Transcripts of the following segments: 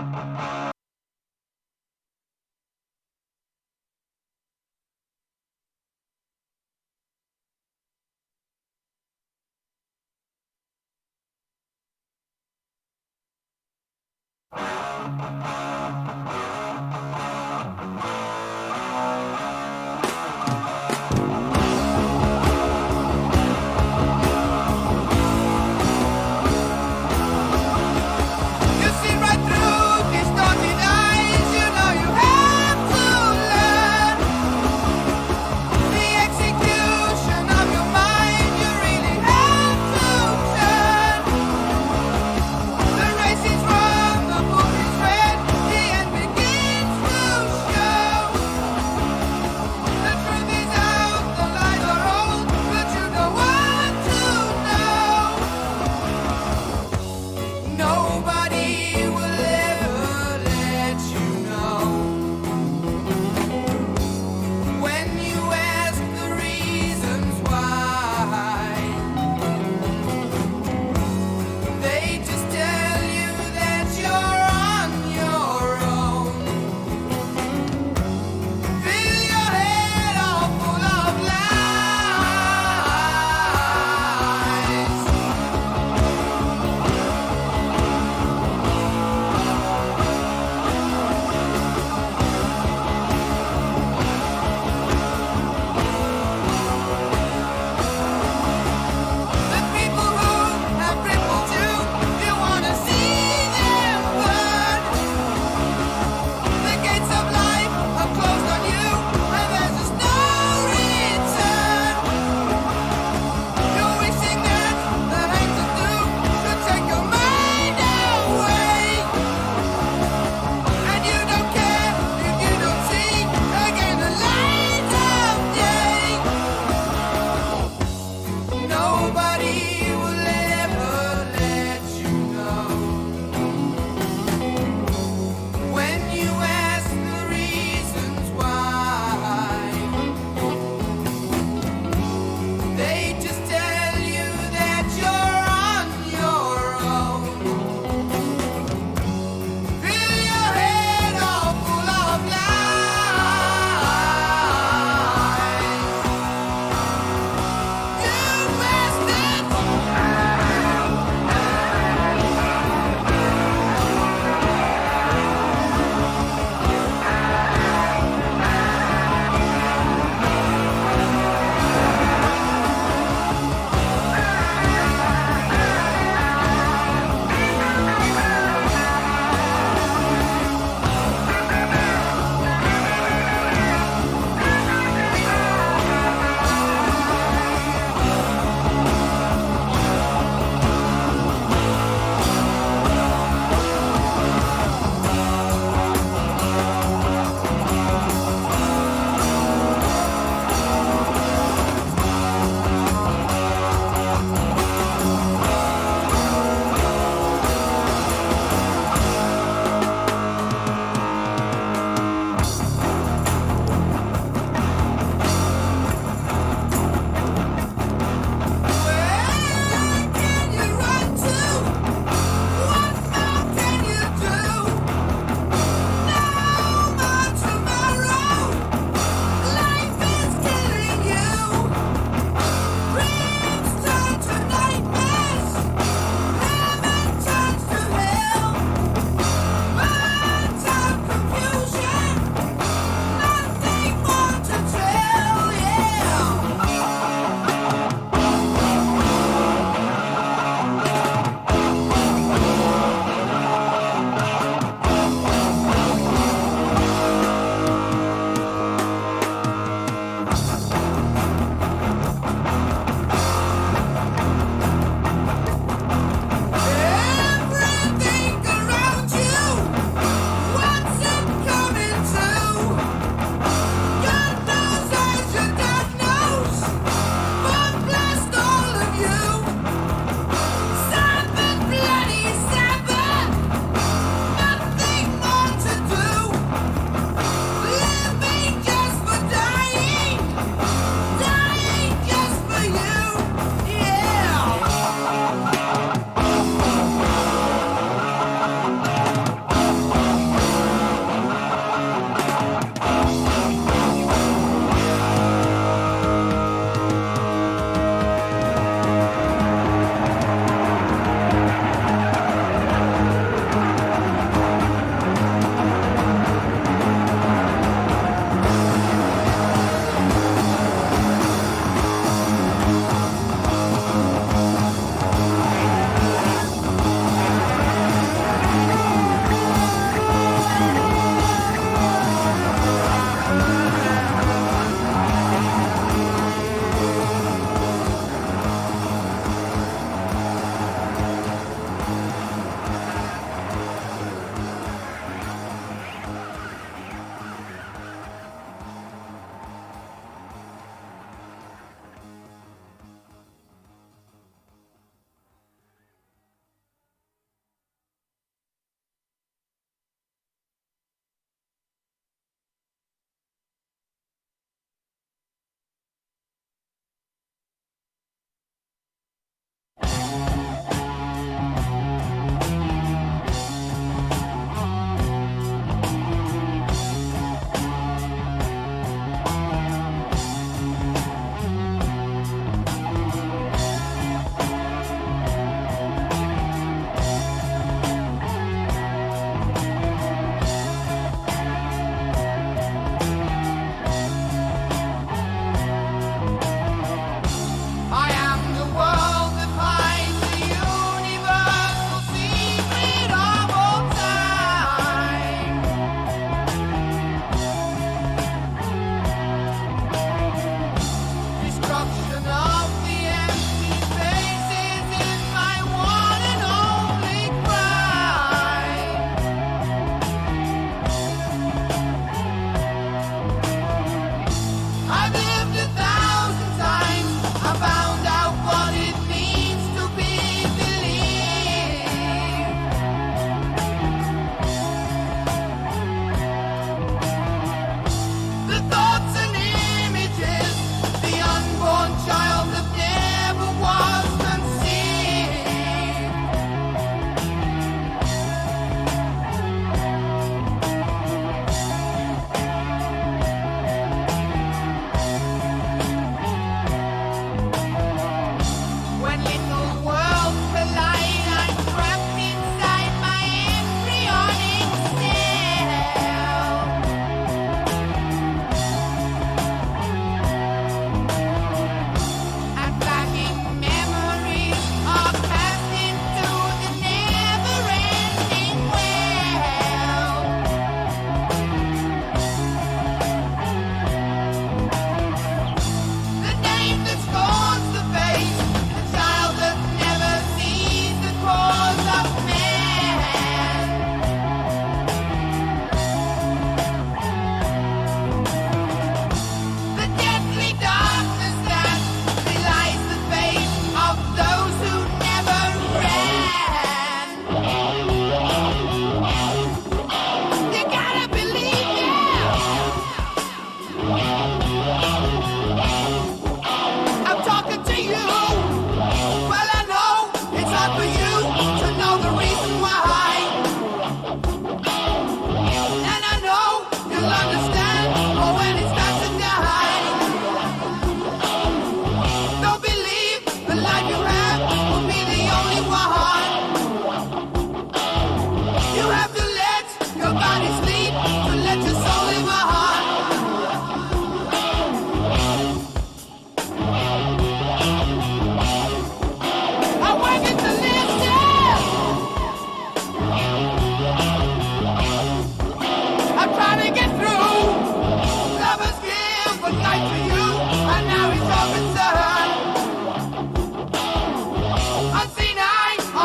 The racing's wrong, the book is red.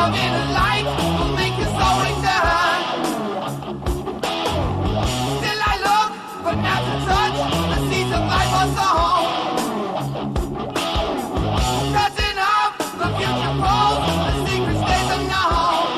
of inner light will make your soul return. Still I look, but not to touch the seeds of life or song. Cutting up the future poles, the secret stays unknown.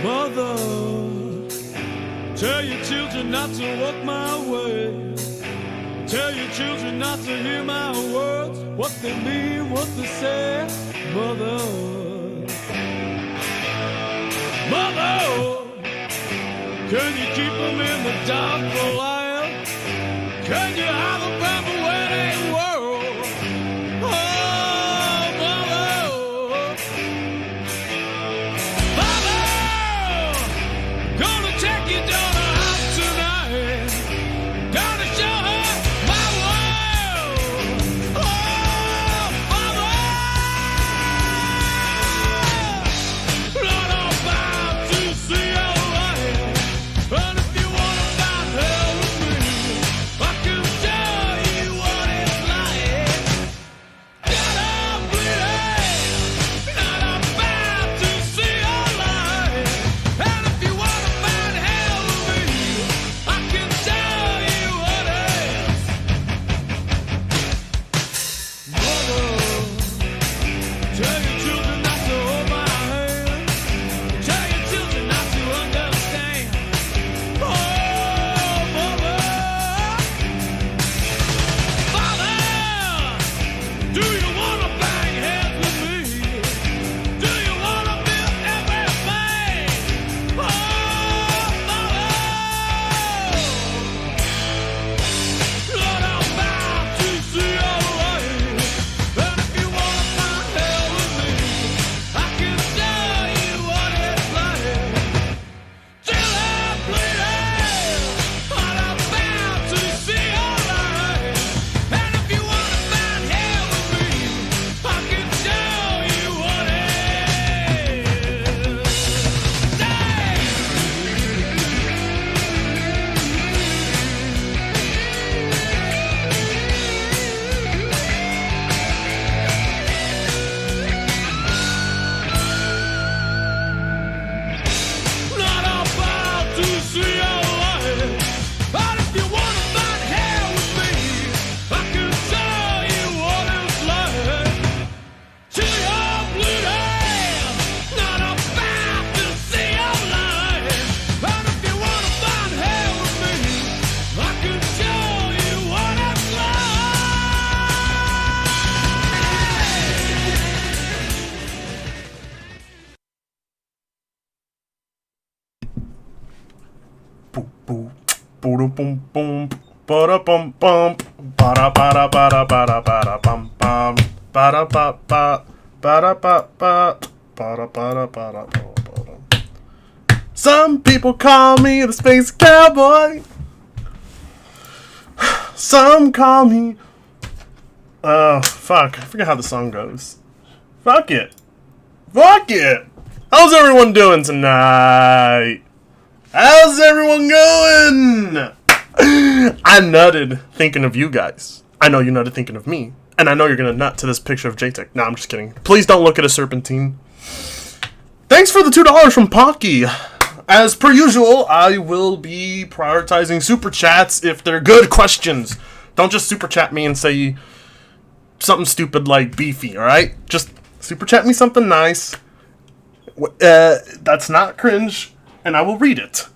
Mother, tell your children not to walk my way. Tell your children not to hear my words, what they mean, what they say. Mother, Mother, can you keep them in the dark for a while? Can you hide them from the wedding world? Oh, Mother, Mother, gonna take your daughter out tonight. Gonna show her my world. Oh, Mother, Lord, I'm bound to see your light. And if you wanna find hell, boom boom. Ba bum bum. Ba da ba da ba da ba da ba da bum bum. Ba da ba ba. Ba da ba ba. Ba da ba da ba da ba da. Some people call me the space cowboy. Some call me. Fuck. I forget how the song goes. Fuck it. Fuck it. How's everyone doing tonight? How's everyone going? I nutted thinking of you guys. I know you nutted thinking of me. And I know you're gonna nut to this picture of Jaytech. No, I'm just kidding. Please don't look at a serpentine. Thanks for the $2 from Pocky. As per usual, I will be prioritizing super chats if they're good questions. Don't just super chat me and say something stupid like beefy, alright? Just super chat me something nice. That's not cringe, and I will read it.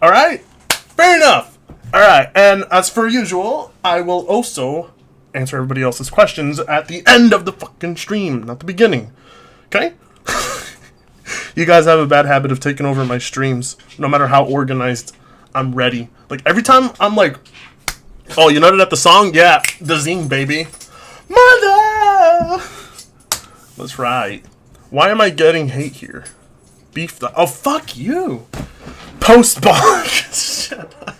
Alright? Fair enough. Alright, and as per usual, I will also answer everybody else's questions at the end of the fucking stream, not the beginning. Okay? You guys have a bad habit of taking over my streams. No matter how organized, I'm ready. Like, every time I'm like, oh, you nutted at the song? Yeah, the zing, baby. Mother! That's right. Why am I getting hate here? Beef the... Oh, fuck you! Post-bonk! Shut up.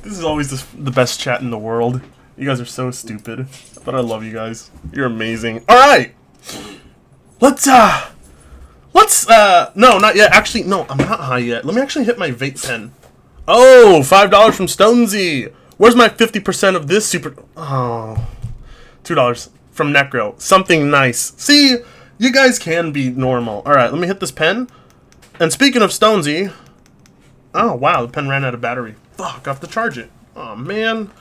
This is always the best chat in the world. You guys are so stupid. But I love you guys. You're amazing. Alright! Let's, no, not yet. Actually, no, I'm not high yet. Let me actually hit my vape pen. Oh, $5 from Stonesy. Where's my 50% of this super... Oh. $2 from Necro. Something nice. See, you guys can be normal. Alright, let me hit this pen. And speaking of Stonesy... Oh, wow, the pen ran out of battery. Fuck, I have to charge it. Oh, man.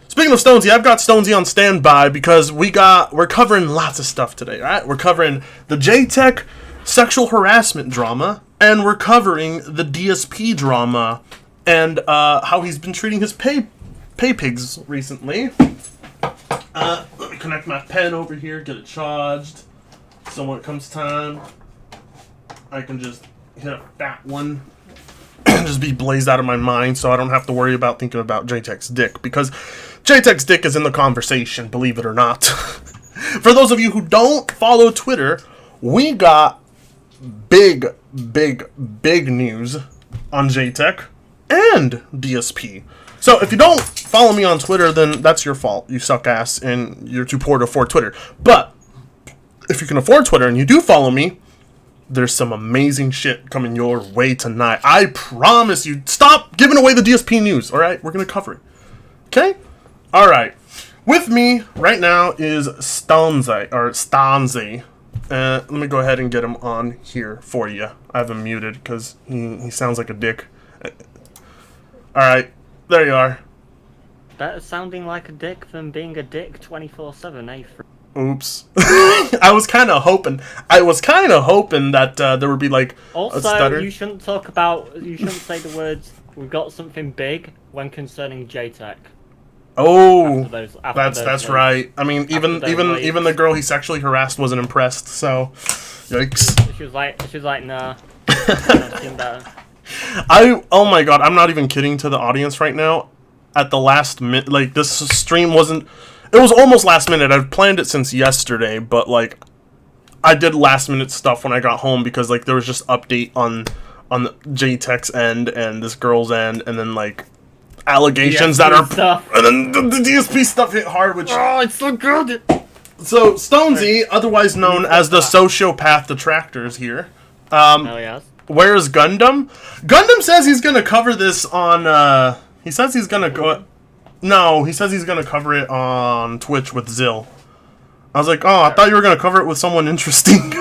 Speaking of Stonesy, I've got Stonesy on standby because we're covering lots of stuff today, right? We're covering the Jaytech sexual harassment drama, and we're covering the DSP drama, and how he's been treating his pay pigs recently. Let me connect my pen over here, get it charged, so when it comes time, I can just hit a fat one and just be blazed out of my mind so I don't have to worry about thinking about Jaytech's dick, because Jaytech's dick is in the conversation, believe it or not. For those of you who don't follow Twitter, we got big news on Jaytech and DSP. So if you don't follow me on Twitter, then that's your fault. You suck ass and you're too poor to afford Twitter. But if you can afford Twitter and you do follow me, there's some amazing shit coming your way tonight. I promise you. Stop giving away the DSP news, alright? We're going to cover it. Okay? Alright. With me right now is Stanze. Let me go ahead and get him on here for you. I have him muted because he sounds like a dick. Alright. There you are. Better sounding like a dick than being a dick 24/7, eh? Oops. I was kind of hoping that there would be like also, a stutter. you shouldn't say the words "we got something big" when concerning Jaytech. Oh, after that's right. I mean, even the girl he sexually harassed wasn't impressed. So, yikes. She was like, nah. Oh my god, I'm not even kidding to the audience right now. At the last minute, like, this stream wasn't... It was almost last minute. I've planned it since yesterday, but, like, I did last minute stuff when I got home because, like, there was just update on the Jaytech's end and this girl's end, and then, like, allegations that are... Stuff. And then the DSP stuff hit hard, which... Oh, it's so good! So, Stonesy, otherwise known as the sociopath detractors here. Oh, yes. Where's Gundam? Gundam says he's gonna cover this on, he says he's gonna go... No, he says he's gonna cover it on Twitch with Zill. I was like, oh, I thought you were gonna cover it with someone interesting.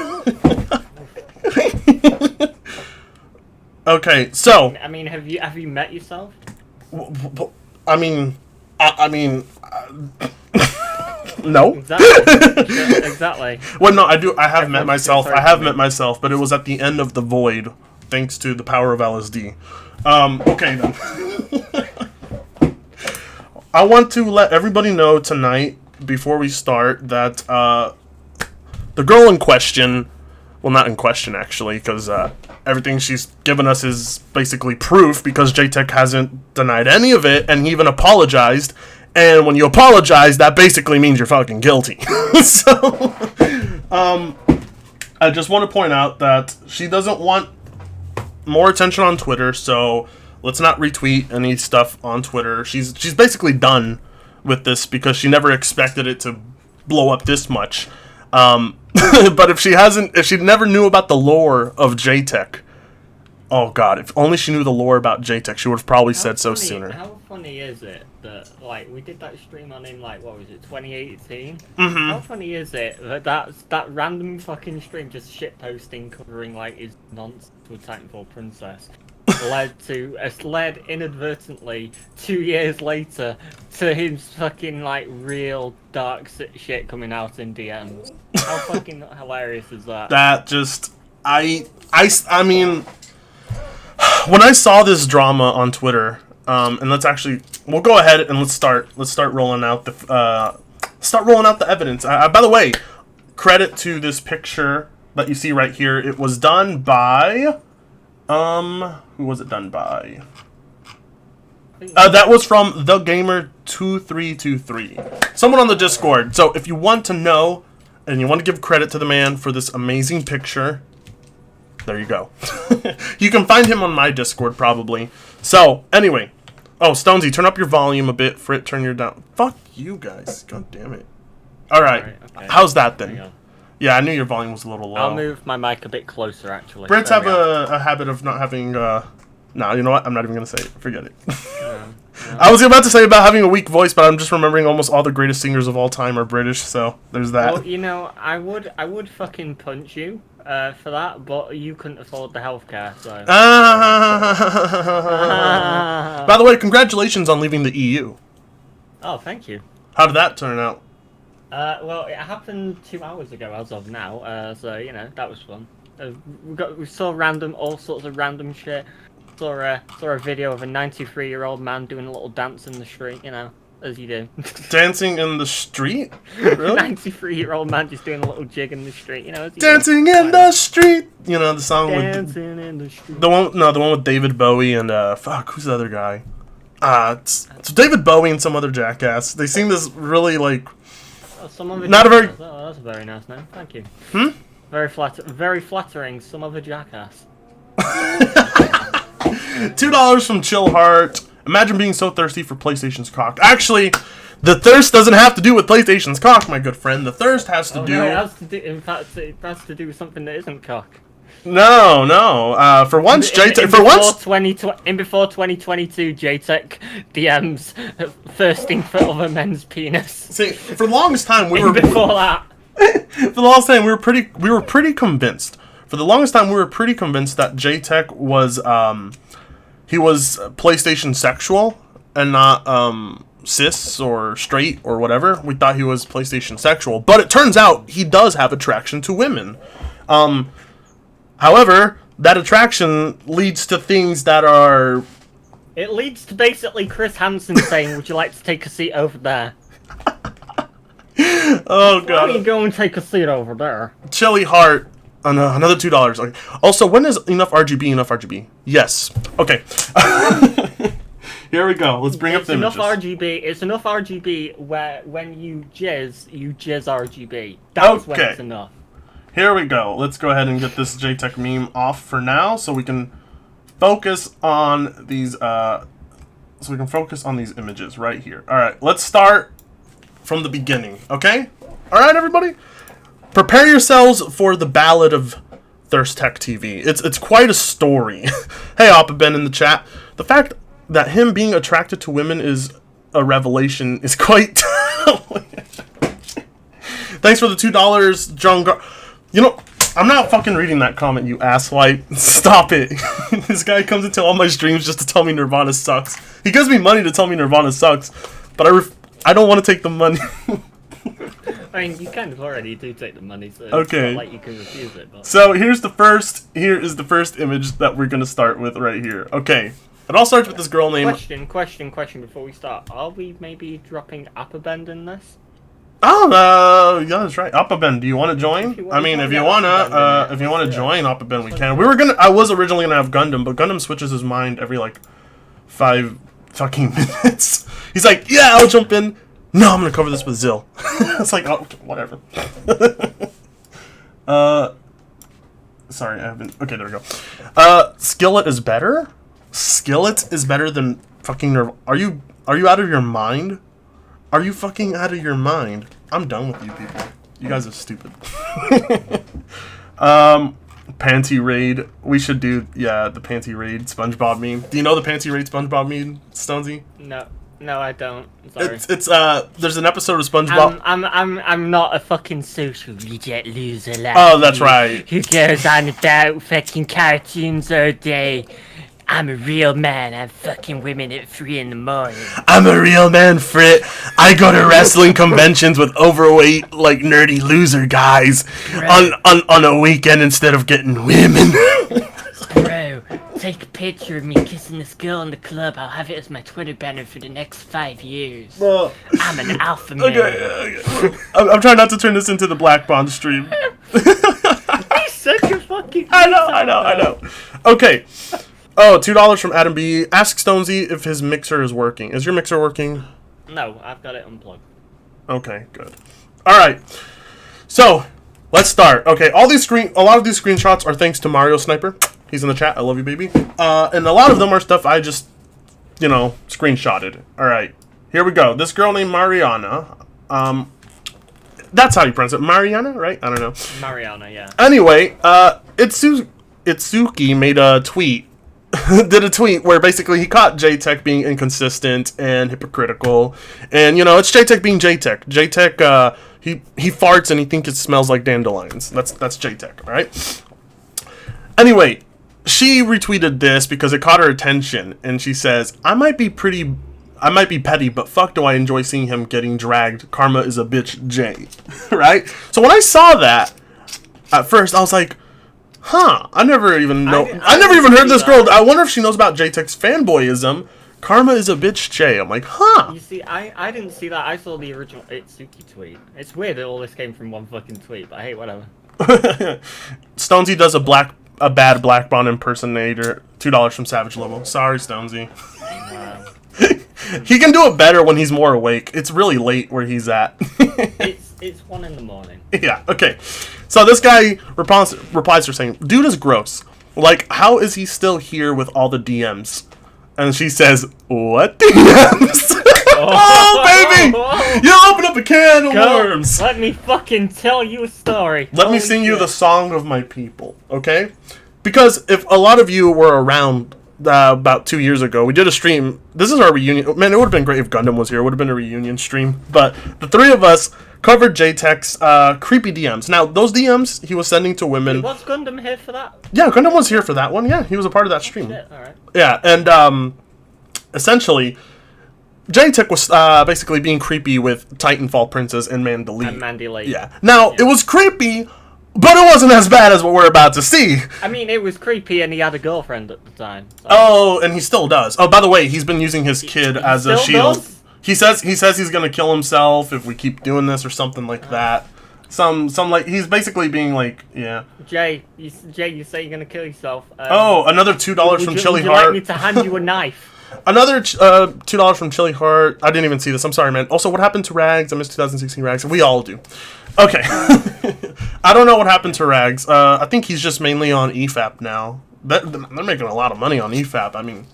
Okay, so... I mean, have you met yourself? I mean... No. Exactly. Well, no, I have met myself. I have met myself, but it was at the end of the void, thanks to the power of LSD. Okay, then. I want to let everybody know tonight, before we start, that the girl in question... Well, not in question, actually, because everything she's given us is basically proof because Jaytech hasn't denied any of it, and he even apologized. And when you apologize, that basically means you're fucking guilty. So, I just want to point out that she doesn't want more attention on Twitter, so let's not retweet any stuff on Twitter. She's basically done with this because she never expected it to blow up this much. But if she never knew about the lore of Jaytech, oh god, if only she knew the lore about Jaytech, she would have probably said so sooner. How funny is it that, like, we did that stream on in, like, what was it, 2018? Mm-hmm. How funny is it that random fucking stream just shitposting covering, like, his nonsense with Titanfall Princess led inadvertently 2 years later to him fucking, like, real dark shit coming out in DMs. How fucking hilarious is that? That just, I mean, when I saw this drama on Twitter, and we'll go ahead and let's start rolling out the evidence. By the way, credit to this picture that you see right here. It was done by, who was it done by? That was from TheGamer2323, someone on the Discord. So if you want to know and you want to give credit to the man for this amazing picture, there you go. You can find him on my Discord, probably. So, anyway. Oh, Stonesy, turn up your volume a bit. Frit, turn your down. Fuck you guys. God damn it. Alright. Okay. How's that then? Yeah, I knew your volume was a little low. I'll move my mic a bit closer, actually. Brits have a habit of not having, no, you know what? I'm not even going to say it. Forget it. I was about to say about having a weak voice, but I'm just remembering almost all the greatest singers of all time are British, so there's that. Well, you know, I would fucking punch you for that, but you couldn't afford the healthcare, so... By the way, congratulations on leaving the EU. Oh, thank you. How did that turn out? Well, it happened 2 hours ago as of now, so, you know, that was fun. We saw all sorts of random shit. Saw a video of a 93-year-old man doing a little dance in the street, you know, as you do. Dancing in the street? Really? 93-year-old man just doing a little jig in the street, you know. As you Dancing in the street. You know the song Dancing in the street. The one with David Bowie and who's the other guy? It's David Bowie and some other jackass. They sing this really like. Oh, Oh, that's a very nice name. Thank you. Very flattering. Some other jackass. $2 from Chill Heart. Imagine being so thirsty for PlayStation's cock. Actually, the thirst doesn't have to do with PlayStation's cock, my good friend. The thirst has to do... No, it has to do... In fact, it has to do with something that isn't cock. No. For once, Jaytech... Before 2022, Jaytech DMs thirsting for other men's penis. See, for the longest time, we were... Before that. For the longest time, we were pretty convinced. For the longest time, we were pretty convinced that Jaytech was, he was PlayStation sexual and not, cis or straight or whatever. We thought he was PlayStation sexual. But it turns out he does have attraction to women. However, that attraction leads to things that are... It leads to basically Chris Hansen saying, would you like to take a seat over there? Oh, God. Why don't you go and take a seat over there? Chili Heart. Another $2. Okay. Also, when is enough RGB? Yes. Okay. Here we go. Let's bring up the images. It's enough RGB where when you jizz RGB. That's when it's enough. Here we go. Let's go ahead and get this Jaytech meme off for now so we can focus on these images right here. All right. Let's start from the beginning, okay? All right, everybody? Prepare yourselves for the Ballad of ThirstTechTV. It's quite a story. Hey, Oppa Ben in the chat. The fact that him being attracted to women is a revelation is quite... Thanks for the $2, John You know, I'm not fucking reading that comment, you asswipe. Stop it. This guy comes into all my streams just to tell me Nirvana sucks. He gives me money to tell me Nirvana sucks, but I don't want to take the money. I mean, you kind of already do take the money, so okay. It's not like you can refuse it. But... So here is the first image that we're gonna start with right here. Okay, it all starts with this girl named... Question before we start. Are we maybe dropping Upper Bend in this? Oh, yeah, that's right. Uppaben, do you want to join? I mean, if you wanna join Uppaben, we can. I was originally gonna have Gundam, but Gundam switches his mind every like 5 fucking minutes. He's like, yeah, I'll jump in. No, I'm gonna cover this with Zill. It's like, oh, whatever. Sorry, I haven't. Okay, there we go. Skillet is better. Skillet is better than fucking Nerve. Are you out of your mind? Are you fucking out of your mind? I'm done with you people. You guys are stupid. Panty raid. We should do the panty raid SpongeBob meme. Do you know the panty raid SpongeBob meme, Stonesy? No, I don't. Sorry. It's there's an episode of SpongeBob. I'm not a fucking social media loser like Oh, that's right. Who goes on about fucking cartoons all day. I'm a real man. I'm fucking women at 3 in the morning. I'm a real man, Frit. I go to wrestling conventions with overweight, like nerdy loser guys on a weekend instead of getting women. Bro, take a picture of me kissing this girl in the club. I'll have it as my Twitter banner for the next 5 years. I'm an alpha man. Okay. I'm trying not to turn this into the Black Bond stream. He's such a fucking. I know. Okay. Oh, $2 from Adam B. Ask Stonesy if his mixer is working. Is your mixer working? No, I've got it unplugged. Okay, good. All right. So, let's start. Okay, a lot of these screenshots are thanks to Mario Sniper. He's in the chat. I love you, baby. And a lot of them are stuff I just, screenshotted. All right. Here we go. This girl named Mariana. That's how you pronounce it. Mariana, right? I don't know. Mariana, yeah. Anyway, Itsuki made a tweet. Did a tweet where basically he caught Jaytech being inconsistent and hypocritical, and it's Jaytech being Jaytech. Jaytech, he farts and he thinks it smells like dandelions. That's Jaytech, all right? Anyway, she retweeted this because it caught her attention, and she says, I might be petty, but fuck do I enjoy seeing him getting dragged. Karma is a bitch, Jay. Right? So when I saw that, at first I was like, I never even heard this girl. I wonder if she knows about Jaytech's fanboyism. Karma is a bitch, Jay. I'm like, You see, I didn't see that. I saw the original Itsuki tweet. It's weird that all this came from one fucking tweet, but hey, whatever. Stonesy does a bad Black Bond impersonator. $2 from Savage Lobo. Sorry, Stonesy. Wow. He can do it better when he's more awake. It's really late where he's at. It's 1 in the morning. Yeah, okay. So this guy replies her saying, dude is gross. Like, how is he still here with all the DMs? And she says, what DMs? Oh, baby! You open up a can of worms. Let me fucking tell you a story. Let me sing you the song of my people, okay? Because if a lot of you were around about 2 years ago, we did a stream. This is our reunion. Man, it would have been great if Gundam was here. It would have been a reunion stream. But the 3 of us covered Jaytech's creepy DMs. Now, those DMs he was sending to women. Was Gundam here for that? Yeah, Gundam was here for that one. Yeah, he was a part of that stream. Shit, alright. Yeah, and essentially, Jaytech was basically being creepy with Titanfall Princess and Mandy Lee. And Mandy Lee. Yeah. Now, it was creepy, but it wasn't as bad as what we're about to see. I mean, it was creepy, and he had a girlfriend at the time. So. Oh, and he still does. Oh, by the way, he's been using his kid as a shield. Does? He says he's gonna kill himself if we keep doing this or something like that. Some like he's basically being like, yeah. Jay, you say you're gonna kill yourself. Another $2 from Chili Heart. Would you like me to hand you a knife? Another $2 from Chili Heart. I didn't even see this. I'm sorry, man. Also, what happened to Rags? I missed 2016 Rags. We all do. Okay. I don't know what happened to Rags. I think he's just mainly on EFAP now. They're making a lot of money on EFAP. I mean.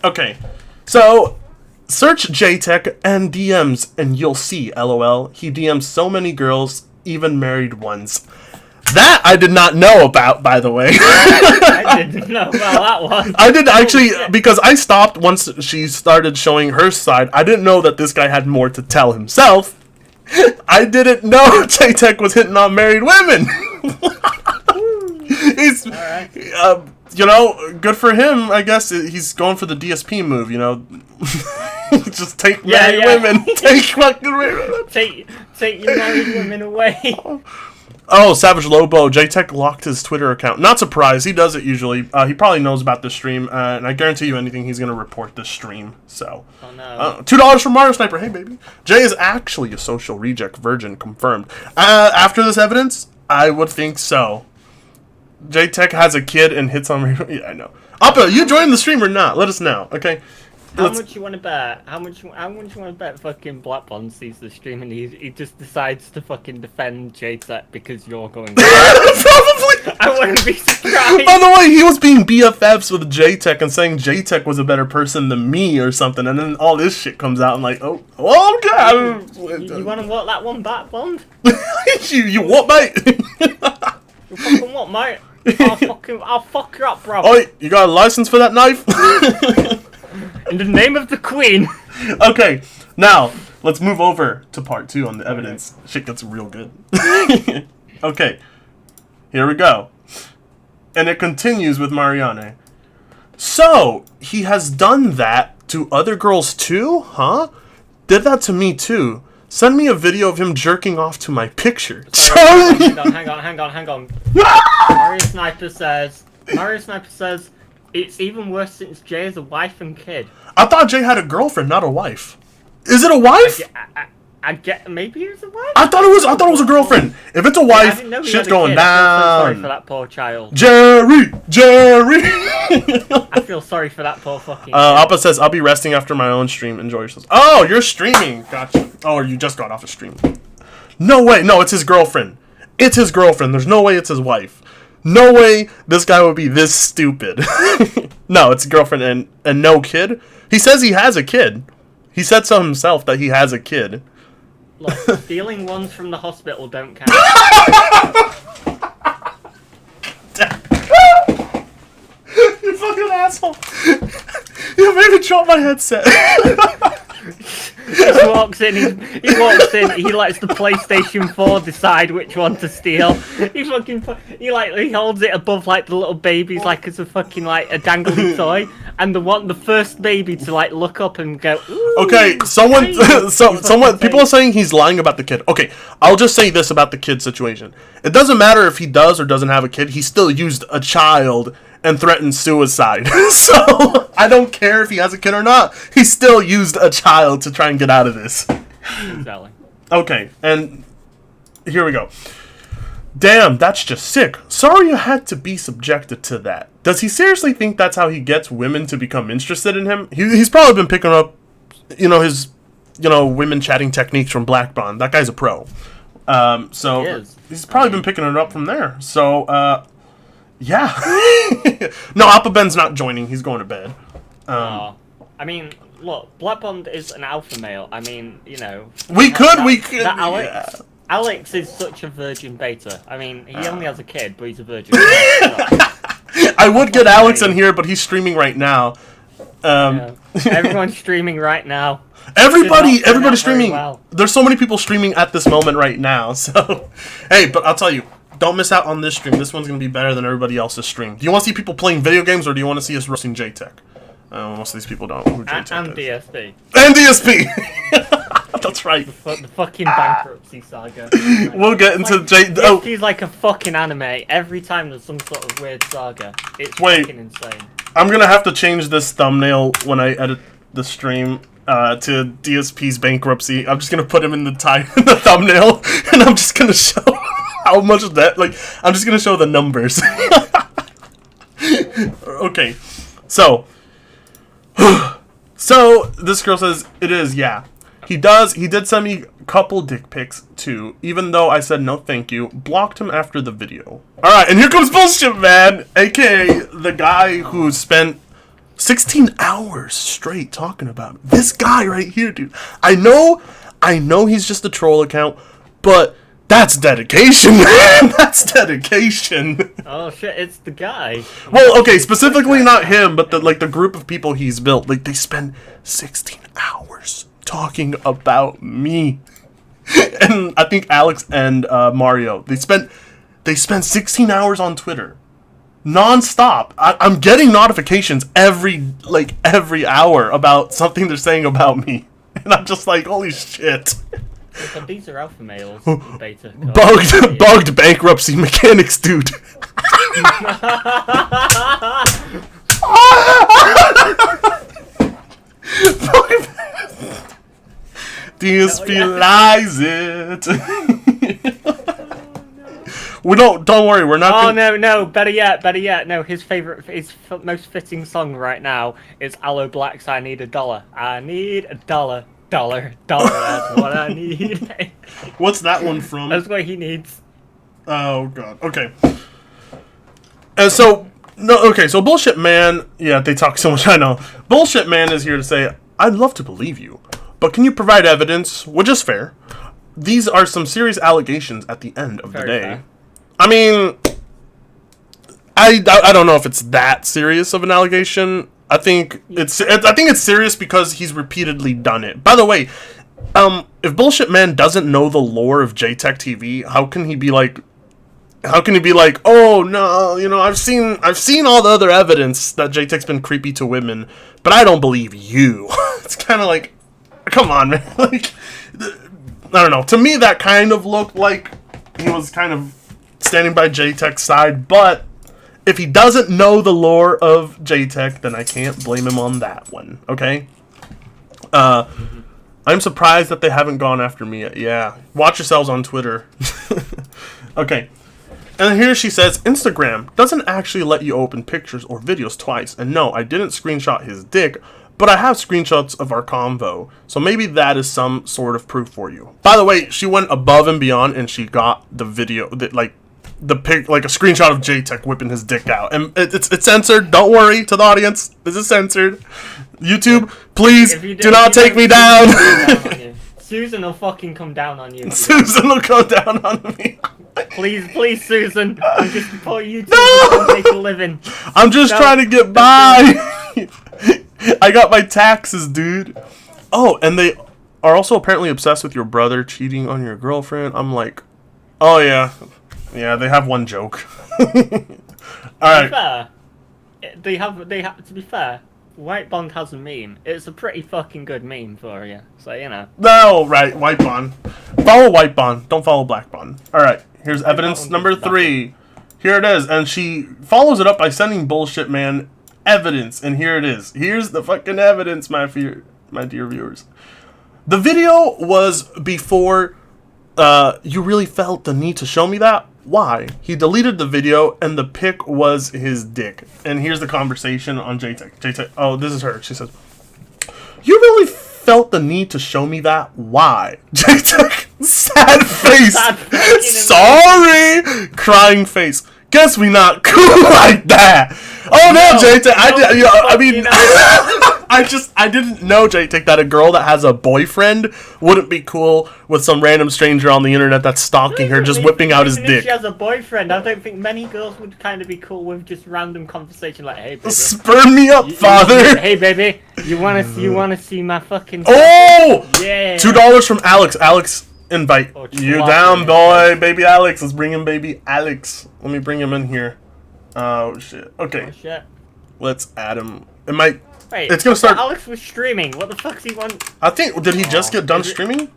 Okay. So, search Jaytech and DMs, and you'll see, LOL. He DMs so many girls, even married ones. That I did not know about, by the way. I didn't know about that one. I did actually, because I stopped once she started showing her side. I didn't know that this guy had more to tell himself. I didn't know Jaytech was hitting on married women. He's, right. Good for him. I guess he's going for the DSP move. Just take married women. Take fucking women. Take your married women away. Oh, Savage Lobo. Jaytech locked his Twitter account. Not surprised. He does it usually. He probably knows about this stream, and I guarantee you anything, he's going to report this stream. So, Oh no. $2 from Mario Sniper. Hey, baby. Jay is actually a social reject virgin, confirmed. After this evidence, I would think so. Jaytech has a kid and hits on me. Yeah, I know. Appa, you joined the stream or not? Let us know, okay? How much you want to bet? How much you want to bet fucking Black Bond sees the stream and he just decides to fucking defend Jaytech because you're going Probably. I wouldn't be surprised. By the way, he was being BFFs with Jaytech and saying Jaytech was a better person than me or something, and then all this shit comes out. I'm like, oh God. You want to walk that one back, Bond? you what, mate? You fucking what, mate? I'll fuck you up, bro. Oi, you got a license for that knife? In the name of the Queen. Okay, now let's move over to part 2 on the evidence. Shit gets real good. Okay, here we go. And it continues with Marianne. So, he has done that to other girls too, huh? Did that to me too. Send me a video of him jerking off to my picture. Sorry, hang on. Mario Sniper says, it's even worse since Jay has a wife and kid. I thought Jay had a girlfriend, not a wife. Is it a wife? I get maybe it's a wife. I thought it was a girlfriend. If it's a wife, shit's going down. I feel so sorry for that poor child. Jerry. I feel sorry for that poor fucking. Appa says I'll be resting after my own stream. Enjoy yourselves. Oh, you're streaming. Gotcha. Oh, or you just got off a stream. No way. No, it's his girlfriend. It's his girlfriend. There's no way it's his wife. No way this guy would be this stupid. No, it's a girlfriend and no kid. He says he has a kid. He said so himself that he has a kid. Look, stealing ones from the hospital don't count. You fucking asshole. You made me drop my headset. He walks in, he lets the PlayStation 4 decide which one to steal. He holds it above like the little babies like it's a fucking like a dangly toy, and the first baby to like look up and go, ooh, okay, someone people are saying he's lying about the kid. Okay, I'll just say this about the kid situation. It doesn't matter if he does or doesn't have a kid, he still used a child and threatened suicide. So, I don't care if he has a kid or not. He still used a child to try and get out of this. Exactly. Okay, and here we go. Damn, that's just sick. Sorry you had to be subjected to that. Does he seriously think that's how he gets women to become interested in him? He's probably been picking up, his, women chatting techniques from Black Bond. That guy's a pro. So, he's probably been picking it up from there. So, yeah. No, Alpha Ben's not joining. He's going to bed. I mean, look, Black Bond is an alpha male. I mean, We could. That Alex is such a virgin beta. I mean, he only has a kid, but he's a virgin. I would get Alex in here, but he's streaming right now. Everyone's streaming right now. Everybody's streaming. Well. There's so many people streaming at this moment right now. So, hey, but I'll tell you. Don't miss out on this stream. This one's going to be better than everybody else's stream. Do you want to see people playing video games, or do you want to see us roasting Jaytech? Most of these people don't know who Jaytech is. DSP. And DSP! That's right. The fucking Bankrupcy saga. We'll get into DSP's like a fucking anime. Every time there's some sort of weird saga. It's fucking insane. I'm going to have to change this thumbnail when I edit the stream to DSP's Bankrupcy. I'm just going to put him in the thumbnail, and I'm just going to show... how much of that, I'm just going to show the numbers. Okay, so this girl says, it is, yeah. He did send me a couple dick pics, too, even though I said no thank you, blocked him after the video. Alright, and here comes Bullshit Man, a.k.a. the guy who spent 16 hours straight talking about me. This guy right here, dude. I know he's just a troll account, but... that's dedication, man. That's dedication. Oh shit, it's the guy. Well, okay, specifically not him, but the group of people he's built. They spend 16 hours talking about me. And I think Alex and Mario, they spent 16 hours on Twitter. Non-stop. I'm getting notifications every hour about something they're saying about me. And I'm just like, holy shit. But these are alpha males. Beta. Bugged bankruptcy mechanics, dude. DSP lies it. We don't worry, we're not. Oh no! Better yet, no. His most fitting song right now is Aloe Black's "I Need a Dollar." I need a dollar. That's what I need. What's that one from? That's what he needs. Oh god. Okay. And so so Bullshit Man. Yeah, they talk so much. I know. Bullshit Man is here to say, I'd love to believe you, but can you provide evidence? Which is fair. These are some serious allegations at the end of the day. Fair. I mean, I don't know if it's that serious of an allegation. I think it's serious because he's repeatedly done it. By the way, if Bullshit Man doesn't know the lore of Jaytech TV, how can he be like, oh no, you know, I've seen all the other evidence that Jaytech's been creepy to women, but I don't believe you. It's kind of like, come on, man. Like, I don't know. To me, that kind of looked like he was kind of standing by Jaytech's side, but if he doesn't know the lore of Jaytech, then I can't blame him on that one, okay? I'm surprised that they haven't gone after me yet. Yeah, watch yourselves on Twitter. Okay, and here she says, Instagram doesn't actually let you open pictures or videos twice, and no, I didn't screenshot his dick, but I have screenshots of our convo, so maybe that is some sort of proof for you. By the way, she went above and beyond, and she got the video, like a screenshot of Jaytech whipping his dick out, and it's censored. Don't worry, to the audience, this is censored. YouTube, please do not take me down. Susan will fucking come down on you. Susan will come down on me. Please, Susan. I'm just for YouTube to make a living. I'm just trying to get by. I got my taxes, dude. Oh, and they are also apparently obsessed with your brother cheating on your girlfriend. I'm like, oh yeah. Yeah, they have one joke. Alright. To be fair, to be fair, White Bond has a meme. It's a pretty fucking good meme for you. So, you know. No, right, White Bond. Follow White Bond. Don't follow Black Bond. Alright, here's evidence number 3. Here it is. And she follows it up by sending Bullshit Man evidence. And here it is. Here's the fucking evidence, my dear viewers. The video was before you really felt the need to show me that. Why? He deleted the video and the pic was his dick. And here's the conversation on Jaytech. Oh, this is her. She says, you really felt the need to show me that? Why? Jaytech, sad face. Sorry. Crying face. Guess we not cool like that. Oh no, Jaytech. I didn't know, Jaytech, that a girl that has a boyfriend wouldn't be cool with some random stranger on the internet that's stalking her, just whipping out his If dick. she has a boyfriend, I don't think many girls would kind of be cool with just random conversation like, "Hey, baby, Spur me up, father." Hey, baby, you wanna see my fucking? Oh, yeah. $2 from Alex. Alex, invite you down, boy. Baby Alex, let's bring in baby Alex. Let me bring him in here. Oh shit. Okay. Oh, shit. Let's add him. It might. Wait, it's gonna start. Alex was streaming. What the fuck's he want? I think. Did he just get done streaming?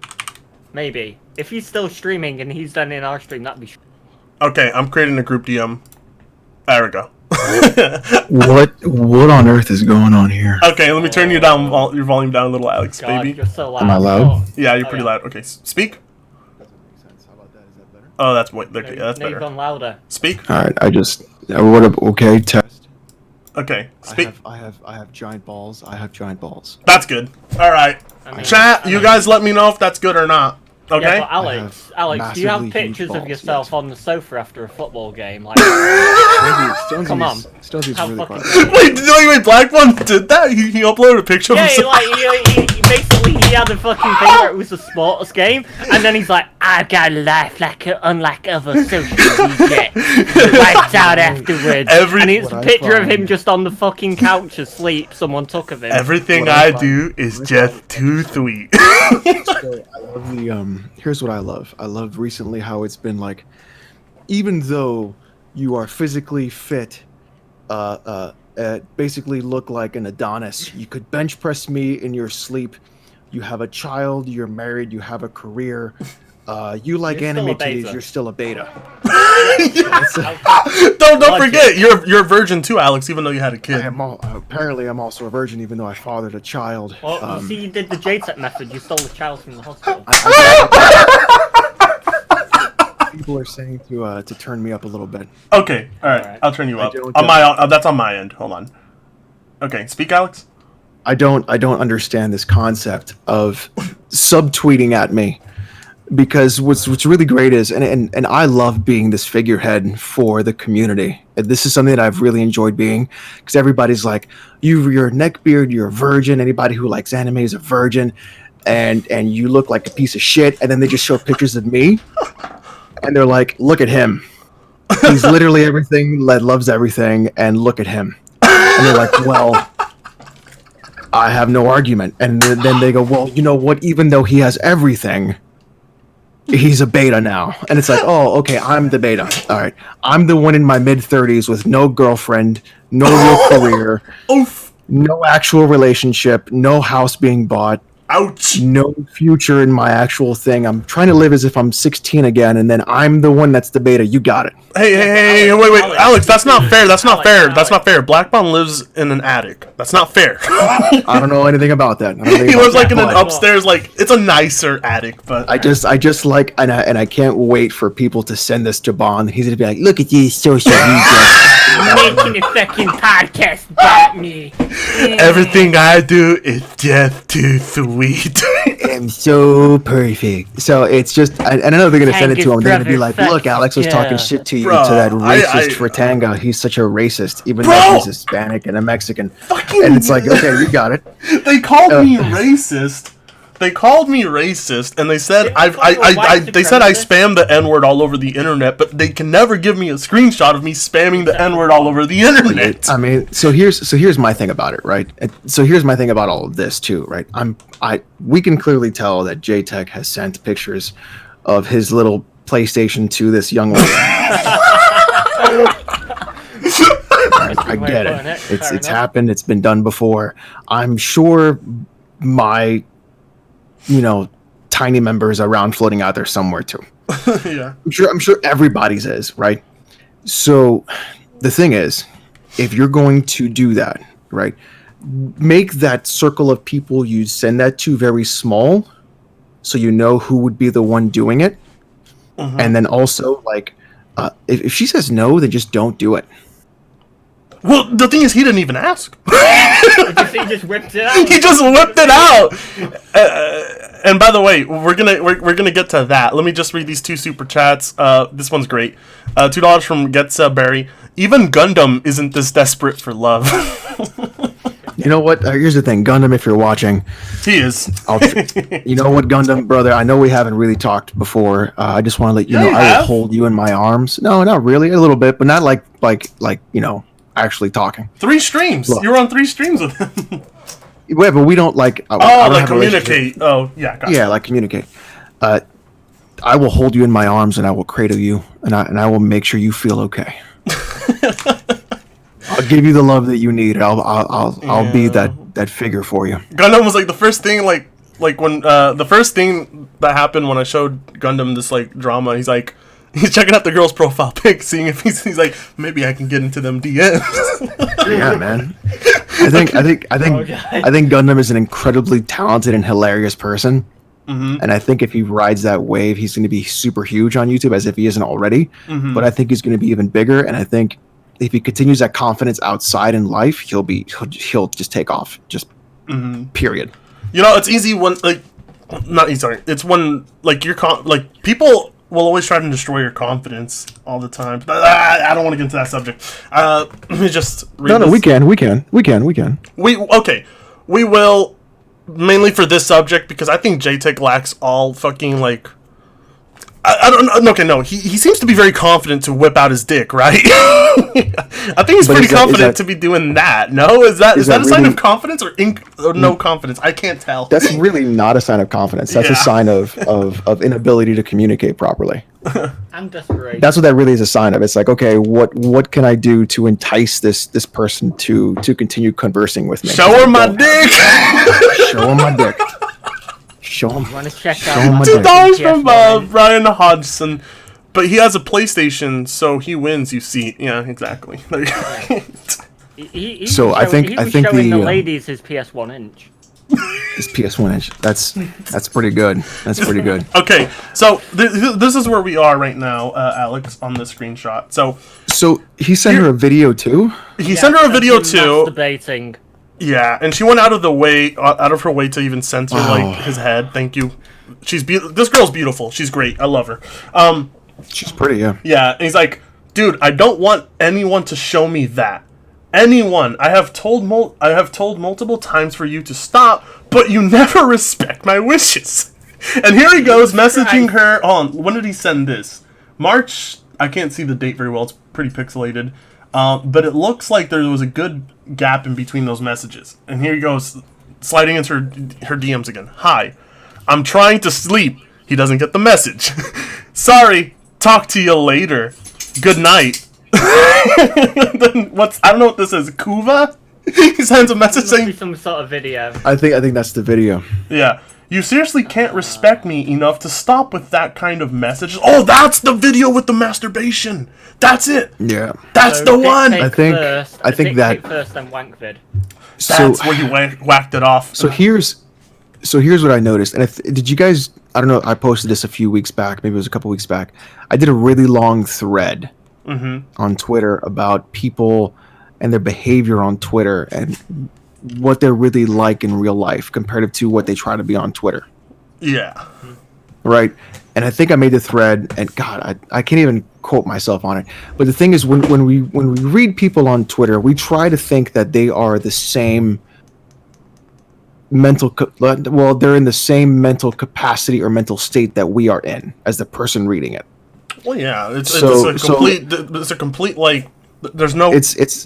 Maybe. If he's still streaming and he's done in our stream, that'd be. Okay, I'm creating a group DM. There we go. What on earth is going on here? Okay, let me turn you down, your volume down a little, Alex, God, baby. You're so loud. Am I loud? Yeah, you're pretty loud. Okay, speak. Doesn't make sense. How about that? Is that better? Oh, that's what. Okay, yeah, that's No, you've better. gone louder. Speak. All right. Okay. Test. Okay, speak. I have giant balls. I have giant balls. That's good. All right. I mean, Chat, you guys let me know if that's good or not. Okay? Yeah, but Alex, do you have massively pictures huge of balls, yourself yes. on the sofa after a football game? Like, come on. Stonesy's How really fucking- quiet. wait, Black One did that? He uploaded a picture of Yeah, himself. he basically he had a fucking thing where it was a sports game, and then he's like, "I've got a life unlike other social media." Wiped out afterwards, and it's a What I picture of him find- just on the fucking couch asleep. Someone took of him. Everything What I I find- do is just too sweet. So I love the here's what I love. I love recently how it's been like, even though you are physically fit, basically look like an Adonis. You could bench press me in your sleep. you have a child, you're married, you have a career, you like You're still anime a beta. titties, you're still a beta. Don't forget, you're a virgin too, Alex. Even though you had a kid. Apparently, I'm also a virgin, even though I fathered a child. Well, you see, you did the Jaytech method. You stole the child from the hospital. People are saying to turn me up a little bit. Okay, all right. I'll turn you up. That's on my end. Hold on. Okay, speak, Alex. I don't understand this concept of subtweeting at me, because what's really great is, and I love being this figurehead for the community. And this is something that I've really enjoyed being, because everybody's like, you're a neckbeard, you're a virgin. Anybody who likes anime is a virgin, and you look like a piece of shit. And then they just show pictures of me, and they're like, look at him. He's literally everything. Loves everything, and look at him. And they're like, well, I have no argument. And then they go, well, you know what? Even though he has everything, he's a beta now. And it's like, oh, okay, I'm the beta. All right. I'm the one in my mid-30s with no girlfriend, no real career, no actual relationship, no house being bought. Ouch. No future in my actual thing. I'm trying to live as if I'm 16 again, and then I'm the one that's the beta. You got it. Hey, wait, Alex, that's not fair. That's not fair. That's not fair. Blackbound lives in an attic. That's not fair. I don't know anything about that. He lives like in an upstairs, like it's a nicer attic, but I just like, and I can't wait for people to send this to Bond. He's gonna be like, look at these social media. Making a fucking podcast about me. Everything I do is just too sweet. I'm so perfect. So it's just, and I know they're gonna send it to him. They're gonna be like, look, Alex was talking shit to you, Bro, to that racist Fratanga. He's such a racist, even Bro! though he's Hispanic and a Mexican. And it's like, okay, you got it. They called me racist. They called me racist, and they said they said I spam the N-word all over the internet, but they can never give me a screenshot of me spamming the N-word all over the internet. I mean, so here's my thing about it, right? So here's my thing about all of this too, right? We can clearly tell that Jaytech has sent pictures of his little PlayStation to this young lady. I get it. It's happened. It's been done before. I'm sure my tiny members around floating out there somewhere too. Yeah. I'm sure everybody's is, right? So the thing is, if you're going to do that, right, make that circle of people you send that to very small, so you know who would be the one doing it. Mm-hmm. And then also, like, if she says no, then just don't do it. Well, the thing is, he didn't even ask. He just whipped it out. He just whipped it out. And by the way, we're gonna get to that. Let me just read these two super chats. This one's great. $2 from Getsa Even Gundam isn't this desperate for love. You know what? Here's the thing, Gundam. If you're watching, he is. You know what, Gundam, brother? I know we haven't really talked before. I just want to let you know I will hold you in my arms. No, not really. A little bit, but not like actually talking. 3 streams. Look, you were on 3 streams with him. Yeah, but we don't like. Like communicate. Oh, yeah. Gotcha. Yeah, like communicate. I will hold you in my arms and I will cradle you and I will make sure you feel okay. I'll give you the love that you need. I'll be that figure for you. Gundam was like the first thing, like when the first thing that happened when I showed Gundam this like drama. He's checking out the girl's profile pic, seeing if he's like, maybe I can get into them DMs. Yeah, man. I think Gundam is an incredibly talented and hilarious person. Mm-hmm. And I think if he rides that wave, he's going to be super huge on YouTube, as if he isn't already. Mm-hmm. But I think he's going to be even bigger. And I think if he continues that confidence outside in life, he'll just take off. Just period. It's easy when not easy. Sorry, it's when people will always try to destroy your confidence all the time. But I don't want to get into that subject. Let me just read this. We can. We will, mainly for this subject, because I think Jaytech lacks all fucking, like... I don't know. Okay, no. He seems to be very confident to whip out his dick, right? I think he's pretty confident to be doing that. No? Is that a sign of confidence or no confidence? I can't tell. That's really not a sign of confidence. That's a sign of inability to communicate properly. I'm desperate. That's what that really is a sign of. It's like, okay, what can I do to entice this person to continue conversing with me? Show her my dick! Show her my dick. Show him. You want to check Show out him my my $2 dick. from PS1? Brian Hodgson. But he has a PlayStation, so he wins, you see. Yeah, exactly. There you go. He So was I think- he I was think showing the, the ladies his PS1 inch. His PS1 inch. That's pretty good. That's pretty good. Okay, so this is where we are right now, Alex, on this screenshot. So he sent her a video too. he sent her a video too. Masturbating. Yeah, and she went out of her way to even censor like his head. Thank you. This girl's beautiful. She's great. I love her. She's pretty, yeah. Yeah, and he's like, dude, I don't want anyone to show me that. Anyone. I have told multiple times for you to stop, but you never respect my wishes. And here he goes messaging her on. When did he send this? March. I can't see the date very well. It's pretty pixelated. But it looks like there was a good gap in between those messages. And here he goes, sliding into her DMs again. Hi, I'm trying to sleep. He doesn't get the message. Sorry. Talk to you later. Good night. Then I don't know what this is. Kuva? He sends a message Must be saying, some sort of video. I think that's the video. yeah, you seriously can't respect me enough to stop with that kind of message. Oh, that's the video with the masturbation. That's it. Yeah. That's So the dick one. pic I think- First, I think dick that- pic first, then wank vid. That's where you whacked it off. So here's what I noticed. And did you guys? I don't know. I posted this a few weeks back. Maybe it was a couple weeks back. I did a really long thread on Twitter about people and their behavior on Twitter and what they're really like in real life compared to what they try to be on Twitter. Yeah. Right. And I think I made the thread, and God, I can't even quote myself on it. But the thing is, when we read people on Twitter, we try to think that they are the same they're in the same mental capacity or mental state that we are in as the person reading it. Well, yeah. It's a complete like. There's no. It's.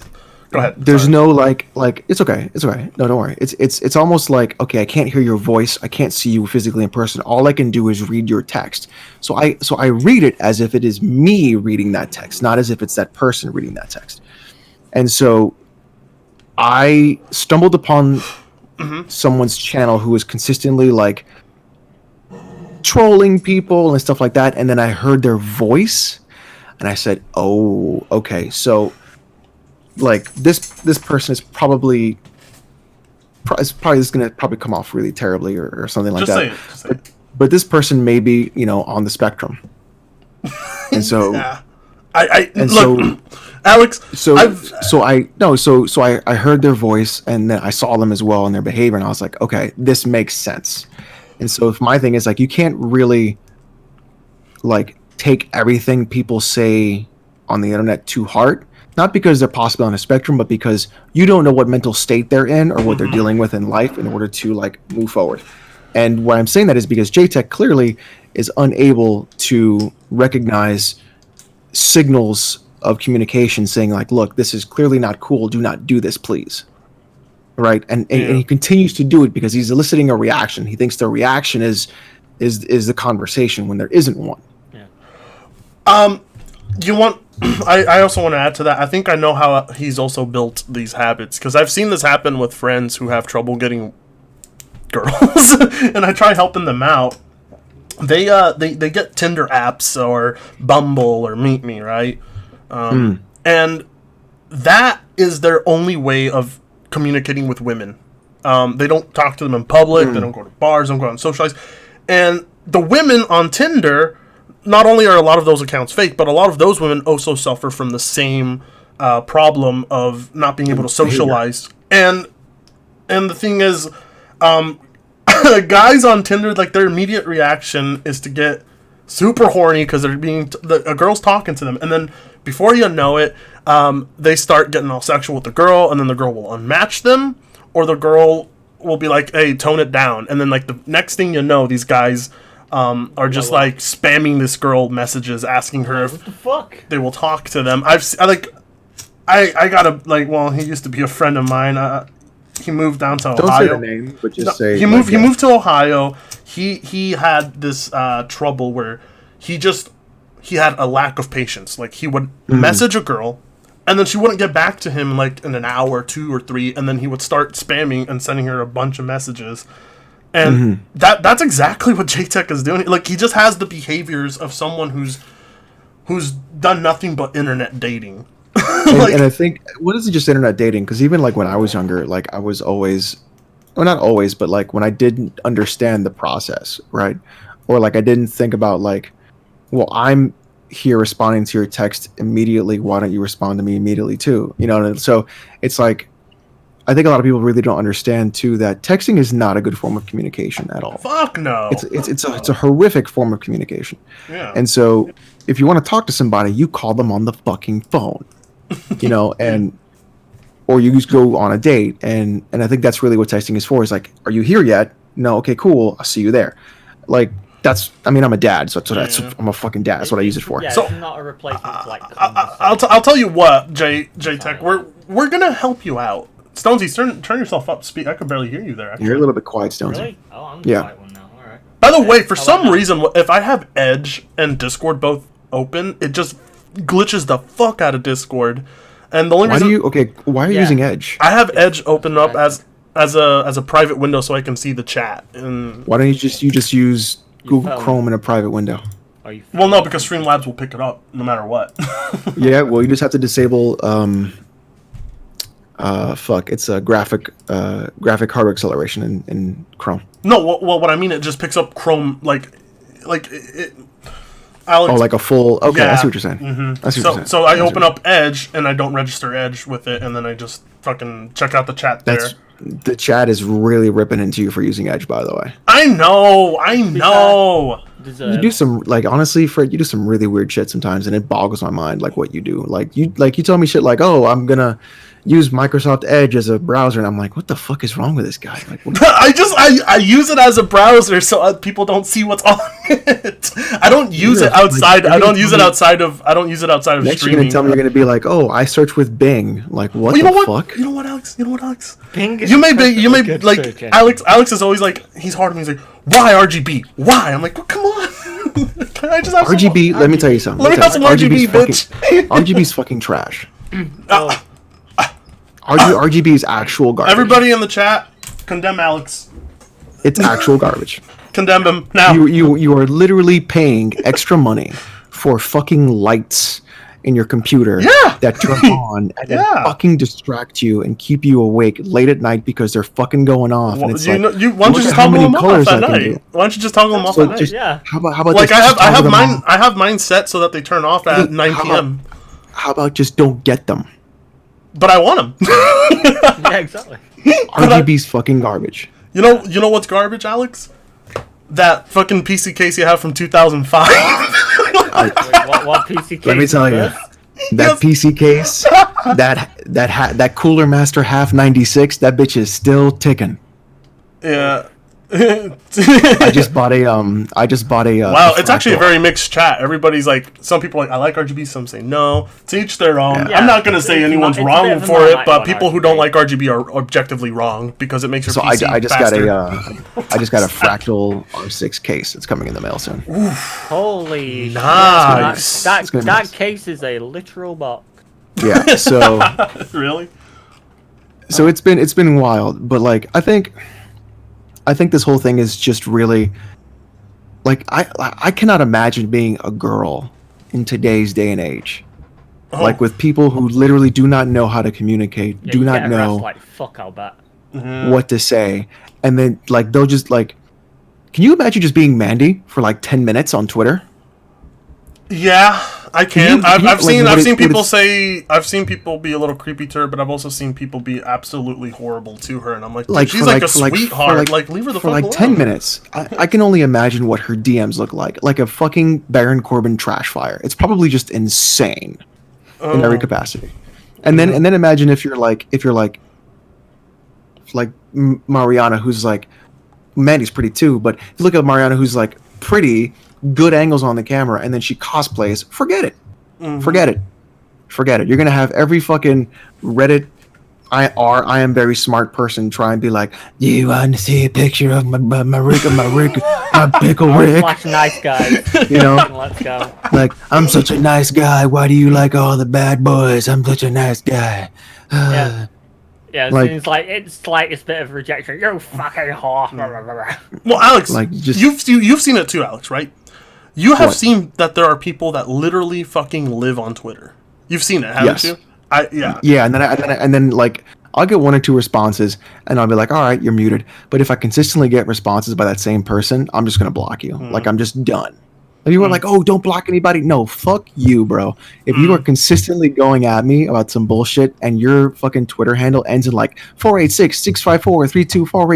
Go ahead. There's Sorry. no like it's okay. No, don't worry. It's almost like, okay, I can't hear your voice. I can't see you physically in person. All I can do is read your text. So I read it as if it is me reading that text, not as if it's that person reading that text. And so I stumbled upon someone's channel who was consistently like trolling people and stuff like that, and then I heard their voice and I said, "Oh, okay. So like this person is probably this is gonna probably come off really terribly or something like Just that. say it. Just say it. But this person may be, on the spectrum." And so Yeah. I And look, Alex. I heard their voice and then I saw them as well and their behavior, and I was like, okay, this makes sense. And so if my thing is like, you can't really like take everything people say on the internet to heart, not because they're possibly on a spectrum, but because you don't know what mental state they're in or what they're dealing with in life in order to like move forward. And why I'm saying that is because Jaytech clearly is unable to recognize signals of communication saying like, look, this is clearly not cool. Do not do this, please. Right. And he continues to do it because he's eliciting a reaction. He thinks the reaction is the conversation when there isn't one. Yeah. You want? I also want to add to that. I think I know how he's also built these habits because I've seen this happen with friends who have trouble getting girls, and I try helping them out. They get Tinder apps or Bumble or Meet Me, right? And that is their only way of communicating with women. They don't talk to them in public. They don't go to bars. Don't go out and socialize. And the women on Tinder, not only are a lot of those accounts fake, but a lot of those women also suffer from the same problem of not being able to socialize. And the thing is, guys on Tinder, like their immediate reaction is to get super horny because they're a girl's talking to them, and then before you know it, they start getting all sexual with the girl, and then the girl will unmatch them, or the girl will be like, "Hey, tone it down," and then like the next thing you know, these guys are just like spamming this girl messages, asking her if What the fuck? they will talk to them. I got a well, he used to be a friend of mine. He moved down to Don't Ohio. say the name, but just say He moved to Ohio. He had this trouble where he had a lack of patience. Like he would message a girl, and then she wouldn't get back to him like in an hour, 2 or 3, and then he would start spamming and sending her a bunch of messages. And that's exactly what Jaytech is doing. Like, he just has the behaviors of someone who's done nothing but internet dating. And I think, what is it, just internet dating? Because even like when I was younger, like I was always, well, not always, but like when I didn't understand the process, right? Or like I didn't think about like, well, I'm here responding to your text immediately. Why don't you respond to me immediately too? You know, and so it's like, I think a lot of people really don't understand too that texting is not a good form of communication at all. Fuck no. It's a horrific form of communication. Yeah. And so if you want to talk to somebody, you call them on the fucking phone, you know, or you just go on a date. And I think that's really what texting is for, is like, are you here yet? No. Okay, cool. I'll see you there. Like, I'm a dad, so I'm a fucking dad. That's what I use it for. Yeah, So, it's not a replacement for like I'll tell you what, Jaytech, we're gonna help you out. Stonesy, turn yourself up. Speak. I could barely hear you there. Actually. You're a little bit quiet, Stonesy. Really? Oh, I'm the quiet one now. All right. By the way, for some reason, if I have Edge and Discord both open, it just glitches the fuck out of Discord. And the only reason why are you using Edge? I have Edge open up as a private window so I can see the chat. And why don't you just use Google Chrome in a private window? Well, no, because Streamlabs will pick it up no matter what. Yeah, well, you just have to disable it's a graphic hardware acceleration in Chrome. No, well, what I mean, it just picks up Chrome like it. Alex, like a full. Okay, yeah. I see what you're saying. I see what you're saying. So I open up Edge and I don't register Edge with it, and then I just fucking check out the chat there. The chat is really ripping into you for using Edge, by the way. I know. You do some, like, honestly, Fred, you do some really weird shit sometimes, and it boggles my mind, like, what you do. Like you tell me shit like, oh, I'm gonna use Microsoft Edge as a browser, and I'm like, what the fuck is wrong with this guy? Like, I use it as a browser so people don't see what's on it. I don't use it outside. I don't use it outside of next streaming. You're gonna tell me you're gonna be like, oh, I search with Bing. Like, what the fuck? You know what, Alex? Bing is you may like search engine. Alex is always like, he's hard on me. He's like, why RGB? Why? I'm like, well, come on. Can I just have RGB? Let me tell you something. Let me have some RGB, bitch. RGB's fucking trash. RGB is actual garbage. Everybody in the chat, condemn Alex. It's actual garbage. Condemn him now. You are literally paying extra money for fucking lights in your computer that turn on and then fucking distract you and keep you awake late at night because they're fucking going off. Well, and it's why don't you just toggle them off at night? Why don't you just toggle them off at night? Yeah. How about like just I have toggle them mine. off? I have mine set so that they turn off at 9 p.m. How about just don't get them? But I want them. Yeah, exactly. RGB's fucking garbage. You know what's garbage, Alex? That fucking PC case you have from 2005. What PC case? Let me tell you, that PC case, that Cooler Master Half 96, that bitch is still ticking. Yeah. I just bought a. Wow, it's actually a very mixed chat. Everybody's like, some people are like, I like RGB, some say no. To each their own. Yeah. I'm not gonna say anyone's it's wrong a bit of a for it, minority but on people who RGB. don't like RGB are objectively wrong because it makes your So PC I just faster. I just got a Fractal R6 case. It's coming in the mail soon. Holy Nice. shit. It's gonna be That nice. case is a literal box. Yeah. So Really? it's been wild, but like I think this whole thing is just really like I cannot imagine being a girl in today's day and age. Like with people who literally do not know how to communicate, Yeah, do you not get know harassed like fuck, I'll bet. what to say, and then like they'll just like, can you imagine just being Mandy for like 10 minutes on Twitter? Yeah, I can. you- I've like, seen what people it's- say. I've seen people be a little creepy to her, but I've also seen people be absolutely horrible to her, and I'm like, dude, she's for like a sweetheart. Like, leave her the for fuck like alone. 10 minutes. I can only imagine what her DMs look like a fucking Baron Corbin trash fire. It's probably just insane in every capacity. And then imagine if you're like Mariana, who's like, Mandy's pretty too, but if you look at Mariana, who's like pretty, good angles on the camera, and then she cosplays, forget it. Forget it. You're gonna have every fucking Reddit I am very smart person try and be like, you want to see a picture of my pickle Rick? Flash nice guys. You know, Let's go. like, I'm such a nice guy. Why do you like all the bad boys? I'm such a nice guy. Yeah. Yeah, Like- it's like it's like a bit of rejection. You fucking whore. Well, Alex, Like, just- you've seen it too, Alex, right? You have What? seen that there are people that literally fucking live on Twitter. You've seen it, haven't Yes. you? Yeah. Yeah, and then like I'll get 1 or 2 responses, and I'll be like, all right, you're muted. But if I consistently get responses by that same person, I'm just gonna block you. Like I'm just done. Like, you were like, oh, don't block anybody. No, fuck you, bro. If you are consistently going at me about some bullshit and your fucking Twitter handle ends in like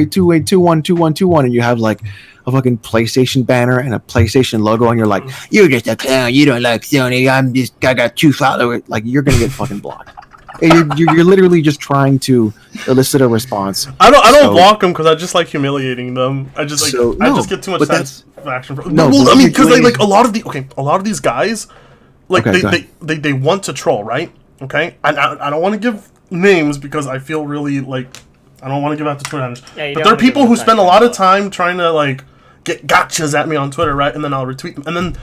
486-654-324-828212121 and you have like a fucking PlayStation banner and a PlayStation logo and you're like, you're just a clown, you don't like Sony, I got 2 followers. Like, you're gonna get fucking blocked. You're literally just trying to elicit a response. I don't So- block them because I just like humiliating them. I just like I just get too much but that's- satisfaction. No, well, but I mean, you're because doing- like a lot of these guys, like Okay, go ahead. they want to troll, right? Okay, and I don't want to give names because I feel really like I don't want to give out the Twitter handles. Yeah, you but don't there are wanna give people them who the spend a same lot of thing. time trying to like get gotchas at me on Twitter, right? And then I'll retweet them, and then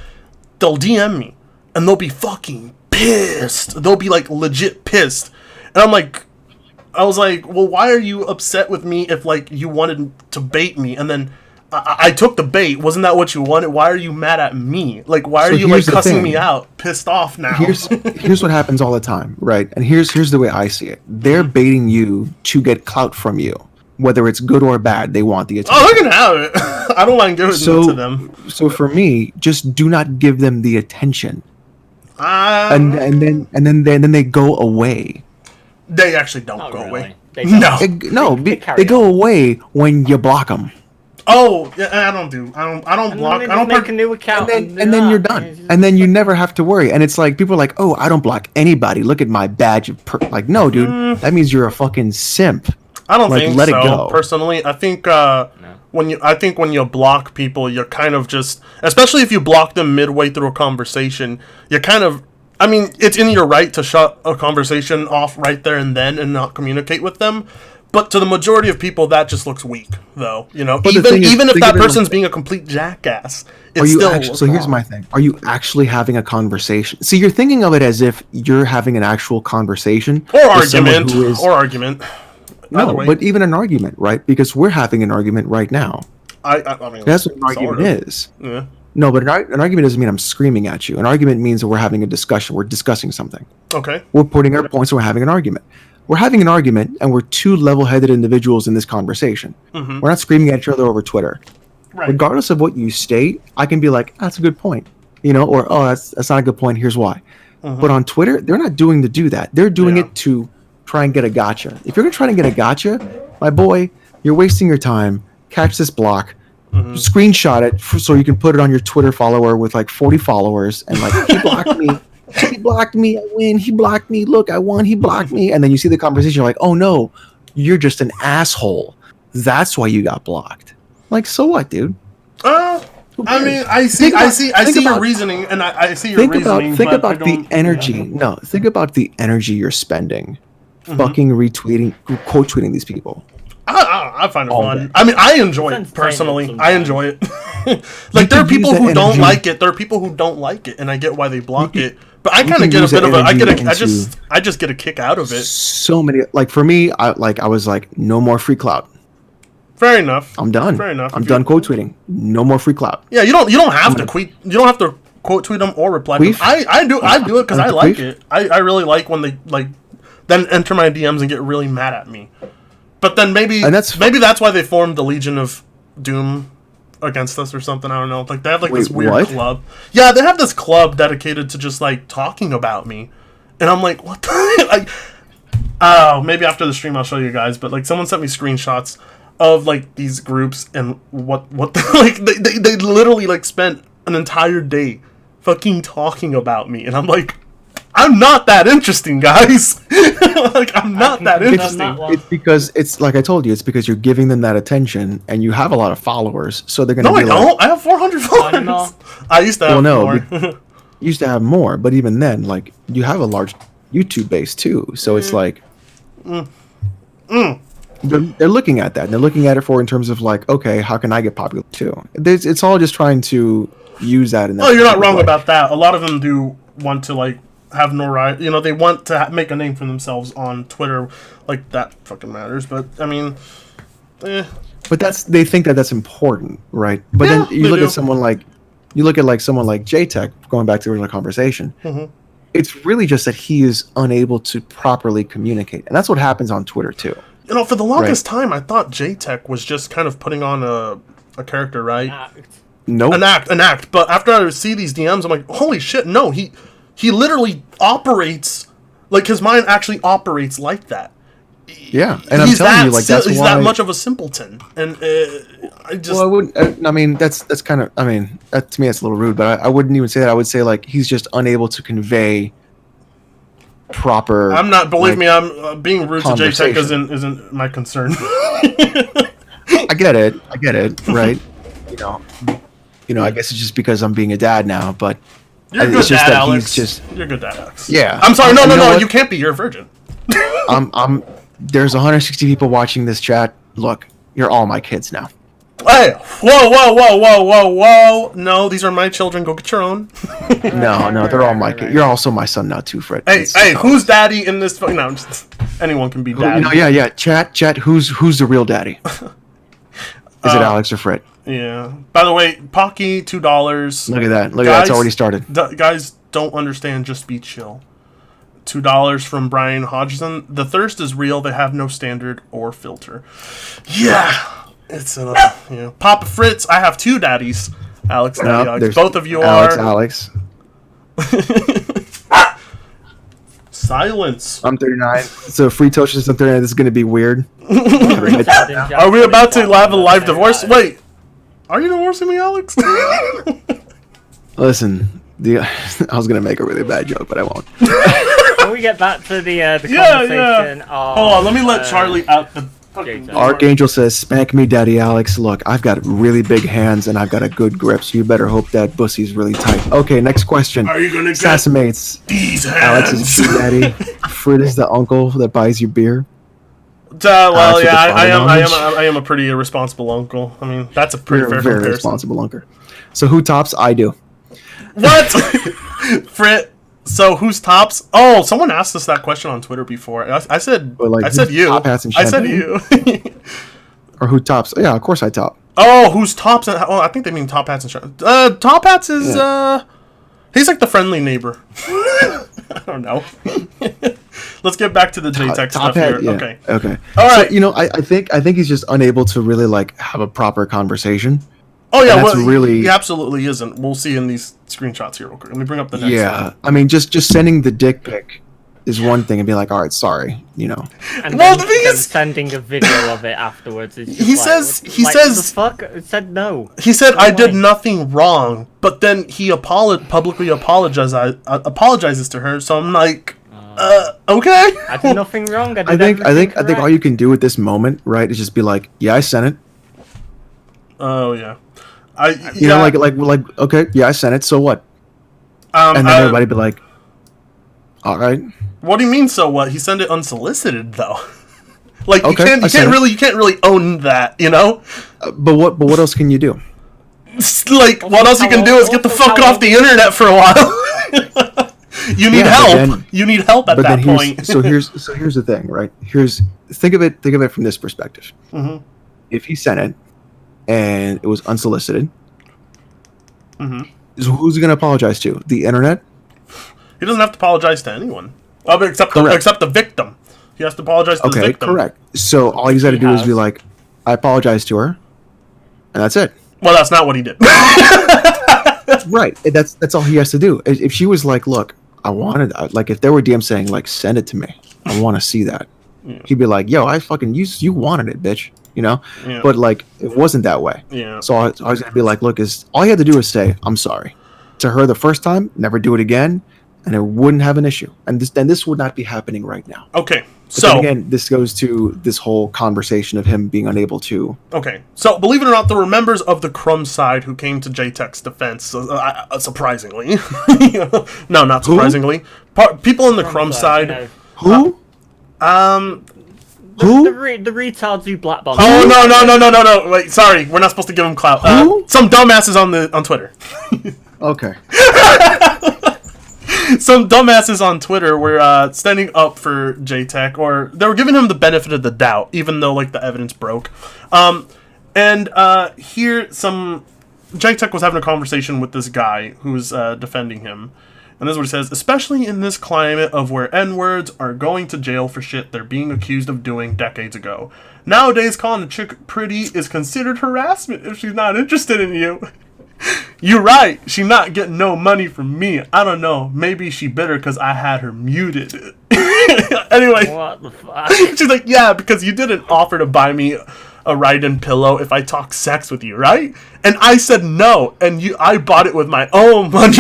they'll DM me, and they'll be fucking pissed. They'll be like legit pissed, and I'm like. I was like, well, why are you upset with me if, like, you wanted to bait me? And then I took the bait. Wasn't that what you wanted? Why are you mad at me? Like, why are So you, like, here's the cussing thing. me out? Pissed off now. Here's what happens all the time, right? And here's the way I see it. They're baiting you to get clout from you, whether it's good or bad. They want the attention. Oh, they can have it. I don't mind giving it to them. So for me, just do not give them the attention, Um, and then they go away. they actually don't Not go really. away. They don't. No. They carry go on. away when you block them, Oh, yeah, I don't And block. then I they don't make a new account. and then you're done, and then you never have to worry. And it's like people are like, oh, I don't block anybody. Look at my badge of like, no, dude, that means you're a fucking simp. I don't Like, think let it so. go. Personally, I think when you block people, you're kind of just, especially if you block them midway through a conversation, you're kind of. I mean, it's in your right to shut a conversation off right there and then and not communicate with them. But to the majority of people, that just looks weak, though. You know, But the even thing is, even if think that of it person's like- being a complete jackass, Are it's you still. actually, so here's my thing. Are you actually having a conversation? See, you're thinking of it as if you're having an actual conversation. or with someone argument who is- or argument. Either No, way. but even an argument, right? Because we're having an argument right now. I mean, That's what an sort argument of. is. Yeah. No, but an argument doesn't mean I'm screaming at you. An argument means that we're having a discussion. We're discussing something. Okay. We're putting our points and we're having an argument. We're having an argument and we're 2 level-headed individuals in this conversation. We're not screaming at each other over Twitter. Right. Regardless of what you state, I can be like, that's a good point. You know, or, oh, that's not a good point. Here's why. But on Twitter, they're not doing to do that. They're doing Yeah. it to try and get a gotcha. If you're going to try and get a gotcha, my boy, you're wasting your time. Catch this block. Screenshot it so you can put it on your Twitter follower with like 40 followers and like, he blocked me. He blocked me. I win. He blocked me. Look, I won. He blocked me. And then you see the conversation. You're like, oh no, you're just an asshole. That's why you got blocked. Like, so what, dude? I mean, I see your reasoning, and I see your Think reasoning. about but I the don't- energy. No, think about the energy you're spending, fucking retweeting, quote tweeting these people. I find it All fun. day. I mean, I enjoy It's it personally. entertainment I enjoy it. Like there are could use people that who don't energy- like it. There are people who don't like it, and I get why they block You it. But I you kind of can get a use bit that of a. energy I just get a kick out of it. So many, like for me, I was like, no more free clout. Fair enough. I'm done. Fair enough. I'm If done you- quote tweeting. No more free clout. Yeah, you don't have to tweet. You don't have to quote tweet them or reply. To them. Queef? I do it because I like Queef? it. I really like when they like then enter my DMs and get really mad at me. But then maybe that's why they formed the Legion of Doom against us or something. I don't know. Like they have like this Wait, weird what? club. Yeah, they have this club dedicated to just like talking about me, and I'm like, what? The like, oh, maybe after the stream I'll show you guys. But like, someone sent me screenshots of like these groups and what like they literally like spent an entire day fucking talking about me, and I'm like, I'm not that interesting, guys. Like, I'm not that confirm interesting. that one. It's because it's like I told you. It's because you're giving them that attention, and you have a lot of followers, so they're gonna. No, be I like, don't. I have 400 know. followers. I used to have Well, no, more. You used to have more, but even then, like you have a large YouTube base too. So it's like they're looking at that. And they're looking at it in terms of like, okay, how can I get popular too? It's all just trying to use that. In that Oh, you're not particular wrong way. about that. A lot of them do want to like have notoriety. You know, they want to make a name for themselves on Twitter. Like, that fucking matters. But, I mean, But they think that that's important, right? But Yeah, then you they look do. at someone like, someone like Jaytech, going back to the original conversation. Mhm. It's really just that he is unable to properly communicate. And that's what happens on Twitter, too. You know, for the longest time, I thought Jaytech was just kind of putting on a character, right? Nope. An act. But after I see these DMs, I'm like, holy shit, no, he literally operates, like, his mind actually operates like that. Yeah, and I'm telling you, like, that's he's why... that much of a simpleton, and I just... Well, I wouldn't... I mean, that's kind of... I mean, to me, that's a little rude, but I wouldn't even say that. I would say, like, he's just unable to convey proper... I'm not... Believe me, I'm being rude to Jaytech conversation. isn't my concern. I get it, right? You know, I guess it's just because I'm being a dad now, but... You're a good it's just dad, that Alex. he's just... You're a good dad, Alex. Yeah. I'm sorry, You know no, what? you can't be. You're a virgin. There's 160 people watching this chat. Look, you're all my kids now. Hey, whoa. No, these are my children. Go get your own. No, they're all my kids. You're also my son now too, Fred. Hey, who's daddy in this? No, anyone can be daddy. Yeah. Chat. Who's the real daddy? Is it Alex or Fred? Yeah. By the way, Pocky, $2. Look at that. Look at that. It's already started. Guys don't understand. Just be chill. $2 from Brian Hodgson. The thirst is real. They have no standard or filter. Yeah. It's Papa Fritz. I have two daddies. Alex, Daddy, Alex. Both of you Alex. Silence. I'm 39. So free Toshis, I'm 39. This is going to be weird. Are we about to have a live divorce? Wait. Are you divorcing me, Alex? Listen, I was going to make a really bad joke, but I won't. Can we get back to the conversation? Of, hold on, let me let Charlie out the fucking door. Archangel says, "Spank me, Daddy Alex. Look, I've got really big hands and I've got a good grip, so you better hope that pussy's really tight." Okay, next question. Are you gonna get Sassamates. these Alex hands? is daddy. Fred is the uncle that buys you beer. Well, Alex yeah, with the father knowledge. I am a pretty irresponsible uncle. I mean, that's a pretty You're fair a very comparison. responsible uncle. So who tops? I do. What? Frit. So who's tops? Oh, someone asked us that question on Twitter before. I said, But, like, I said who's you. top hats and I said champagne? you. Or who tops? Yeah, of course I top. Oh, who's tops? Oh, I think they mean top hats and shirts. Top hats is he's like the friendly neighbor. I don't know. Let's get back to the Jaytech stuff here. Yeah. Okay. All right. So, I think he's just unable to really like have a proper conversation. Oh yeah, that's well, really... he absolutely isn't. We'll see in these screenshots here real quick. Let me bring up the next Yeah, one. I mean, just sending the dick pic is one thing, and being like, all right, sorry, And Well, then, the thing then is- sending a video of it afterwards. Is just He like, says- what- he like, says- the fuck. It said no. He said, "I did way. nothing wrong," but then he publicly apologizes to her. So I'm like, okay. I did nothing wrong. I think all you can do at this moment, right, is just be like, yeah, I sent it. Oh yeah, You know, like, okay, yeah, I sent it. So what? And then everybody be like, all right. What do you mean? So what? He sent it unsolicited though. Like Okay, you can't really own that, you know. But what else can you do? Like what else you can do is get the fuck off the internet for a while. You need help. You need help at that point. So here's the thing, right? Think of it from this perspective. Mm-hmm. If he sent it and it was unsolicited, Mm-hmm. so who's he gonna apologize to? The internet? He doesn't have to apologize to anyone, except the victim. He has to apologize to the Okay, victim. correct. So all he's got to do is be like, I apologize to her, and that's it. Well, that's not what he did. Right. That's all he has to do. If she was like, look, I wanted, like, if there were DMs saying, like, send it to me, I want to see that. Yeah. He'd be like, yo, I fucking, you wanted it, bitch. You know? Yeah. But, like, it wasn't that way. Yeah. So I was going to be like, look, all he had to do was say, I'm sorry. To her the first time, never do it again, and it wouldn't have an issue. And this would not be happening right now. Okay. But So then again, this goes to this whole conversation of him being unable to. Okay, so believe it or not, there were members of the Crumb side who came to Jaytech's defense. Surprisingly, no, not surprisingly. People in the Crumb side. Who? Who? The retards who blackballed. Oh no! Wait, sorry, we're not supposed to give him clout. Who? Some dumbasses on Twitter. Okay. some dumbasses on Twitter were standing up for Jaytech, or they were giving him the benefit of the doubt, even though like the evidence broke. And here some Jaytech was having a conversation with this guy who's defending him. And this is what he says: especially in this climate of where N-words are going to jail for shit they're being accused of doing decades ago. Nowadays, calling a chick pretty is considered harassment if she's not interested in you. You're right. She not getting no money from me. I don't know. Maybe she bitter because I had her muted. Anyway. What the fuck? She's like, yeah, because you didn't offer to buy me a ride-in pillow if I talk sex with you, right? And I said no, and I bought it with my own money.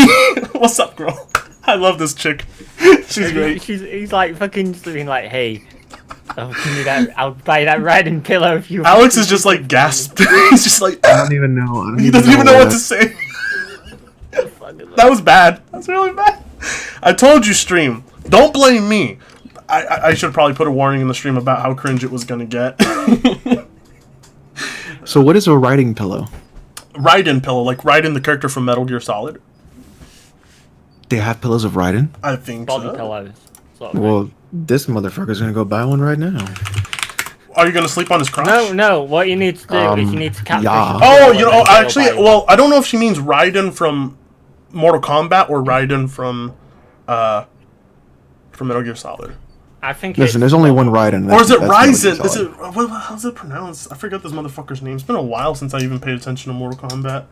What's up, girl? I love this chick. She's great. He's like fucking just being like, hey, I'll give you that. I'll buy you that riding pillow if you. Alex is just like gasped. He's just like, I don't even know. he doesn't even know what to say. That was bad. That's really bad. I told you, stream. Don't blame me. I should probably put a warning in the stream about how cringe it was gonna get. So what is a writing pillow? Ride-in pillow, like Raiden, the character from Metal Gear Solid. They have pillows of Raiden? I think body so. pillows. Sort of Well, this motherfucker's gonna go buy one right now. Are you gonna sleep on his crotch? No. What you need to do is you need to catfish. yeah. Oh, you know, actually, well, I don't know if she means Raiden from Mortal Kombat or Raiden from Metal Gear Solid. I think. Listen, there's only one Raiden. Or is it that's Ryzen? Metal Is Gear it how's it pronounced? I forget this motherfucker's name. It's been a while since I even paid attention to Mortal Kombat.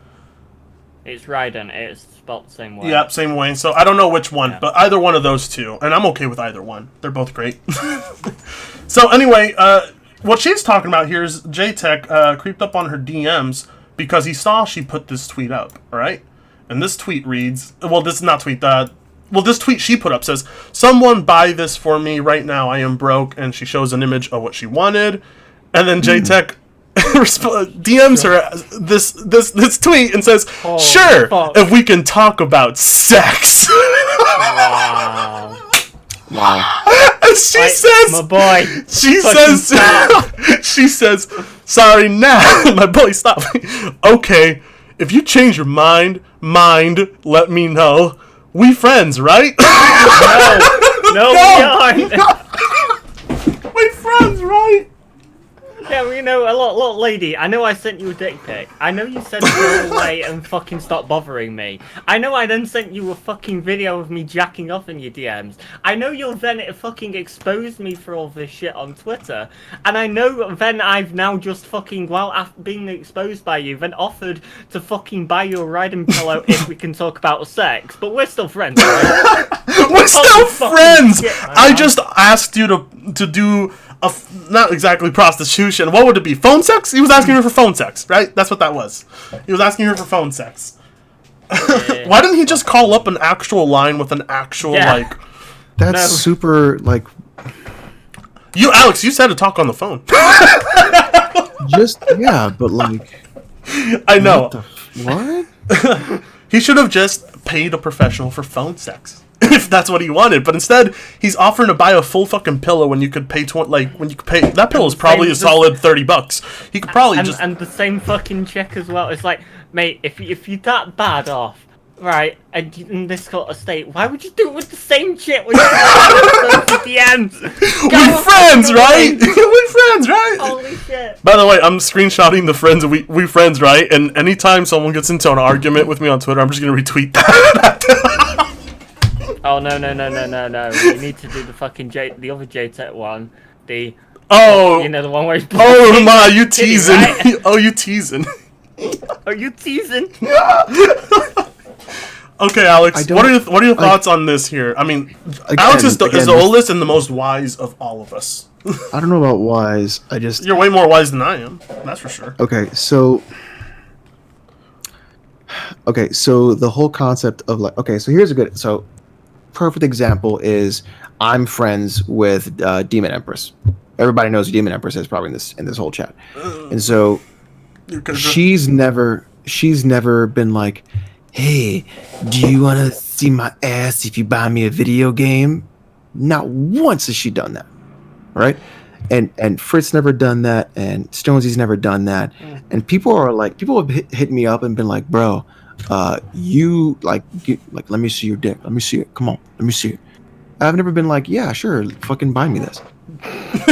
It's Raiden. It's spelled the same way. Yep, same way. So I don't know which one, Yeah. but either one of those two, and I'm okay with either one. They're both great. So anyway, what she's talking about here is Jaytech creeped up on her DMs because he saw she put this tweet up, all right? And this tweet reads, well, this is not tweet, this tweet she put up says, "Someone buy this for me right now. I am broke," and she shows an image of what she wanted, and then Jaytech DMs her this tweet and says, Oh, "Sure, fuck. if we can talk about sex." Wow. Wow. And she Like, says, my boy. she fucking says, she says, "Sorry, now, my boy, stop." "Okay, if you change your mind, let me know. We friends, right?" No, we aren't. We friends, right? Yeah, well, you know, look, lady, I know I sent you a dick pic. I know you said go away and fucking stop bothering me. I know I then sent you a fucking video of me jacking off in your DMs. I know you'll then fucking expose me for all this shit on Twitter. And I know then I've now just fucking, while after being exposed by you, then offered to fucking buy you a riding pillow if we can talk about sex. But we're still friends, right? We're still fucking friends. shit, I man. just asked you to do not exactly prostitution. What would it be? Phone sex? He was asking her for phone sex, right? That's what that was. He was asking her for phone sex. Yeah. Why didn't he just call up an actual line with an actual Yeah. like? That's No. super, like, Alex, you said to talk on the phone. just, yeah, but like, I know. what? He should have just paid a professional for phone sex. If that's what he wanted, but instead he's offering to buy a full fucking pillow when you could pay that pillow is probably a solid $30. He could probably and the same fucking chick as well. It's like, mate, if you're that bad off, right, and in this sort of state, why would you do it with the same chick when you're at the end? we friends, right? We friends, right? Holy shit! By the way, I'm screenshotting the friends we friends, right? And anytime someone gets into an argument with me on Twitter, I'm just gonna retweet that. Oh no! You need to do the fucking the other Jaytech one. The Oh, you know the one where he's oh my, you Kitty, teasing? right? Oh, you teasing? Are you teasing? Okay, Alex. don't- What are your thoughts on this here? I mean, Again, Alex is the again, oldest and the most wise of all of us. I don't know about wise. I just, You're way more wise than I am. That's for sure. okay, so the whole concept of like, okay, so here's a good, so perfect example is I'm friends with Demon Empress. Everybody knows who Demon Empress is probably in this whole chat, and so she's never been like, "Hey, do you want to see my ass if you buy me a video game?" Not once has she done that, right? And Fritz never done that, and Stonesy's never done that, and people have hit me up and been like, "Bro, you like let me see your dick. Let me see it. Come on, let me see it. I've never been like, yeah, sure, fucking buy me this.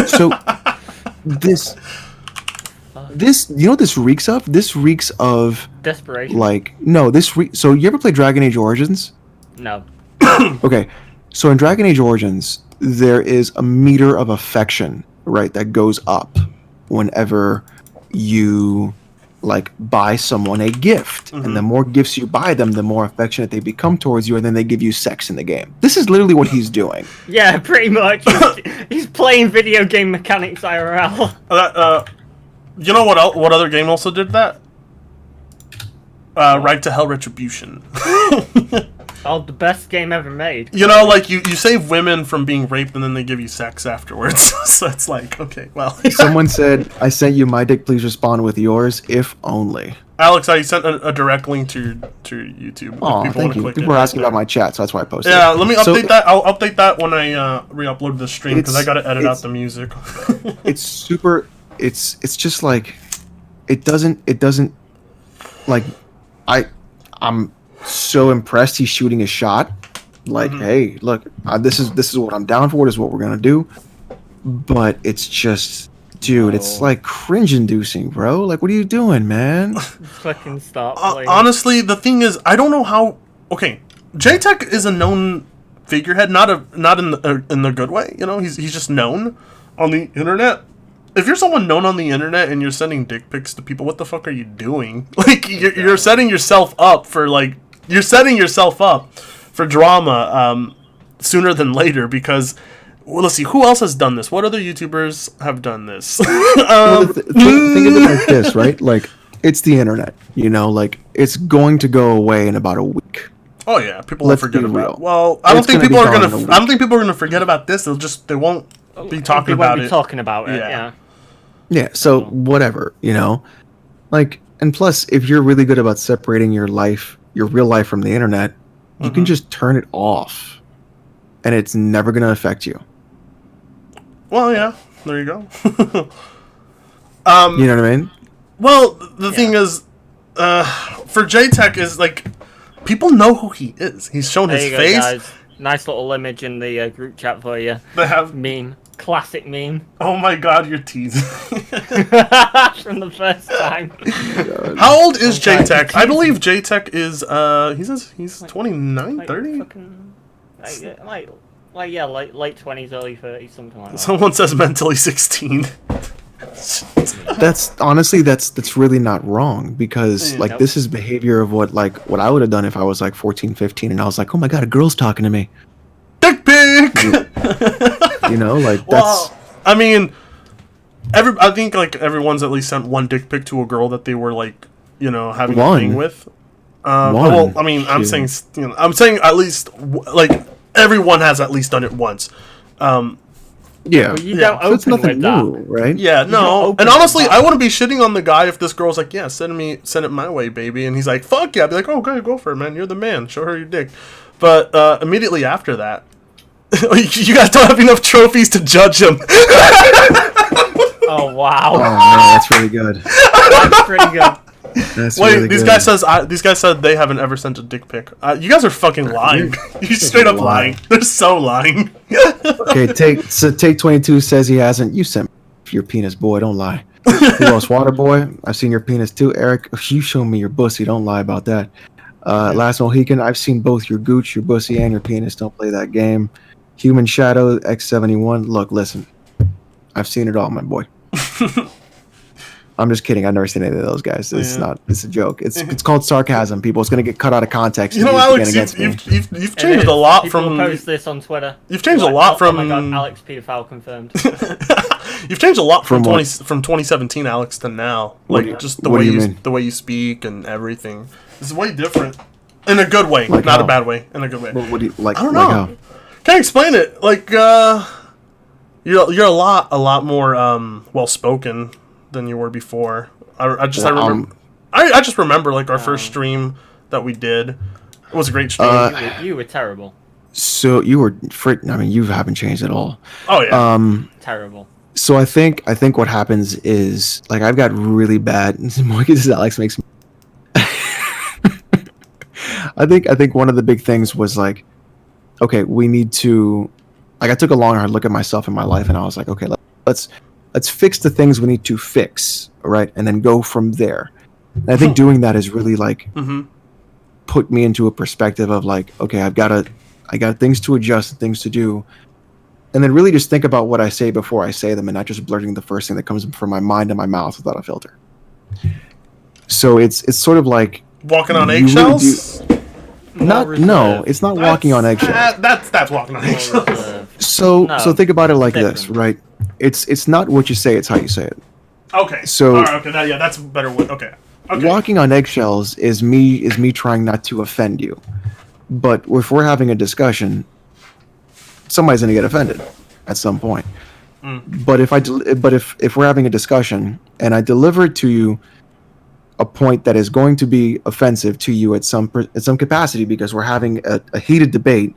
So this you know what this reeks of? This reeks of Desperation. like no, so you ever play Dragon Age Origins? No. Okay. So in Dragon Age Origins, there is a meter of affection, right, that goes up whenever you like buy someone a gift. And the more gifts you buy them, the more affectionate they become towards you, and then they give you sex in the game. This is literally what he's doing. Yeah, pretty much. He's playing video game mechanics IRL. You know what other game also did that? Right to Hell Retribution. Oh, the best game ever made. You know, like you save women from being raped and then they give you sex afterwards. So it's like, okay, well. Someone said, I sent you my dick, please respond with yours, if only. Alex, I sent a direct link to YouTube. Oh, thank you. People were asking about my chat, so that's why I posted it. Yeah, let me update that. I'll update that when I re-upload the stream, because I gotta edit out the music. It's super, it's just like, it doesn't, like, I'm so impressed he's shooting a shot. Like, hey, look, this is what I'm down for. This is what we're gonna do. But it's just, dude, it's like cringe-inducing, bro. Like, what are you doing, man? Fucking stop. Honestly, the thing is, I don't know how. Okay, Jaytech is a known figurehead, not in the good way. You know, he's just known on the internet. If you're someone known on the internet and you're sending dick pics to people, what the fuck are you doing? Like, you're setting yourself up for drama sooner than later, because, well, let's see, who else has done this? What other YouTubers have done this? Think of it like this, right? Like, it's the internet, you know, like, it's going to go away in about a week. Oh yeah, people will forget about real. it. Well, I don't think people are gonna forget about this. They won't be talking about it. Talking about it, yeah. Yeah, so whatever, you know? Like, and plus, if you're really good about separating your real life from the internet, you can just turn it off, and it's never going to affect you. Well, yeah, there you go. You know what I mean? Well, the thing is, for Jaytech is, like, people know who he is. He's shown his face. Guys. Nice little image in the group chat for you. They have meme. Classic meme. Oh my god, you're teasing. From the first time. How old is Jaytech? I believe Jaytech is, he's 29, 30? Late 20s, early 30s, something like that. Someone says mentally 16. That's honestly, that's really not wrong, because like this is behavior of what I would have done if I was like 14, 15 and I was like, oh my god, a girl's talking to me. Dick pic! You know, like, that's... Well, I mean, I think, like, everyone's at least sent one dick pic to a girl that they were, like, you know, having a thing with. Well, I mean, I'm saying at least, like, everyone has at least done it once. Yeah. Well, you don't so it's open nothing with that. new, right? Yeah, no. And honestly, I wouldn't be shitting on the guy if this girl's like, yeah, send it my way, baby. And he's like, fuck yeah. I'd be like, oh, okay, go for it, man. You're the man. Show her your dick. But immediately after that, you guys don't have enough trophies to judge him. Oh wow! Oh man, that's really good. That's pretty good. That's Wait, really these good. guys said they haven't ever sent a dick pic. You guys are fucking lying. You're straight up lying. They're so lying. Okay, take 22 says he hasn't. You sent your penis, boy. Don't lie. Who else? Water boy. I've seen your penis too, Eric. You show me your pussy. Don't lie about that. Last Mohican. I've seen both your gooch, your pussy, and your penis. Don't play that game. Human Shadow X71. Look, listen. I've seen it all, my boy. I'm just kidding. I've never seen any of those guys. It's not. It's a joke. It's called sarcasm. People. It's gonna get cut out of context. You know, Alex, you've changed a lot from. Post this on Twitter. You've changed a lot from. Oh my god, Alex pedophile confirmed. You've changed a lot from 2017, Alex, to now. Like just the way you speak and everything. It's way different, in a good way, like not how? A bad way. In a good way. What do you like? I don't know. Can't explain it. Like you're a lot more well spoken than you were before. I just remember like our first stream that we did. It was a great stream. You were terrible. So you were I mean, you haven't changed at all. Oh yeah. Terrible. So I think what happens is, like, I've got really bad. Alex makes me. I think one of the big things was like, okay, we need to, like, I took a long hard look at myself and my life, and I was like, okay, let's fix the things we need to fix, right, and then go from there. And I think doing that has really like put me into a perspective of like, okay, I got things to adjust and things to do, and then really just think about what I say before I say them, and not just blurting the first thing that comes from my mind and my mouth without a filter. So it's sort of like Walking on you really eggshells? do- no, it's not walking on eggshells. That's walking on eggshells. So No, so think about it like different. this, right? It's not what you say, it's how you say it. Okay. So- all right, okay, that's a better way. Okay. Okay. Walking on eggshells is me trying not to offend you. But if we're having a discussion, somebody's going to get offended at some point. But if we're having a discussion and I deliver to you a point that is going to be offensive to you at some capacity because we're having a heated debate,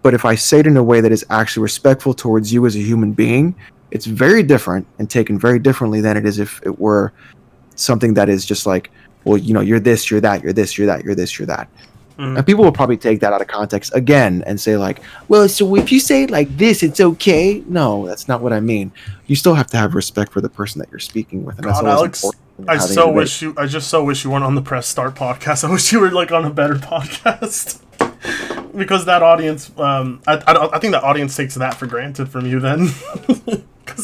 but if I say it in a way that is actually respectful towards you as a human being, it's very different and taken very differently than it is if it were something that is just like, well, you know, you're this, you're that, you're this, you're that, you're this, you're that. And people will probably take that out of context again and say like, well, so if you say it like this, it's okay. No, that's not what I mean. You still have to have respect for the person that you're speaking with. And that's God, always Alex, important when I having a debate. just so wish you weren't on the Press Start podcast. I wish you were like on a better podcast. Because that audience, I think that audience takes that for granted from you then.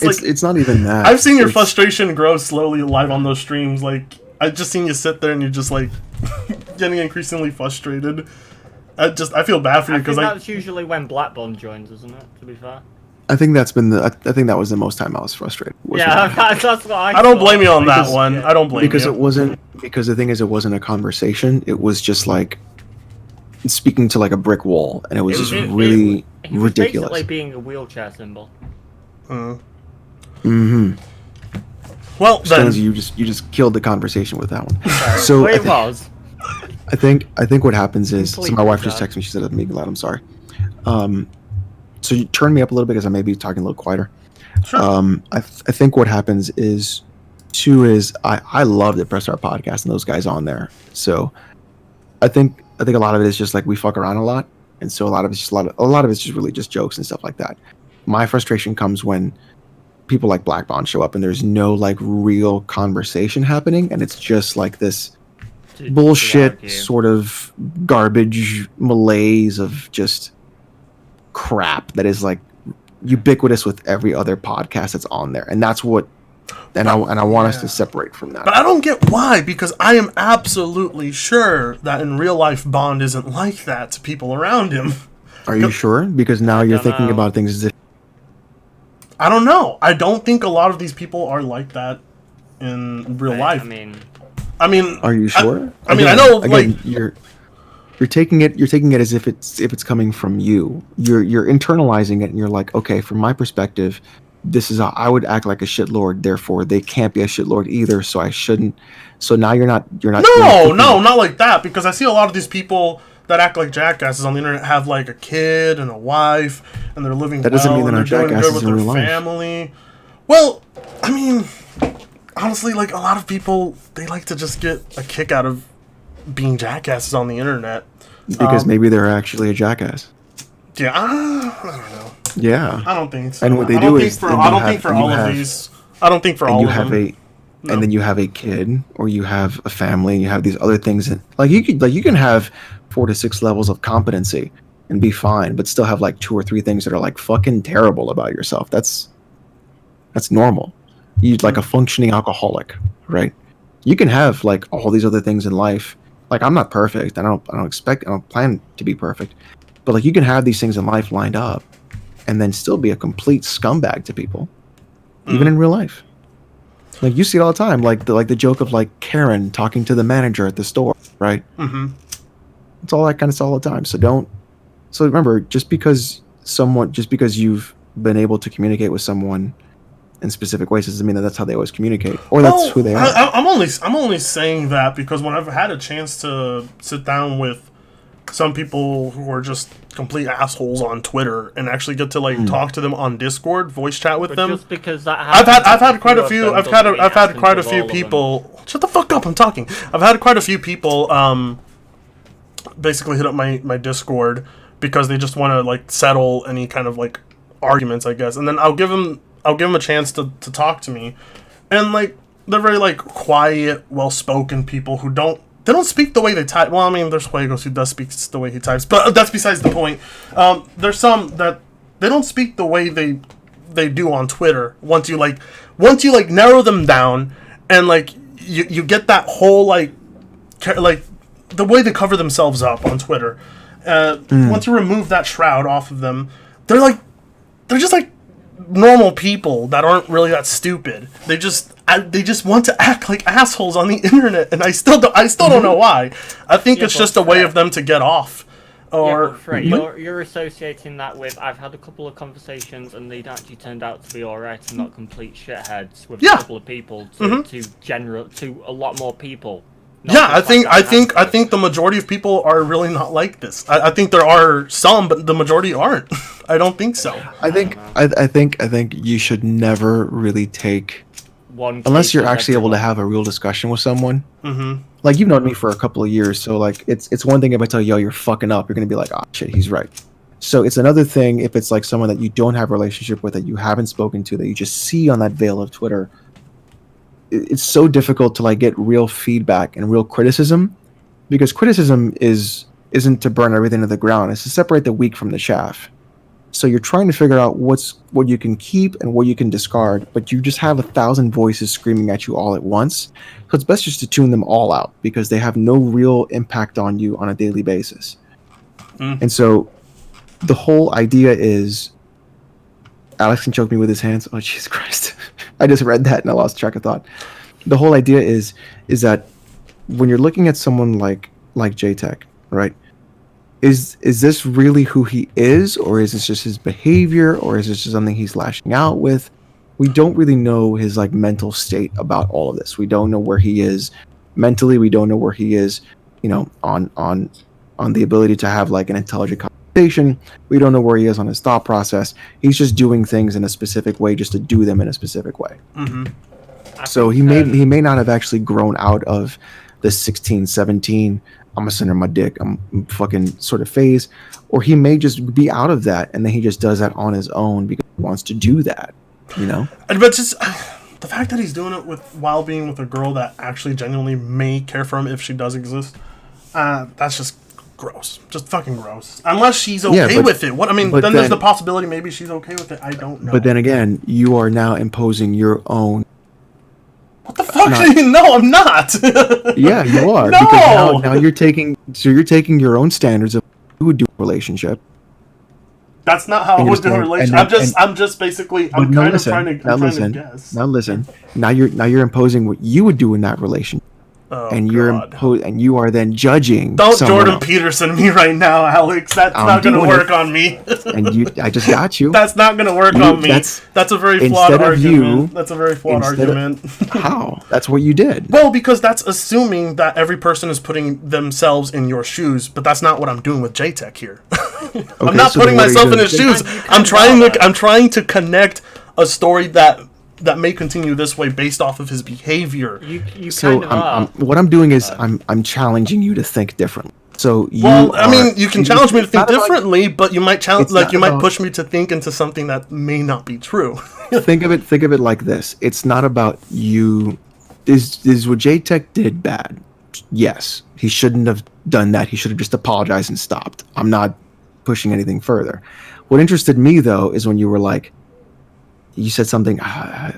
It's not even that. I've seen your It's- frustration grow slowly live on those streams. Like, I've just seen you sit there and you're just like getting increasingly frustrated. I feel bad for you I because think that's usually when Blackbone joins, isn't it? To be fair. I think that's been I think that was the most time I was frustrated. Yeah, that's what I don't blame you on that Because- one. yeah. I don't blame Because you. it wasn't, because the thing is, it wasn't a conversation. It was just like speaking to like a brick wall, and it was just really He was ridiculous. basically being a wheelchair symbol. Well, then, Stones, you just killed the conversation with that one. So Well, it was. I think what happens is, so my Completely wife just bad. texted me. She said, "I'm being loud. I'm sorry." So you turn me up a little bit because I may be talking a little quieter. Sure. I think what happens is, two is I love the Press Start podcast and those guys on there. So I think a lot of it is just like we fuck around a lot, and so a lot of it's just a lot of it's just really just jokes and stuff like that. My frustration comes when people like Black Bond show up and there's no like real conversation happening, and it's just like this To bullshit argue. sort of garbage malaise of just crap that is like ubiquitous with every other podcast that's on there, and that's what I want us to separate from that. but I don't get why, because I am absolutely sure that in real life Bond isn't like that to people around him. Are you sure? Because now you're don't thinking know. about things as if I don't know. I don't think a lot of these people are like that in real life. I mean, Are you sure? I know, like, you're taking it as if it's coming from you. You're internalizing it, and you're like, okay, from my perspective, this is how I would act like a shitlord. Therefore, they can't be a shitlord either, so I shouldn't. So now you're not. No, not like that. Because I see a lot of these people that act like jackasses on the internet have like a kid and a wife, and they're living That doesn't well, mean they're and not they're doing good jackasses with in their real life. family. Well, I mean, honestly, like a lot of people, they like to just get a kick out of being jackasses on the internet. Because maybe they're actually a jackass. Yeah, I don't know. Yeah. I don't think so. And what they I don't do think is for, then I you don't have- think for and you all of have- these. I don't think for and all you of have them. and then you have a kid, or you have a family, and you have these other things that, like, you can have 4 to 6 levels of competency and be fine, but still have like 2 or 3 things that are like fucking terrible about yourself. That's normal. You like a functioning alcoholic, right? You can have like all these other things in life. Like, I'm not perfect. I don't plan to be perfect, but like you can have these things in life lined up, and then still be a complete scumbag to people, even in real life. Like, you see it all the time, like the joke of like Karen talking to the manager at the store, right? Mm-hmm. It's all that kind of stuff all the time. So remember, just because you've been able to communicate with someone in specific ways doesn't mean that that's how they always communicate, or that's who they are. I'm only saying that because when I've had a chance to sit down with some people who are just complete assholes on Twitter and actually get to like talk to them on Discord, voice chat with but them. just because that I've had quite a of few. them I've doesn't mean had it quite a happens with few all of them. people. Shut the fuck up! I'm talking. I've had quite a few people basically hit up my Discord because they just want to like settle any kind of like arguments, I guess. And then I'll give them a chance to talk to me, and like they're very like quiet, well-spoken people who don't speak the way they type. Well, I mean, there's Juegos who does speak the way he types, but that's besides the point. There's some that they don't speak the way they do on Twitter. Once you narrow them down, and like you get that whole like the way they cover themselves up on Twitter. Once you remove that shroud off of them, they're just like normal people that aren't really that stupid. They just want to act like assholes on the internet, and I still don't know why. I think it's just a way of them to get off. Or Fred, you're associating that with, I've had a couple of conversations and they'd actually turned out to be alright and not complete shitheads with a couple of people to a lot more people. Yeah, I think the majority of people are really not like this. I think there are some, but the majority aren't. I don't think so. I think you should never really take unless you're actually able to have a real discussion with someone. Mm-hmm. Like, you've known me for a couple of years, so like it's one thing if I tell you, yo, you're fucking up, you're gonna be like, oh shit, he's right. So it's another thing if it's like someone that you don't have a relationship with, that you haven't spoken to, that you just see on that veil of Twitter. It's so difficult to like get real feedback and real criticism, because criticism isn't to burn everything to the ground. It's to separate the wheat from the chaff. So you're trying to figure out what you can keep and what you can discard, but you just have 1,000 voices screaming at you all at once. So it's best just to tune them all out, because they have no real impact on you on a daily basis. And so the whole idea is, Alex can choke me with his hands. Oh, Jesus Christ. I just read that and I lost track of thought. The whole idea is that when you're looking at someone like Jaytech, right? Is this really who he is, or is this just his behavior, or is this just something he's lashing out with? We don't really know his like mental state about all of this. We don't know where he is mentally. We don't know where he is, on the ability to have like an intelligent conversation. We don't know where he is on his thought process. He's just doing things in a specific way just to do them in a specific way. Mm-hmm. So he may not have actually grown out of the 16, 17, I'm a center my dick, I'm fucking sort of phase, or he may just be out of that, and then he just does that on his own because he wants to do that, But just the fact that he's doing it while being with a girl that actually genuinely may care for him if she does exist, that's just gross. Just fucking gross. Unless she's okay with it. Then there's the possibility maybe she's okay with it. I don't know. But then again, you are now imposing your own. What the fuck? No, I'm not. Yeah, you are. No! Because now you're taking your own standards of who would do a relationship. That's not how I would do a relationship. I'm just basically trying to guess. Now listen. Now you're imposing what you would do in that relationship. Oh, and you are then judging. Don't Jordan Peterson me right now, Alex. That's not going to work on me. I just got you. That's not going to work on me. That's a very flawed argument. That's a very flawed argument. How? That's what you did. Well, because that's assuming that every person is putting themselves in your shoes, but that's not what I'm doing with Jaytech here. I'm not putting myself in his shoes. I'm trying to connect a story that may continue this way based off of his behavior. What I'm doing is I'm challenging you to think differently. So you can challenge me to think differently, but you might push me to think into something that may not be true. Think of it like this. It's not about you. Is what Jaytech did bad? Yes, he shouldn't have done that. He should have just apologized and stopped. I'm not pushing anything further. What interested me though is when you were like, you said something.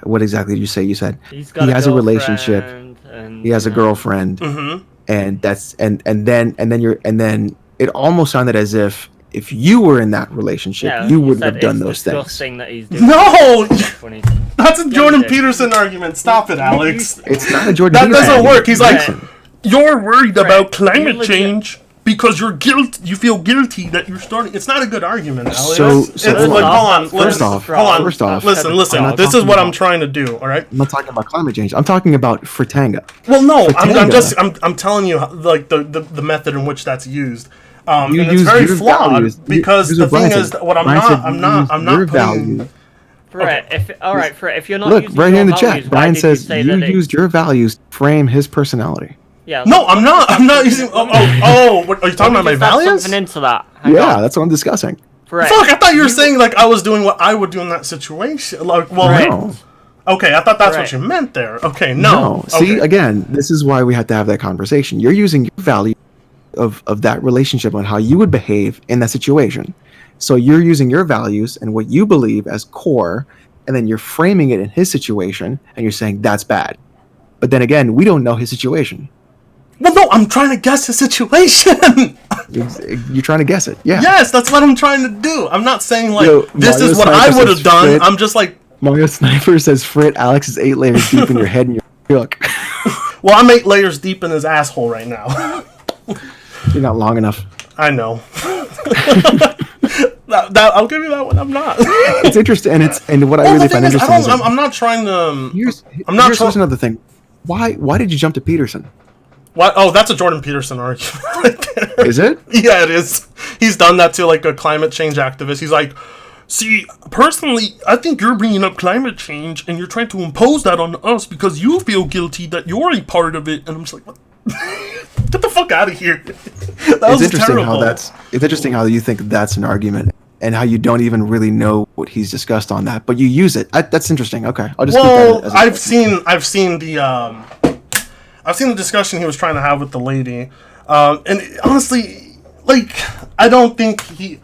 What exactly did you say? You said he has a relationship. He has a girlfriend, and then it almost sounded as if you were in that relationship, you wouldn't have done those things. That he's doing. No, that's a Jordan Peterson argument. Stop it, Alex. It's not a Jordan. That Peterson doesn't work. He's like, Yeah. you're worried about climate change. Because you feel guilty that you're starting. It's not a good argument, Alex. Hold on. First off, listen. This is what I'm trying to do. All right. I'm not talking about climate change. I'm talking about Fritanga. Well, no, I'm telling you like the method in which that's used. And it's very flawed because the thing is that what I'm not putting. Brett, if you're not look using right here in the values, chat, Brian says you used your values to frame his personality. Yeah. No, I'm not. I'm not using. What, are you talking about my Just add values? something into that. Hang Yeah, on. that's what I'm discussing. Correct. Fuck! I thought you were saying like I was doing what I would do in that situation. Like, well, Right. No. okay, I thought that's Correct. what you meant there. Okay, no. See, Okay. again, this is why we have to have that conversation. You're using your value of that relationship on how you would behave in that situation. So you're using your values and what you believe as core, and then you're framing it in his situation, and you're saying that's bad. But then again, we don't know his situation. Well, no, I'm trying to guess the situation. You're trying to guess it. Yeah. Yes, that's what I'm trying to do. I'm not saying like Yo, this Mario is what I Sniper would have says done. Fred- I'm just like, Mario Sniper says, Frit, Alex is 8 layers deep in your head and you're shook. well, I'm 8 layers deep in his asshole right now. You're not long enough. I know. I'll give you that one. I'm not. It's interesting, and what I Well, really the thing find is, interesting is I'm not trying to. I'm not here's trying. another thing. Why did you jump to Peterson? What? Oh, that's a Jordan Peterson argument right there. Is it? Yeah, it is. He's done that to like a climate change activist. He's like, see, personally, I think you're bringing up climate change and you're trying to impose that on us because you feel guilty that you're a part of it. And I'm just like, what? Get the fuck out of here. That was Interesting terrible. it's interesting how you think that's an argument and how you don't even really know what he's discussed on that, but you use it. That's interesting. Okay, I'll just keep Well, that as I've seen the discussion he was trying to have with the lady, and honestly, like, I don't think he.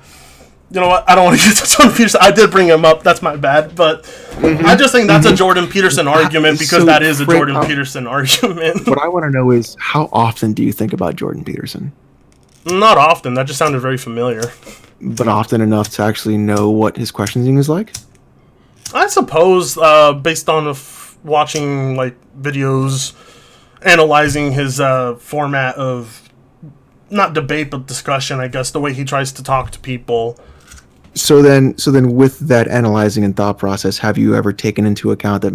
You know what? I don't want to use Jordan Peterson. I did bring him up. That's my bad. But I just think that's a Jordan Peterson argument because So, that is a Fred, Jordan Peterson argument. What I want to know is how often do you think about Jordan Peterson? Not often. That just sounded very familiar. But often enough to actually know what his questioning is like? I suppose, based on watching like videos, analyzing his format of not debate but discussion. I guess the way he tries to talk to people. So then, with that analyzing and thought process, have you ever taken into account that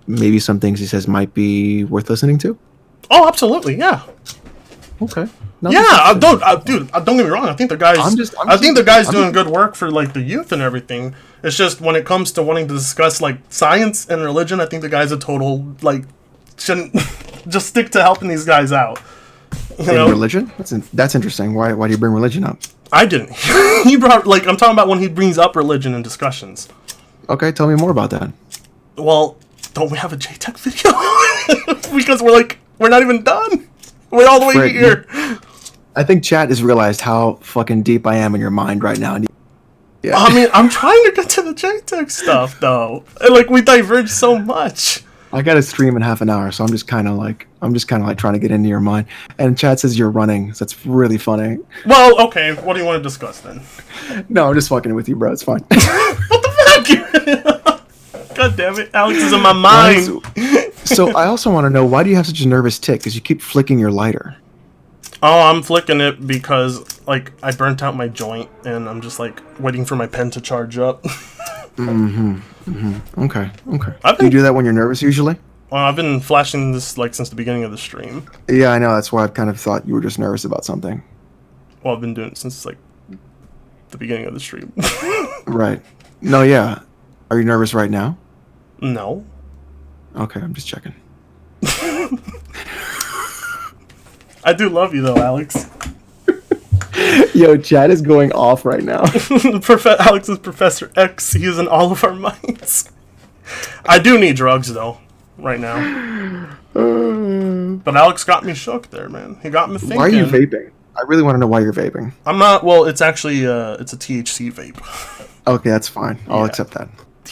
maybe some things he says might be worth listening to? Oh, absolutely, yeah. Okay. Yeah, dude, don't get me wrong. I think the guy's. I think the guy's doing good work for like the youth and everything. It's just when it comes to wanting to discuss like science and religion, I think the guy's a total like shouldn't just stick to helping these guys out. You know? Religion? That's interesting. Why do you bring religion up? I didn't. He brought like I'm talking about when he brings up religion in discussions. Okay, tell me more about that. Well, don't we have a Jaytech video? Because we're not even done. We're all the way Fred, here. I think chat has realized how fucking deep I am in your mind right now. Yeah. I mean, I'm trying to get to the Jaytech stuff though. And, like we diverge so much. I got to stream in half an hour, so I'm just kind of like trying to get into your mind. And chat says you're running, so that's really funny. Well, okay. What do you want to discuss then? No, I'm just fucking with you, bro. It's fine. What the fuck? God damn it, Alex is in my mind. So I also want to know, why do you have such a nervous tick? Because you keep flicking your lighter. Oh, I'm flicking it because like I burnt out my joint and I'm just like waiting for my pen to charge up. Okay. I've Do you do that when you're nervous usually? Well, I've been flashing this like since the beginning of the stream. Yeah, I know. That's why I've kind of thought you were just nervous about something. Well, I've been doing it since like the beginning of the stream. Right. No, yeah. Are you nervous right now? No. Okay, I'm just checking. I do love you though, Alex. Yo, chat is going off right now. Alex is Professor X. He is in all of our minds. I do need drugs though, right now. But Alex got me shook there, man. He got me thinking. Why are you vaping? I really want to know why you're vaping. I'm not. Well, it's actually it's a THC vape. Okay, that's fine. I'll Yeah. accept that.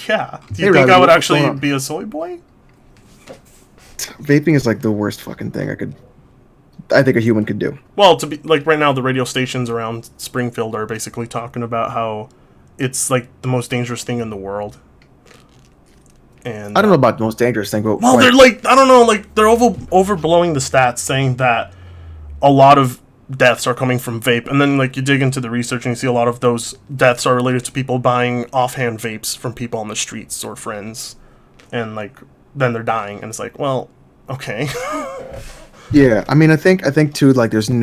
Yeah. Do Hey, you think Robbie, I would what's actually going on? be a soy boy? Vaping is like the worst fucking thing I think a human could do. Well, to be like right now, the radio stations around Springfield are basically talking about how it's like the most dangerous thing in the world. And I don't know about the most dangerous thing, but well, they're like I don't know, like they're overblowing the stats, saying that a lot of deaths are coming from vape, and then like you dig into the research and you see a lot of those deaths are related to people buying offhand vapes from people on the streets or friends, and like then they're dying, and it's like, well, okay. yeah. I mean, I think too. Like, isn't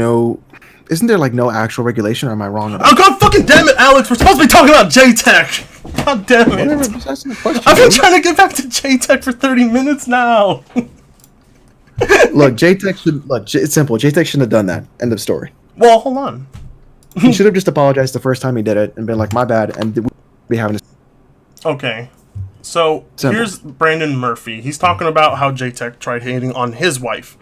there like no actual regulation? Or am I wrong about Oh god fucking damn it, Alex! We're supposed to be talking about Jaytech! God damn it! Whatever, just asking a question. I've been dude. trying to get back to Jaytech for 30 minutes now! Look, Jaytech should look. It's simple. Jaytech shouldn't have done that. End of story. Well, hold on. He should have just apologized the first time he did it and been like, "My bad," and we'd be having. Okay. So Simple. here's Brandon Murphy. He's talking about how Jaytech tried hating on his wife,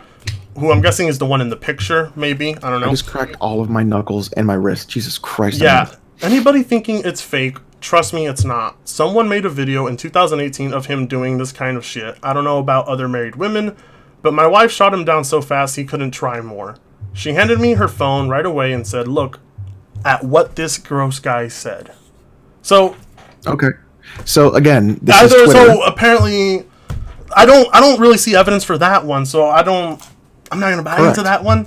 who I'm guessing is the one in the picture. Maybe, I don't know. I just cracked all of my knuckles and my wrist. Jesus Christ. Yeah. Anybody thinking it's fake, trust me, it's not. Someone made a video in 2018 of him doing this kind of shit. I don't know about other married women, but my wife shot him down so fast he couldn't try more. She handed me her phone right away and said, "Look at what this gross guy said." So, Okay. So again, this is either, Twitter. so apparently, I don't really see evidence for that one. So I'm not gonna buy Correct. into that one.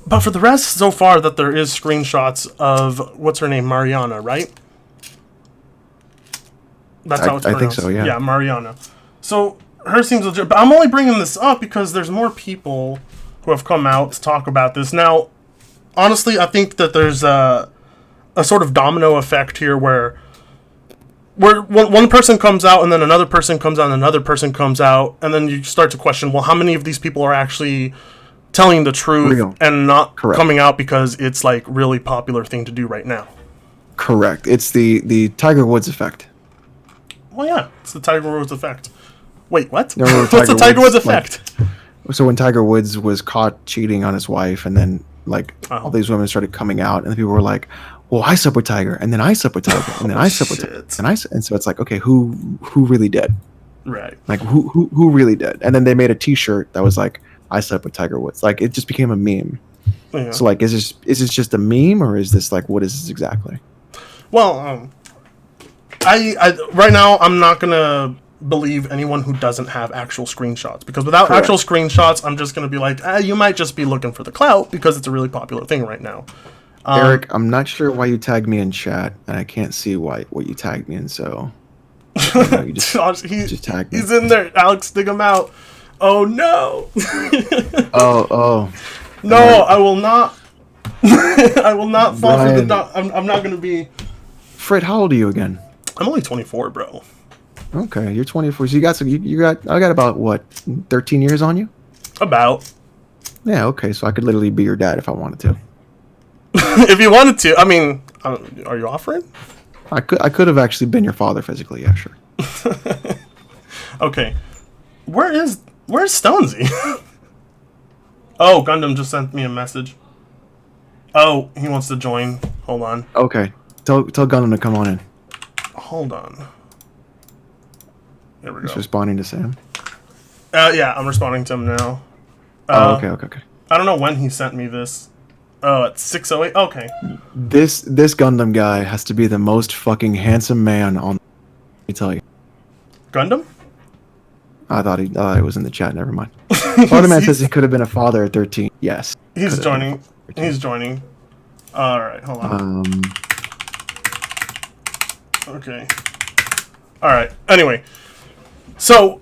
But for the rest, so far that there is screenshots of what's her name, Mariana, right? That's how it's I pronounced. think so, yeah. Yeah, Mariana. So her seems legit, but I'm only bringing this up because there's more people who have come out to talk about this. Now, honestly, I think that there's a sort of domino effect here where one person comes out and then another person comes out and another person comes out, and then you start to question, well, how many of these people are actually telling the truth Real. and not Correct. coming out because it's like really popular thing to do right now? Correct. It's the Tiger Woods effect. Well, yeah, it's the Tiger Woods effect. Wait, what? You remember What's the Tiger Woods like- effect? So when Tiger Woods was caught cheating on his wife, and then like Oh. all these women started coming out, and the people were like, "Well, I slept with Tiger, and then I slept with Tiger, and then I slept with Tiger, Shit. and so it's like, okay, who really did? Right. Like who really did?" And then they made a T-shirt that was like, "I slept with Tiger Woods." Like it just became a meme. Yeah. So like, is this just a meme, or is this like, what is this exactly? Well, I right now I'm not gonna believe anyone who doesn't have actual screenshots, because without Correct. actual screenshots, I'm just gonna be like, you might just be looking for the clout because it's a really popular thing right now. Eric, I'm not sure why you tagged me in chat, and I can't see what you tagged me in. So you just Josh, just tag me. he's in there. Alex, dig him out. Oh no! Oh. No, I will not. I will not fall for the. Brian. I'm not gonna be. Fred, how old are you again? I'm only 24, bro. Okay, you're 24. So you got I got about what, 13 years on you? About. Yeah, okay. So I could literally be your dad if I wanted to. If you wanted to, I mean, are you offering? I could have actually been your father physically. Yeah, sure. Okay. Where's Stonesy? Oh, Gundam just sent me a message. Oh, he wants to join. Hold on. Okay, tell Gundam to come on in. Hold on. There we He's go. responding to Sam. Yeah, I'm responding to him now. Okay. I don't know when he sent me this. Oh, at 6:08. Okay. This Gundam guy has to be the most fucking handsome man on. Let me tell you. Gundam? I thought it was in the chat. Never mind. Spider-Man says he could have been a father at 13. Yes. He's Could've joining. been a father at He's joining. All right, hold on. 13. Okay. All right. Anyway, so,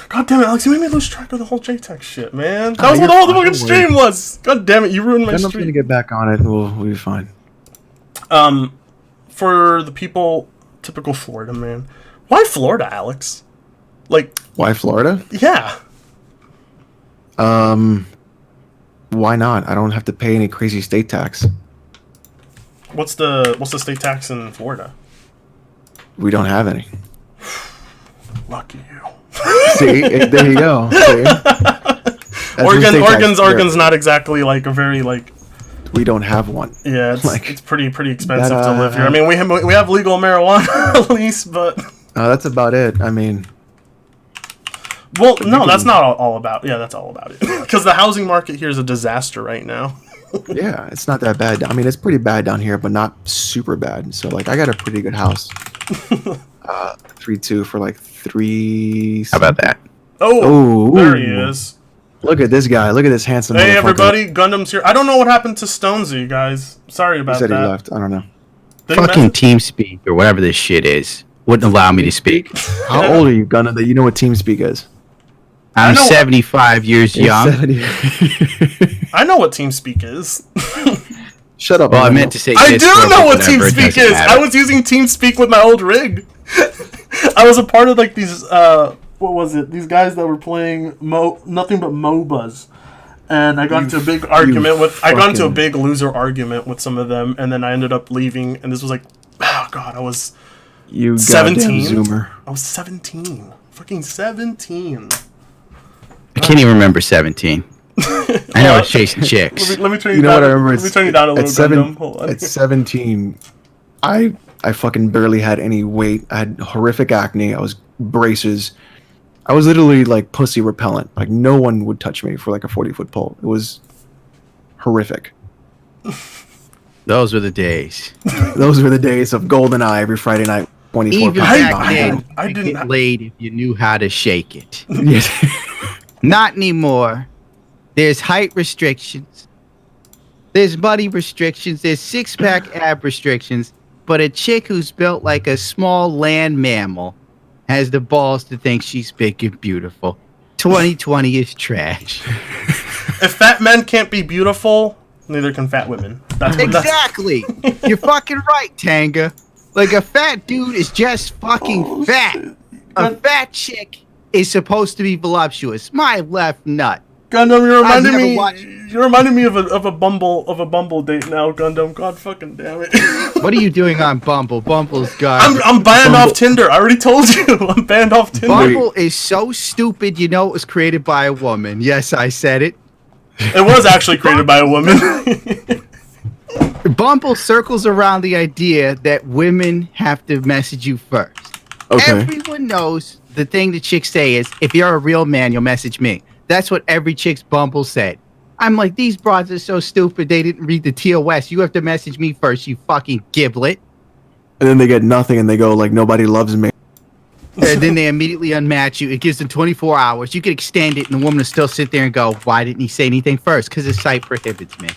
God damn it, Alex, you made me lose track of the whole Jaytech shit, man. That was what you're all the fine, fucking don't worry. stream was. God damn it, you ruined my Gundam's gonna stream. get back on it. We'll be fine. For the people, typical Florida man. Why Florida, Alex? Like, Why Florida? yeah. Why not? I don't have to pay any crazy state tax. What's the state tax in Florida? We don't have any. Lucky you. See, there you go. See? That's your state tax. Oregon's not exactly like a very like. We don't have one. Yeah, it's, Like, it's pretty expensive that, to live here. I mean, we have legal marijuana at least, but That's about it. I mean, well, no, that's not all about. Yeah, that's all about it. Because the housing market here is a disaster right now. yeah, it's not that bad. I mean, it's pretty bad down here, but not super bad. So, like, I got a pretty good house. 3-2 for like 3. How about that? Oh, Ooh. there he is. Look at this guy. Look at this handsome. Hey, motherfucker. everybody, Gundam's here. I don't know what happened to Stonesy, guys. Sorry He about said that. he left. I don't know. Did he Fucking message- TeamSpeak or whatever this shit is wouldn't allow me to speak. How old are you, Gunna? That you know what TeamSpeak is? I'm know- 75 years young. 70. I know what TeamSpeak is. Shut up. Well, I Gunna. meant to say I do Discord, know but what whatever, it TeamSpeak doesn't is. matter. I was using TeamSpeak with my old rig. I was a part of like these what was it? These guys that were playing nothing but MOBAs. And I got into a big argument I got into a big loser argument with some of them, and then I ended up leaving. And this was like, oh god, I was 17. Zoomer. I was 17, fucking 17. I can't even remember 17. I know it's chasing chicks. Let me turn you, You know down. what I remember? Let me turn you down a little. Gundam. Hold on. At 17, I fucking barely had any weight. I had horrific acne. I was braces. I was literally like pussy repellent. Like no one would touch me for like a 40-foot pole. It was horrific. Those were the days. Those were the days of GoldenEye every Friday night. 24 Even pounds. back then, I you could didn't- get laid if you knew how to shake it. Yes. Not anymore. There's height restrictions. There's money restrictions. There's six-pack ab restrictions. But a chick who's built like a small land mammal has the balls to think she's big and beautiful. 2020 is trash. If fat men can't be beautiful, neither can fat women. Exactly. You're fucking right, Tanga. Like a fat dude is just fucking fat. shit. A fat chick is supposed to be voluptuous. My left nut. Gundam, never watched- you're reminding me of a Bumble date now, Gundam. God fucking damn it. What are you doing on Bumble? Bumble's garbage. I'm banned off Tinder. I already told you. I'm banned off Tinder. Bumble is so stupid, you know it was created by a woman. Yes, I said it. It was actually created by a woman. Bumble circles around the idea that women have to message you first. Okay. Everyone knows the thing the chicks say is, if you're a real man, you'll message me. That's what every chick's Bumble said. I'm like, these broads are so stupid, they didn't read the TOS. You have to message me first, you fucking giblet. And then they get nothing and they go like, nobody loves me. And then they immediately unmatch you. It gives them 24 hours. You could extend it, and the woman will still sit there and go, why didn't he say anything first? Because the site prohibits me.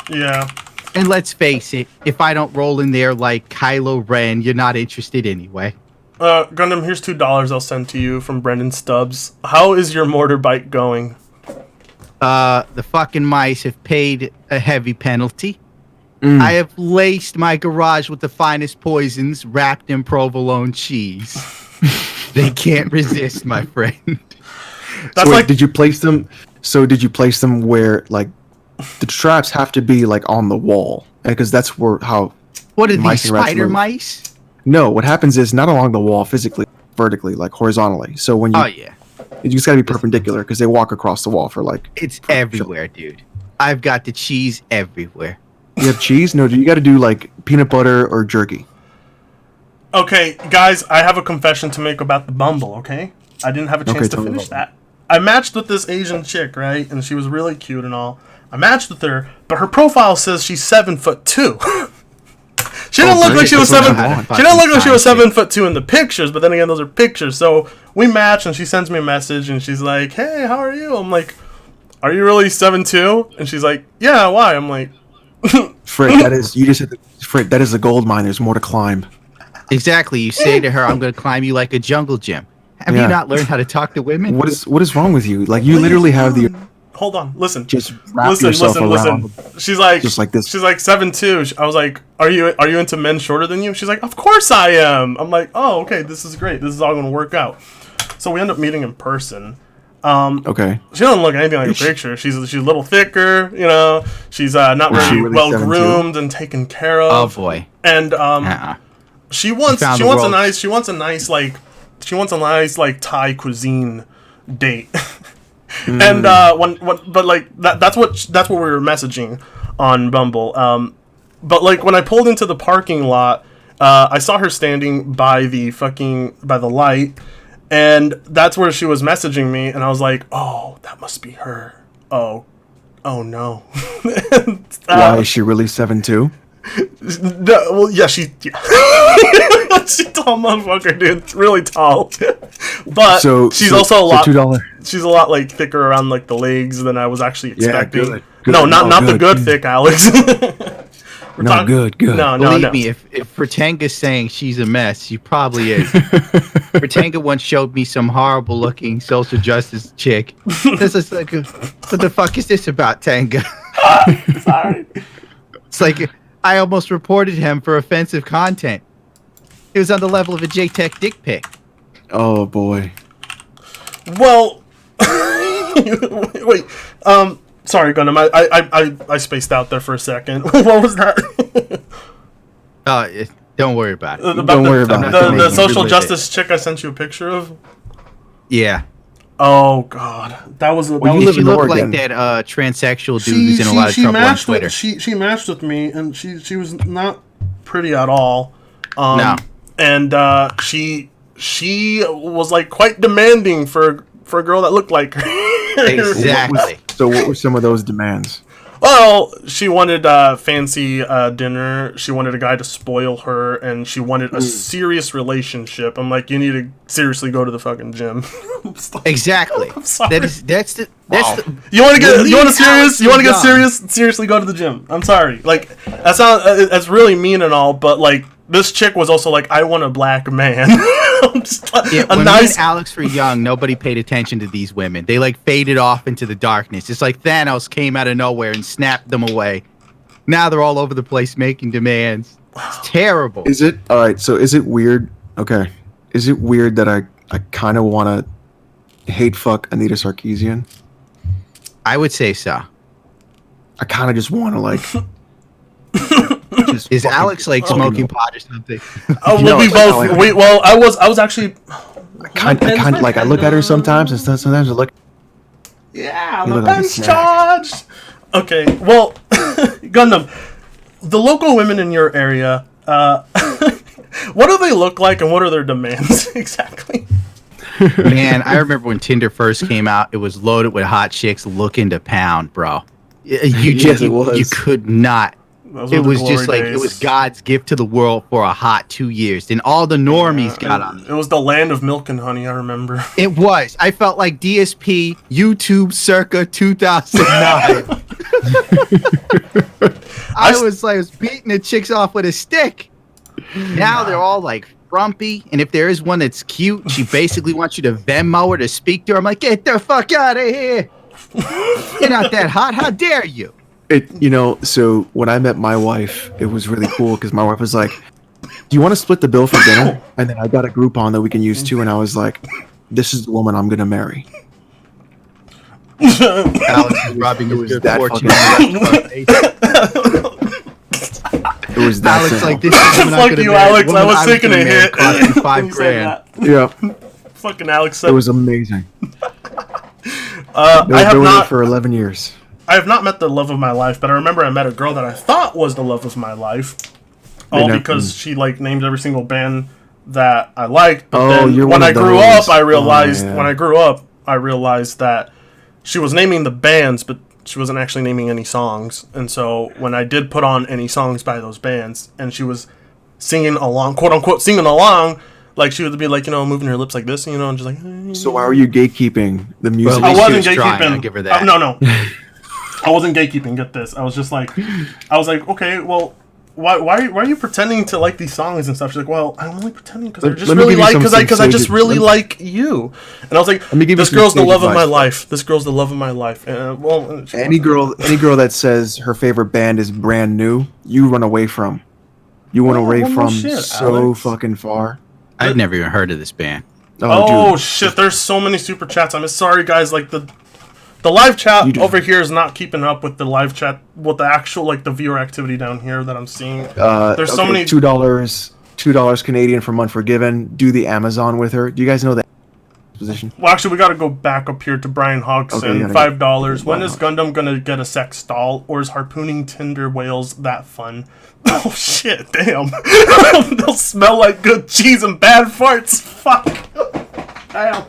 Yeah. And let's face it, if I don't roll in there like Kylo Ren, you're not interested anyway. Gundam, here's $2 I'll send to you from Brendan Stubbs. How is your mortar bike going? The fucking mice have paid a heavy penalty. I have laced my garage with the finest poisons wrapped in provolone cheese. They can't resist, my friend. That's So wait, like did you place them? So did you place them where like the traps have to be like on the wall? Because that's where how. What are these, Mice and rats spider move. mice? No, what happens is not along the wall physically, vertically, like horizontally. So when you, Oh, yeah. you just gotta be perpendicular because they walk across the wall for like. It's everywhere, dude. I've got the cheese everywhere. You have cheese? No, you got to do like peanut butter or jerky. okay, guys. I have a confession to make about the Bumble. Okay, I didn't have a chance Okay, to tell me finish about that. I matched with this Asian chick, right, and she was really cute and all. I matched with her, but her profile says she's 7'2". She didn't look great. like she was That's what 7. I want. She didn't look like she was Fucking 7'2" in the pictures, but then again, those are pictures. So we match, and she sends me a message, and she's like, "Hey, how are you?" I'm like, "Are you really 7'2"? And she's like, "Yeah, why?" I'm like, Frick, that is you just hit the, Frick, that is a gold mine. There's more to climb. Exactly. You say to her, I'm going to climb you like a jungle gym. Have Yeah. you not learned how to talk to women? What is wrong with you? Like you literally have the "Hold on, listen." just wrap yourself around. She's like, just like this. She's like 7'2". I was like, "Are you into men shorter than you?" She's like, "Of course I am." I'm like, "Oh, okay, this is great. This is all gonna work out." So we end up meeting in person. Okay. She doesn't look anything like a picture. She's a little thicker, you know. She's not Was she very really well 7'2"? groomed and taken care Oh, of. boy. And Uh-uh. she wants found she the wants a world. nice Thai cuisine date. And but like that's what we were messaging on Bumble. But like when I pulled into the parking lot, I saw her standing by the light, and that's where she was messaging me, and I was like, "Oh, that must be her." Oh no. Why is she really 7'2"? No, well, yeah, she's a tall motherfucker, dude. It's really tall. But So she's so- also a so lot. $2. She's a lot like thicker around like the legs than I was actually expecting. good. No, not No, the good. good thick, Alex. We're No, talking- good. No, Believe me, if Pratanga's saying she's a mess, she probably is. Pratanga once showed me some horrible looking social justice chick. This is like, what the fuck is this about, Tanga? Sorry. It's like, I almost reported him for offensive content. It was on the level of a Jaytech dick pic. Oh boy. Well, wait. Sorry, Gundam. I spaced out there for a second. What was that? Don't worry about it. Don't worry about it. The social justice chick I sent you a picture of. Yeah. Oh God, that was. you You live in look Oregon. like that transsexual dude who's in a lot of trouble on matched Twitter. with, she matched with me, and she was not pretty at all. No. And she was like quite demanding for a girl that looked like her. Exactly. So what were some of those demands? Well, she wanted fancy dinner. She wanted a guy to spoil her, and she wanted a serious relationship. I'm like, you need to seriously go to the fucking gym. Exactly. I'm sorry. That's the You want to get young. seriously go to the gym. I'm sorry. Like that's really mean and all, but like this chick was also like, I want a black man. I'm just like, when me and Alex were young, nobody paid attention to these women. They like faded off into the darkness. It's like Thanos came out of nowhere and snapped them away. Now they're all over the place making demands. It's terrible. Is it all right? So is it weird? Okay, is it weird that I kind of want to hate fuck Anita Sarkeesian? I would say so. I kind of just want to like. Is Alex like smoking pot or something? Oh, No, we it's both. not like- We, well, I was actually. I kind of like. I look at her sometimes, and sometimes I look. Yeah, You my look like a ben's snack. charged. Okay, well, Gundam, the local women in your area, what do they look like, and what are their demands exactly? Man, I remember when Tinder first came out, it was loaded with hot chicks looking to pound, bro. Yes, it was. You could not. Those were It the was just glory like, it days. was God's gift to the world for a hot 2 years. Then all the normies got on it. It was the land of milk and honey. I remember. It was. I felt like DSP YouTube circa 2009. I was beating the chicks off with a stick. Now they're all like frumpy, and if there is one that's cute, she basically wants you to Venmo her to speak to her. I'm like, get the fuck out of here. You're not that hot. How dare you? So when I met my wife, it was really cool because my wife was like, "Do you want to split the bill for dinner?" And then I got a Groupon that we can use too, and I was like, "This is the woman I'm gonna marry." Alex is rubbing his good that fortune. It was that Alex simple. like, this is the woman I'm Fuck gonna you, marry. Alex. The I woman was taking gonna a marry hit. cost me when you said $5,000. that. Yeah, Fucking Alex said. it was amazing. I have Been with her not. for 11 years. I have not met the love of my life, but I remember I met a girl that I thought was the love of my life, all know- because she like named every single band that I liked. But Oh, then you're when one I of grew those. up, I realized Oh, yeah. when I grew up, I realized that she was naming the bands, but she wasn't actually naming any songs. And so when I did put on any songs by those bands, and she was singing along, quote unquote, singing along. Like, she would be like, moving her lips like this, and just like... So why were you gatekeeping the music? Well, I at least wasn't she was trying, gatekeeping. I'll give her that. No. I wasn't gatekeeping, get this. I was just like... I was like, okay, well, why are you pretending to like these songs and stuff? She's like, well, I'm only pretending because I Let just me really give you like... some Because I just sage- really let- like you. And I was like, me give you this some girl's the sage love of my advice. life. This girl's the love of my life. And, well... Any girl that says her favorite band is brand new, you run away from. You run away well, no from shit, so Alex. fucking far. I'd never even heard of this band. Oh, dude. shit, there's so many super chats. I'm sorry, guys. Like, the live chat You do- over here is not keeping up with the live chat, with the actual, like, the viewer activity down here that I'm seeing. There's so many... $2 Canadian for Unforgiven. Do the Amazon with her. Do you guys know that position? Well, actually, we gotta go back up here to Brian Hodgson. Okay, you gotta $5. When Wow. is Gundam gonna get a sex doll, or is harpooning Tinder whales that fun? Oh shit! Damn, they'll smell like good cheese and bad farts. Fuck. Damn.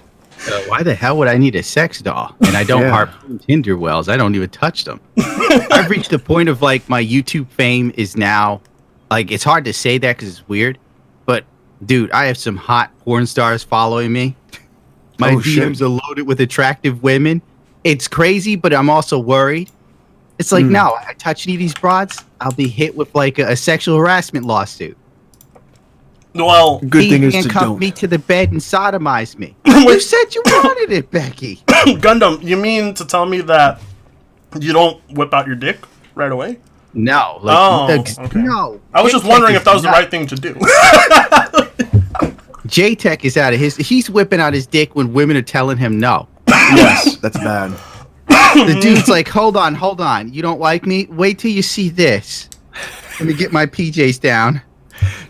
Why the hell would I need a sex doll? And I don't Yeah. harpoon Tinder wells. I don't even touch them. I've reached the point of like my YouTube fame is now like it's hard to say that because it's weird, but dude, I have some hot porn stars following me. My Oh, shit. DMs are loaded with attractive women. It's crazy, but I'm also worried. It's like, no, I touch any of these broads, I'll be hit with like a sexual harassment lawsuit. Well, Good He thing is to handcuffed don't. me to the bed and sodomized me. You said you wanted it, Becky. Gundam, you mean to tell me that you don't whip out your dick right away? No, like, Oh, okay. no. I was just Jaytech wondering is if that was the not- right thing to do. Jaytech is out of his. He's whipping out his dick when women are telling him no. Yes, that's bad. The dude's like, hold on. You don't like me? Wait till you see this. Let me get my PJs down.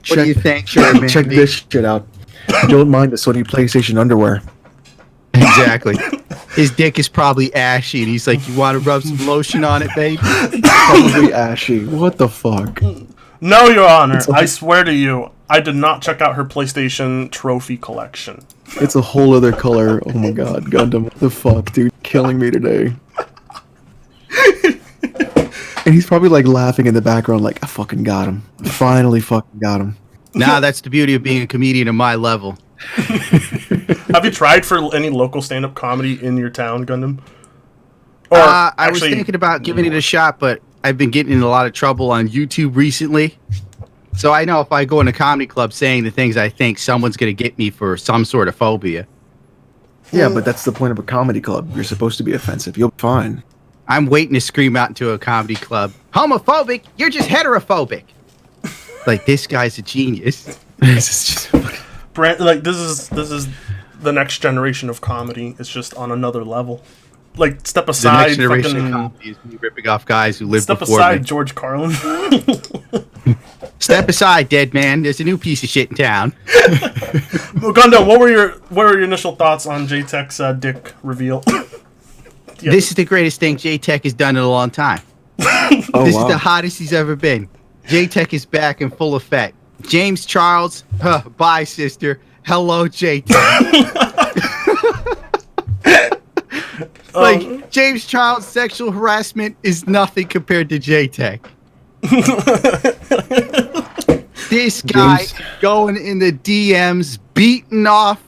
What do you think? Check this shit out. You don't mind the Sony PlayStation underwear. Exactly. His dick is probably ashy, and he's like, you want to rub some lotion on it, baby? Probably ashy. What the fuck? No, Your Honor. I swear to you, I did not check out her PlayStation trophy collection. It's a whole other color. Oh my god, Gundam. What the fuck, dude? Killing me today. And he's probably like laughing in the background like, I fucking got him. I finally fucking got him. Nah, that's the beauty of being a comedian at my level. Have you tried for any local stand-up comedy in your town, Gundam? Or I was thinking about giving it a shot, but I've been getting in a lot of trouble on YouTube recently. So I know if I go in a comedy club saying the things I think, someone's going to get me for some sort of phobia. Yeah, but that's the point of a comedy club. You're supposed to be offensive. You'll be fine. I'm waiting to scream out into a comedy club, homophobic, you're just heterophobic. Like, this guy's a genius. This is just like this is the next generation of comedy. It's just on another level. Like, step The aside, next generation fucking, of comedy is me ripping off guys who lived step before aside, me. George Carlin. Step aside, dead man. There's a new piece of shit in town. Well, Gundam, what were your initial thoughts on Jaytech's dick reveal? Yeah. This is the greatest thing Jaytech has done in a long time. oh, This wow. is the hottest he's ever been. Jaytech is back in full effect. James Charles, bye, sister. Hello, Jaytech. Like, James Charles' sexual harassment is nothing compared to Jaytech. This guy James- going in the DMs, beating off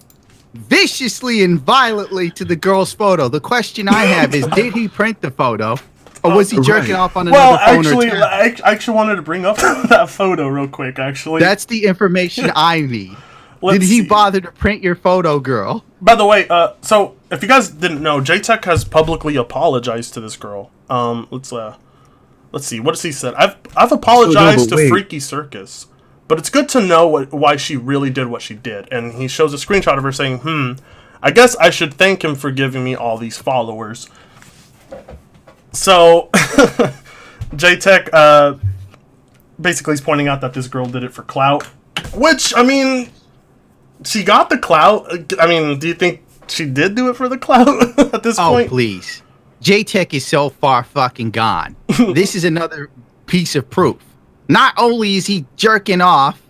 viciously and violently to the girl's photo. The question I have is, did he print the photo? Or was he jerking Right. off on another Well, phone actually, or tab? I actually wanted to bring up that photo real quick. Actually, That's the information I need. Let's Did he see. bother to print your photo, girl? By the way, so if you guys didn't know, Jaytech has publicly apologized to this girl. Let's see. What has he said? I've apologized but to wait. Freaky Circus, but it's good to know why she really did what she did. And he shows a screenshot of her saying, I guess I should thank him for giving me all these followers. So, Jaytech basically is pointing out that this girl did it for clout, which, I mean, she got the clout. I mean, do you think she did do it for the clout at this Oh, point? please. Jaytech is so far fucking gone. This is another piece of proof. Not only is he jerking off,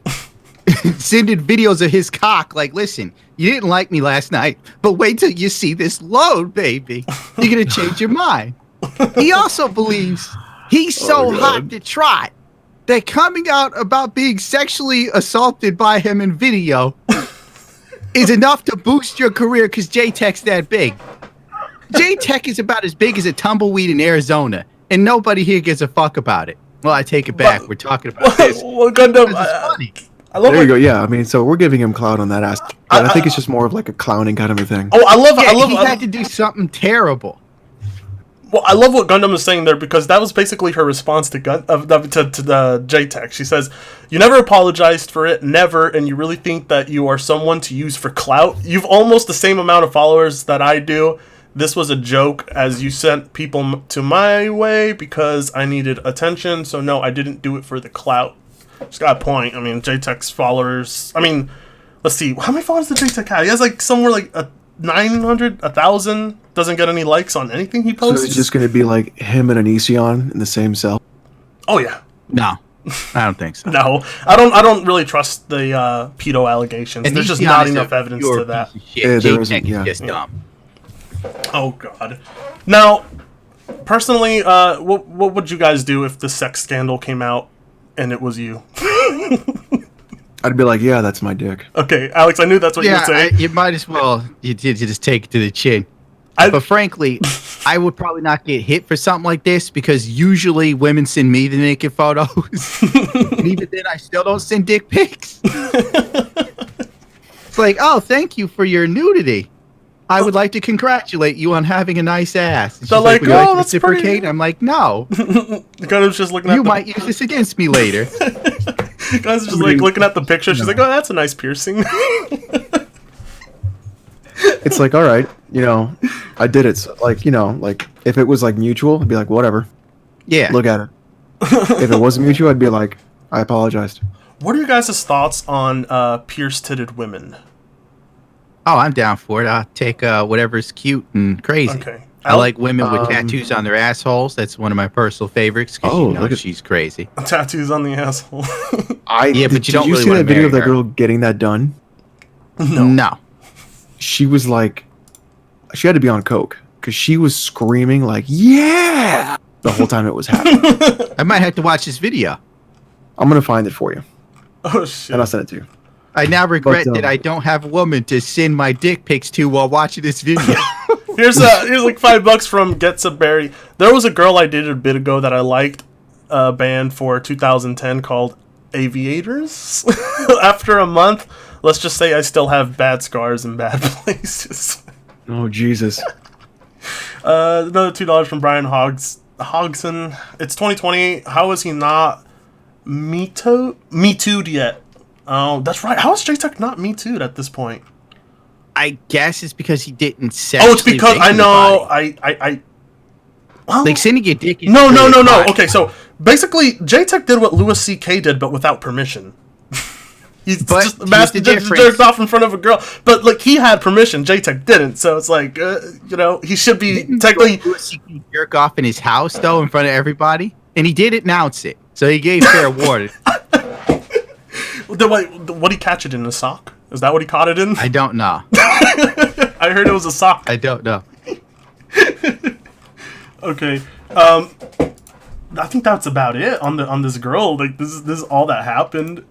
sending videos of his cock, like, listen, you didn't like me last night, but wait till you see this load, baby. You're going to change your mind. He also believes he's so hot to trot that coming out about being sexually assaulted by him in video is enough to boost your career because Jaytech's that big. Jaytech is about as big as a tumbleweed in Arizona, and nobody here gives a fuck about it. Well, I take it back. We're talking about this. Well, Gundam, Because it's funny. I love There you what- go. Yeah, I mean, so we're giving him clout on that aspect. But I think it's just more of like a clowning kind of a thing. Oh, I Yeah, love he had to do something terrible. Well, I love what Gundam is saying there because that was basically her response to the Jaytech. She says, "You never apologized for it, never, and you really think that you are someone to use for clout? You've almost the same amount of followers that I do. This was a joke, as you sent people to my way because I needed attention. So no, I didn't do it for the clout." She's got a point. I mean, Jaytech's followers. I mean, let's see, how many followers does Jaytech have? He has like somewhere like 900, 1,000. Doesn't get any likes on anything he So posts. it's just going to be like him and Onision in the same cell. Oh yeah. No, I don't think so. No, I don't really trust the pedo allegations. And There's he's just the not honest enough evidence pure to that. piece of shit. Yeah, there Jaytech isn't, yeah. is just dumb. Oh god. Now, personally, what would you guys do if the sex scandal came out and it was you? I'd be like, yeah, that's my dick. Okay, Alex, I knew that's what you Yeah, were saying. you might as well. You just take it to the chin. I- But frankly, I would probably not get hit for something like this because usually women send me the naked photos. And even then, I still don't send dick pics. It's like, oh, thank you for your nudity. I would like to congratulate you on having a nice ass. And she's They're like, would you like "Oh, to that's reciprocate? pretty." I'm like, no. Gundam's just looking at You the- might use this against me later. Guys are just like looking at the picture. She's like, "Oh, that's a nice piercing." It's like, all right, I did it. So, like, like if it was like mutual, I'd be like, whatever. Yeah. Look at it. If it wasn't mutual, I'd be like, I apologized. What are your guys' thoughts on pierced-titted women? Oh, I'm down for it. I'll take whatever's cute and crazy. Okay. I like women with tattoos on their assholes. That's one of my personal favorites. Oh, look at she's crazy. Tattoos on the asshole. Yeah, but you don't really see wanna that video of marry that her. girl getting that done? No. She was like, she had to be on coke because she was screaming like, yeah, the whole time it was happening. I might have to watch this video. I'm gonna find it for you Oh shit. and I'll send it to you. I now regret But, that I don't have a woman to send my dick pics to while watching this video. Here's like $5 from Gets a Berry. There was a girl I dated a bit ago that I liked, a band for 2010 called Aviators. After a month, let's just say I still have bad scars in bad places. Oh Jesus. Another $2 from Brian Hogson. It's 2020. How is he not Me Too'd yet? Oh, that's right. How is Jaytech not Me Too'd at this point? I guess it's because he didn't say. Oh, it's because I know I well, like sending your dick. Is No. really fine. Okay, so basically, Jaytech did what Louis C.K. did, but without permission. He's But just here's the difference. jerked off in front of a girl, but like he had permission. Jaytech didn't, so it's like he should be technically. He jerk off in his house though in front of everybody, and he did announce it, so he gave fair warning. What he catch it in a sock? Is that what he caught it in? I don't know. I heard it was a sock. I don't know. Okay. I think that's about it on this girl. Like this is all that happened.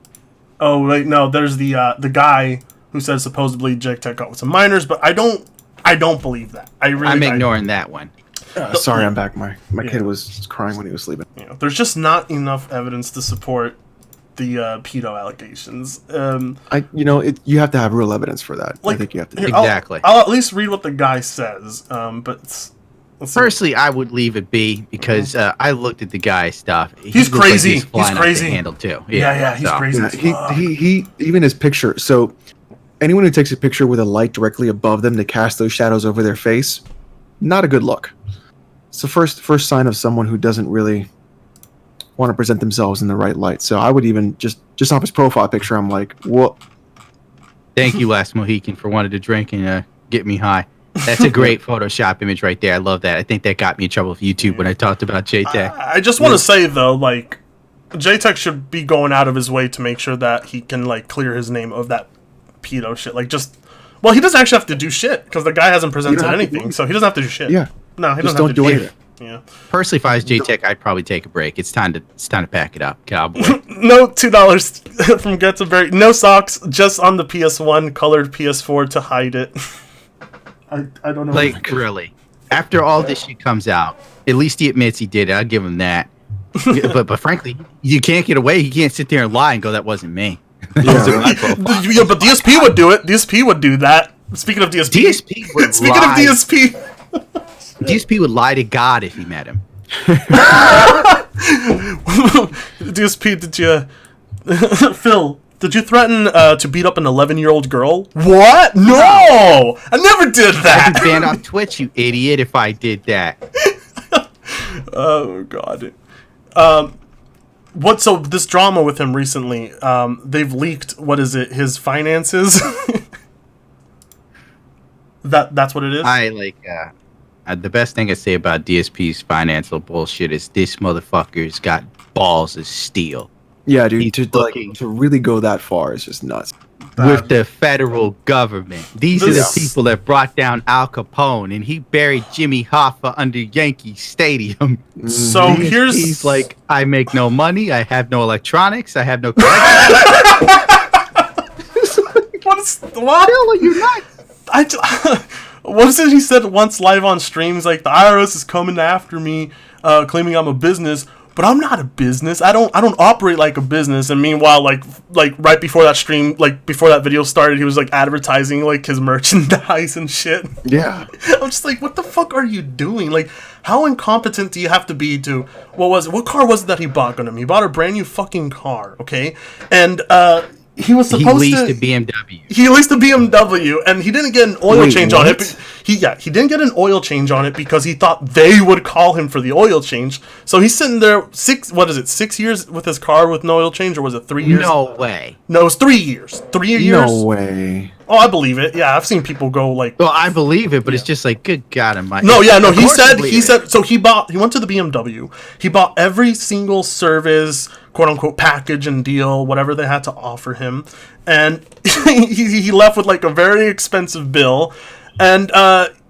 Oh wait, no. There's the guy who says supposedly Jaytech got with some minors, but I don't believe that. I'm ignoring that one. Sorry, I'm back. My kid was crying when he was sleeping. There's just not enough evidence to support the pedo allegations. You have to have real evidence for that. I think you have to. Here, Exactly. I'll at least read what the guy says. But let's see. Personally, I would leave it be because I looked at the guy's stuff. He's looks like crazy. He's flying He's off crazy. the handle too. Yeah, he's so. crazy. Yeah, as fuck. he even his picture. So anyone who takes a picture with a light directly above them to cast those shadows over their face, not a good look. It's the first sign of someone who doesn't really want to present themselves in the right light. So I would even just off his profile picture, I'm like, what? Thank you, Last Mohican, for wanting to drink and get me high. That's a great Photoshop image right there. I love that. I think that got me in trouble with YouTube when I talked about Jaytech. I just want to say though, like, Jaytech should be going out of his way to make sure that he can like clear his name of that pedo shit. Like, well, he doesn't actually have to do shit because the guy hasn't presented have to anything, do- so he doesn't have to do shit. Yeah. No, he Just doesn't have don't to do do anything. Yeah. Personally, if I was Jaytech, I'd probably take a break. It's time to pack it up, cowboy. No $2 from Gets a Berry. No socks, just on the PS1, colored PS4 to hide it. I don't know. Like, really. After all this shit comes out, at least he admits he did it. I'll give him that. but frankly, you can't get away. He can't sit there and lie and go, that wasn't me. Yeah, but DSP would do it. DSP would do that. Speaking of DSP. DSP would Speaking lie. of DSP. DSP would lie to God if he met him. DSP, did you... Phil, did you threaten to beat up an 11-year-old girl? What? No! I never did I'd that! be banned off Twitch, you idiot, if I did that. Oh, God. So this drama with him recently, they've leaked, what is it, his finances? That's what it is? The best thing I say about DSP's financial bullshit is this motherfucker's got balls of steel. Yeah, dude. He's looking- To really go that far is just nuts. With the federal government. These are the This- people that brought down Al Capone, and he buried Jimmy Hoffa under Yankee Stadium. So He's like, I make no money, I have no electronics, I have no... What? Hell are you nuts? What is it he said once live on streams? Like, the IRS is coming after me, claiming I'm a business. but I'm not a business. I don't operate like a business. And meanwhile, like right before that stream, like before that video started, he was like advertising like his merchandise and shit. Yeah. I'm just like, what the fuck are you doing? Like, how incompetent do you have to be to... What car was it that he bought on him? He bought a brand new fucking car, okay? And, he was supposed he to... leased a BMW. He leased a BMW, and he didn't get an oil Wait, change on it. He didn't get an oil change on it because he thought they would call him for the oil change. So he's sitting there 6 years with his car with no oil change, or was it 3 years? No way. No, it was 3 years. 3 years? No way. Oh, I believe it. Yeah, I've seen people go like... Well, I believe it, but it's just like, good God, am I? No, yeah, no. Of He course I said believe he it. said so. He went to the BMW. He bought every single service, quote unquote, package and deal, whatever they had to offer him, and he left with like a very expensive bill, and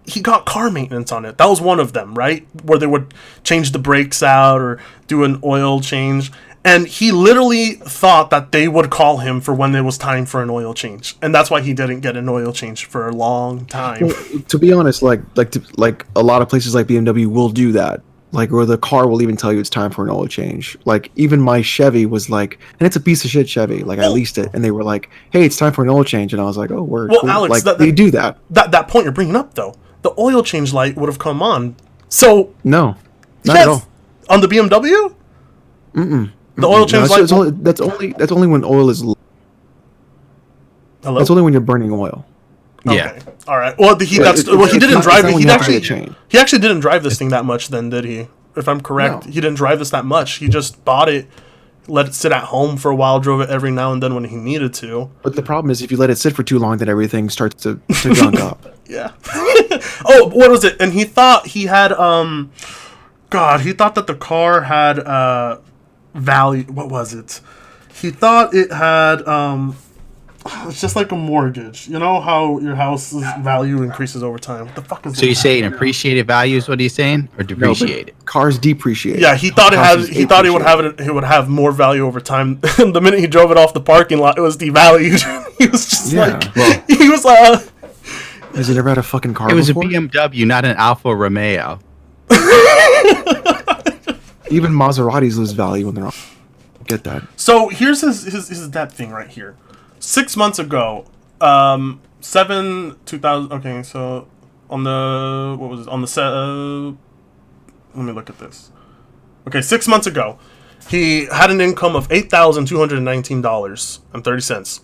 he got car maintenance on it. That was one of them, right, where they would change the brakes out or do an oil change. And he literally thought that they would call him for when it was time for an oil change, and that's why he didn't get an oil change for a long time. Well, to be honest, like a lot of places like BMW will do that. Like, or the car will even tell you it's time for an oil change. Like, even my Chevy was like, and it's a piece of shit Chevy. Like, I leased it, and they were like, "Hey, it's time for an oil change," and I was like, "Oh, we're Well, cool." Alex, like, they do that. That point you're bringing up, though, the oil change light would have come on. So No, not yes, at all. on the BMW. The oil change light. That's only when oil is. Hello. That's only when you're burning oil. Yeah. Okay. All right. Well, he it's didn't not- drive it's not it. when He you have to actually get a chain. he actually didn't drive this thing that much. Then did he? If I'm correct, No. he didn't drive this that much. He just bought it, let it sit at home for a while, drove it every now and then when he needed to. But the problem is, if you let it sit for too long, then everything starts to gunk up. Yeah. Oh, what was it? And he thought he had God, he thought that the car had value. What was it? He thought it had it's just like a mortgage. You know how your house's value increases over time. What the fuck is So you're it? saying appreciated value is what he's saying, or No, depreciated? but cars depreciate. Yeah, he thought Houses he thought he would appreciate. have it. It would have more value over time. The minute he drove it off the parking lot, it was devalued. He was just Yeah, like, he was like, Has he never had a fucking car It was before? a BMW, not an Alfa Romeo. Even Maseratis lose value when they're on. Get that. So here's his debt thing right here. 6 months ago, 2000. Okay, so on the what was it on the set? Let me look at this. Okay, 6 months ago, he had an income of $8,219.30.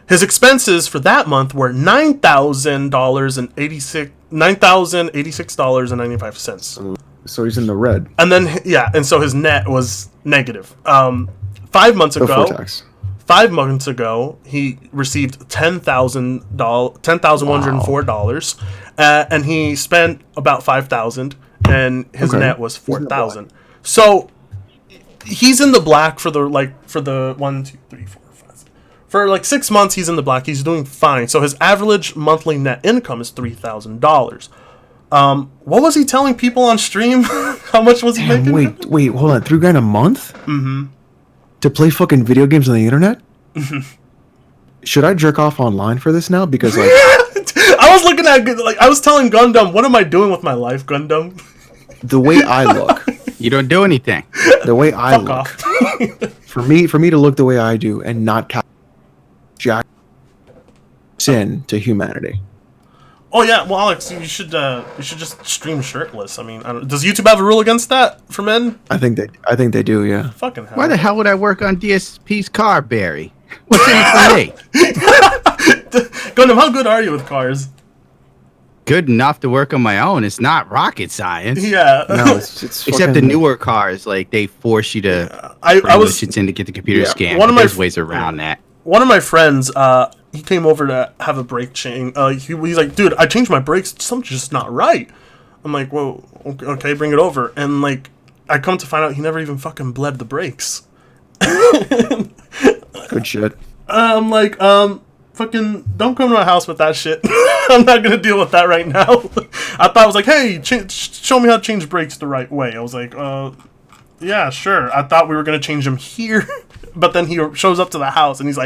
His expenses for that month were $9,086.95. So he's in the red And then and so his net was negative. 5 months before ago, tax. 5 months ago, he received $10,104, and he spent about $5,000, and his Okay. net was He's in the $4,000. So he's in the black for the 1, 2, 3, 4, 5. For like 6 months, he's in the black. He's doing fine. So his average monthly net income is $3,000. What was he telling people on stream? How much was he Damn, making? wait, hold on. $3,000 a month? Mm-hmm. To play fucking video games on the internet? Should I jerk off online for this now? Because like, I was looking at I was telling Gundam, what am I doing with my life, Gundam? the way I look, You don't do anything. the way I Fuck look, off. for me to look the way I do and not jack sin to humanity. Oh yeah, well Alex, you should just stream shirtless. I mean, does YouTube have a rule against that for men? I think they do, yeah. Fucking hell. Why the hell would I work on DSP's car, Barry? What's in it for me? Gundam, how good are you with cars? Good enough to work on my own. It's not rocket science. Yeah. No, it's Except the fucking- newer cars, like they force you to I bring was those shits in to get the computer Yeah. scanned. One of but my there's ways around that. one of my friends, he came over to have a brake change. He's like, dude, I changed my brakes. Something's just not right. I'm like, whoa, okay, bring it over. And like, I come to find out he never even fucking bled the brakes. good shit. I'm like, fucking, don't come to my house with that shit. I'm not gonna deal with that right now. I thought I was like, hey, show me how to change brakes the right way. I was like, yeah, sure. I thought we were gonna change them here, but then he shows up to the house and he's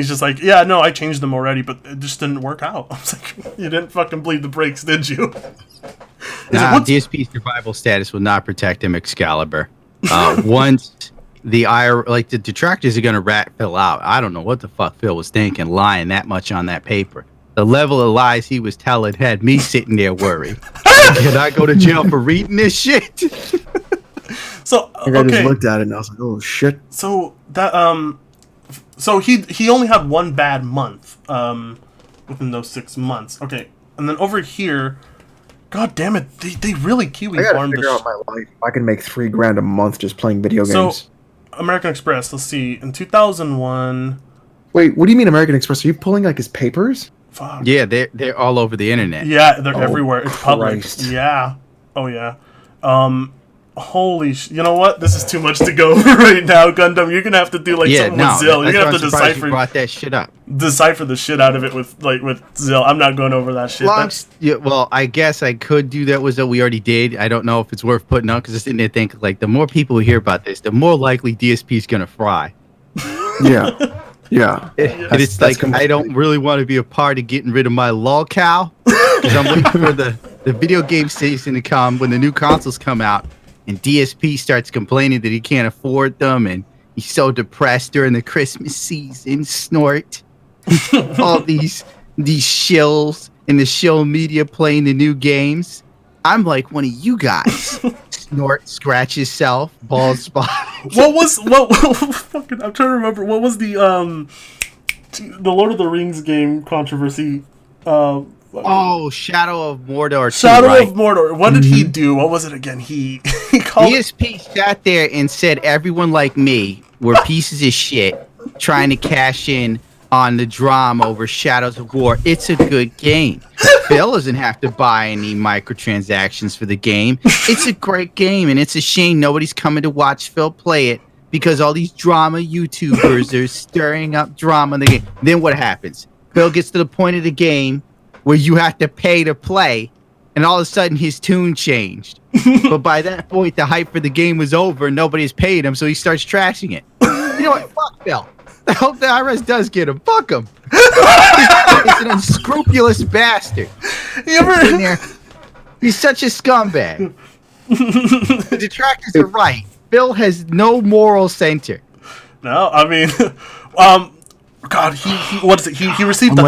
just like, yeah, no, I changed them already, but it just didn't work out. I was like, you didn't fucking bleed the brakes, did you? He's like, Nah, "What's-" DSP survival status will not protect him, Excalibur. Once the detractors are gonna rat Phil out. I don't know what the fuck Phil was thinking, lying that much on that paper. The level of lies he was telling had me sitting there worried. Can I go to jail for reading this shit? So I just looked at it and I was like, oh shit. So that so he only had one bad month within those 6 months. Okay, and then over here, god damn it, they really Kiwi I gotta farmed figure this. out my life. I can make $3,000 a month just playing video So games. American Express, let's see, in 2001. Wait, what do you mean American Express? Are you pulling like his papers? Fuck. Yeah, they're all over the internet. Yeah, they're Oh, everywhere. It's public. Christ. Yeah. Oh yeah. Holy you know what? This is too much to go over right now, Gundam. You're gonna have to do like something with Zill. You're gonna have to Brought that shit up. decipher the shit out of it with Zill. I'm not going over that shit. Well, I guess I could do that. Was that we already did? I don't know if it's worth putting up because I was sitting there thinking like the more people who hear about this, the more likely DSP is gonna fry. Yeah. Yeah. And it's like I don't really want to be a part of getting rid of my lolcow because I'm waiting for the video game season to come when the new consoles come out and DSP starts complaining that he can't afford them and he's so depressed during the Christmas season. Snort. All these shills in the shill media playing the new games. I'm like one of you guys. Snort, scratch yourself, bald spot. Fucking, I'm trying to remember what was the Lord of the Rings game controversy. Oh, Shadow of Mordor. Shadow of Mordor. What did he do? What was it again? He called DSP sat there and said everyone like me were pieces of shit trying to cash in on the drama over Shadows of War. It's a good game. Phil doesn't have to buy any microtransactions for the game. It's a great game, and it's a shame nobody's coming to watch Phil play it because all these drama YouTubers are stirring up drama in the game. Then what happens? Phil gets to the point of the game where you have to pay to play, and all of a sudden his tune changed. But by that point, the hype for the game was over, and nobody's paid him, so he starts trashing it. You know what? Fuck Phil. I hope the IRS does get him. Fuck him. He's an unscrupulous bastard. He's such a scumbag. The detractors are right. Phil has no moral center. No, I mean, God, he what is it? He received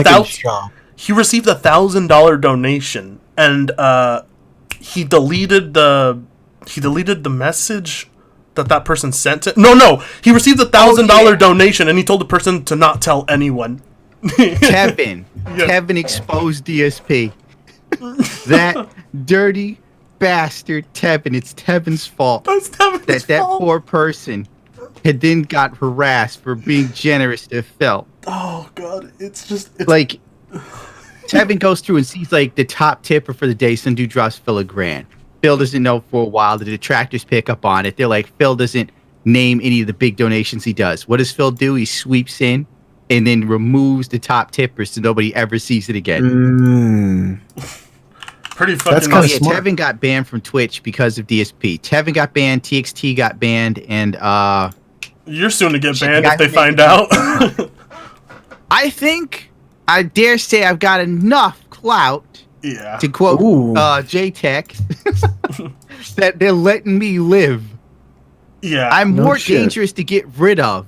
he received $1,000 donation, and he deleted the message that person sent it. No, he received $1,000 donation, and he told the person to not tell anyone. Kevin exposed DSP. That dirty bastard Tevin. It's Tevin's fault. That's Tevin's that fault. poor person had then got harassed for being generous to Phil. Oh God, it's like Tevin goes through and sees like the top tipper for the day. Some dude drops Phil $1,000. Phil doesn't know for a while. The detractors pick up on it. They're like, Phil doesn't name any of the big donations he does. What does Phil do? He sweeps in and then removes the top tippers so nobody ever sees it again. Pretty fucking. That's kind of smart. Tevin got banned from Twitch because of DSP. Tevin got banned. TXT got banned, and you're soon to get banned if they find out. I think I dare say I've got enough clout. Yeah. To quote Jaytech, that they're letting me live. Yeah. I'm more dangerous to get rid of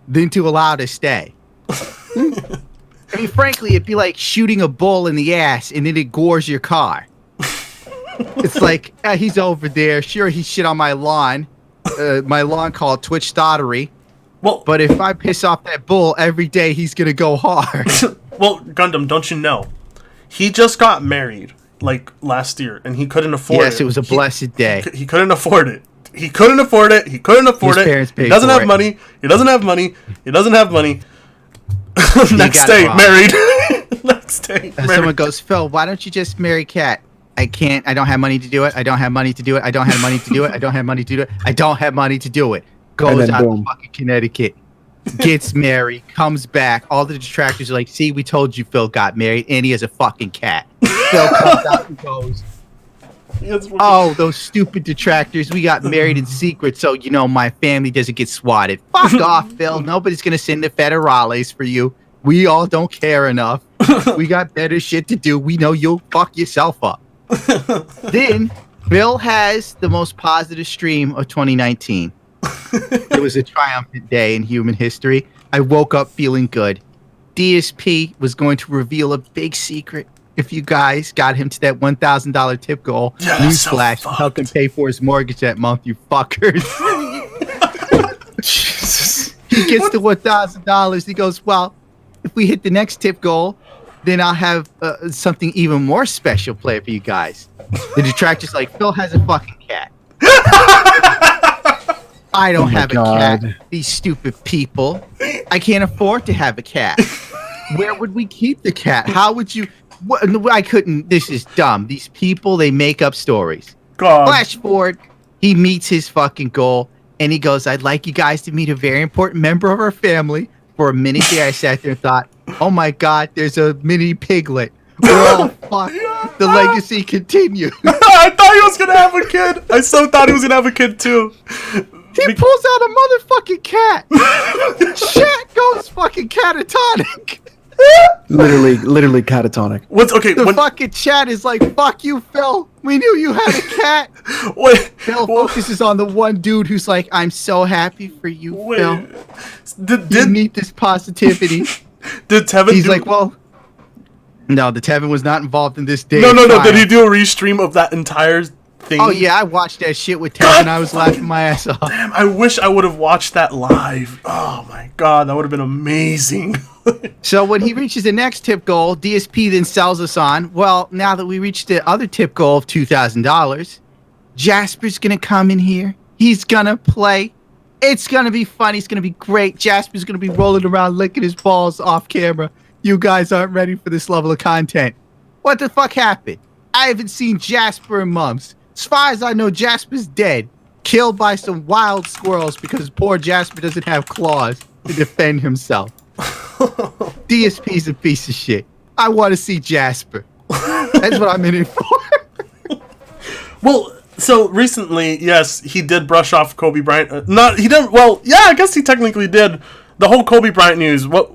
than to allow to stay. I mean, frankly, it'd be like shooting a bull in the ass and then it gores your car. It's like, he's over there. Sure, he shit on my lawn called Twitch Stottery. Well, but if I piss off that bull every day, he's going to go hard. Well, Gundam, don't you know? He just got married, like, last year, and he couldn't afford it. Yes, it was a blessed day. He couldn't afford it. He couldn't afford it. He doesn't have money. He doesn't have money. Next day, married. Next day, married. Someone goes, Phil, why don't you just marry Kat? I can't. I don't have money to do it. I don't have money to do it. I don't have money to do it. I don't have money to do it. I don't have money to do it. Goes out to fucking Connecticut. Gets married, comes back. All the detractors are like, see, we told you Phil got married, and he has a fucking cat. Phil comes out and goes, oh, those stupid detractors. We got married in secret, so, you know, my family doesn't get swatted. Fuck off, Phil. Nobody's going to send the federales for you. We all don't care enough. We got better shit to do. We know you'll fuck yourself up. Then Phil has the most positive stream of 2019. It was a triumphant day in human history. I woke up feeling good. DSP was going to reveal a big secret. If you guys got him to that $1,000 tip goal, newsflash, so help him pay for his mortgage that month, you fuckers. Jesus. He gets the $1,000. He goes, well, if we hit the next tip goal, then I'll have something even more special play for you guys. The detractor's like, Phil has a fucking cat. I don't have a cat. These stupid people. I can't afford to have a cat. Where would we keep the cat? How would you... I couldn't... This is dumb. These people, they make up stories. God. Flash forward, he meets his fucking goal, and he goes, I'd like you guys to meet a very important member of our family. For a minute there, I sat there and thought, oh my God, there's a mini piglet. Oh, fuck. The legacy continues. I thought he was going to have a kid. I so thought he was going to have a kid, too. He pulls out a motherfucking cat. Chat goes fucking catatonic. Literally catatonic. What's okay? The fucking chat is like, fuck you, Phil. We knew you had a cat. Wait, Phil focuses on the one dude who's like, I'm so happy for you, Phil. You need this positivity. Did Tevin He's like, well, no, the Tevin was not involved in this day. No. Did he do a restream of that entire thing? Oh, yeah, I watched that shit with Tevin. I was laughing my ass off. Damn, I wish I would have watched that live. Oh, my God. That would have been amazing. So when he reaches the next tip goal, DSP then sells us on, well, now that we reached the other tip goal of $2,000, Jasper's going to come in here. He's going to play. It's going to be fun. He's going to be great. Jasper's going to be rolling around licking his balls off camera. You guys aren't ready for this level of content. What the fuck happened? I haven't seen Jasper in months. As far as I know, Jasper's dead. Killed by some wild squirrels because poor Jasper doesn't have claws to defend himself. DSP's a piece of shit. I want to see Jasper. That's what I'm in it for. Well, so recently, yes, he did brush off Kobe Bryant. He didn't. Well, yeah, I guess he technically did. The whole Kobe Bryant news. What?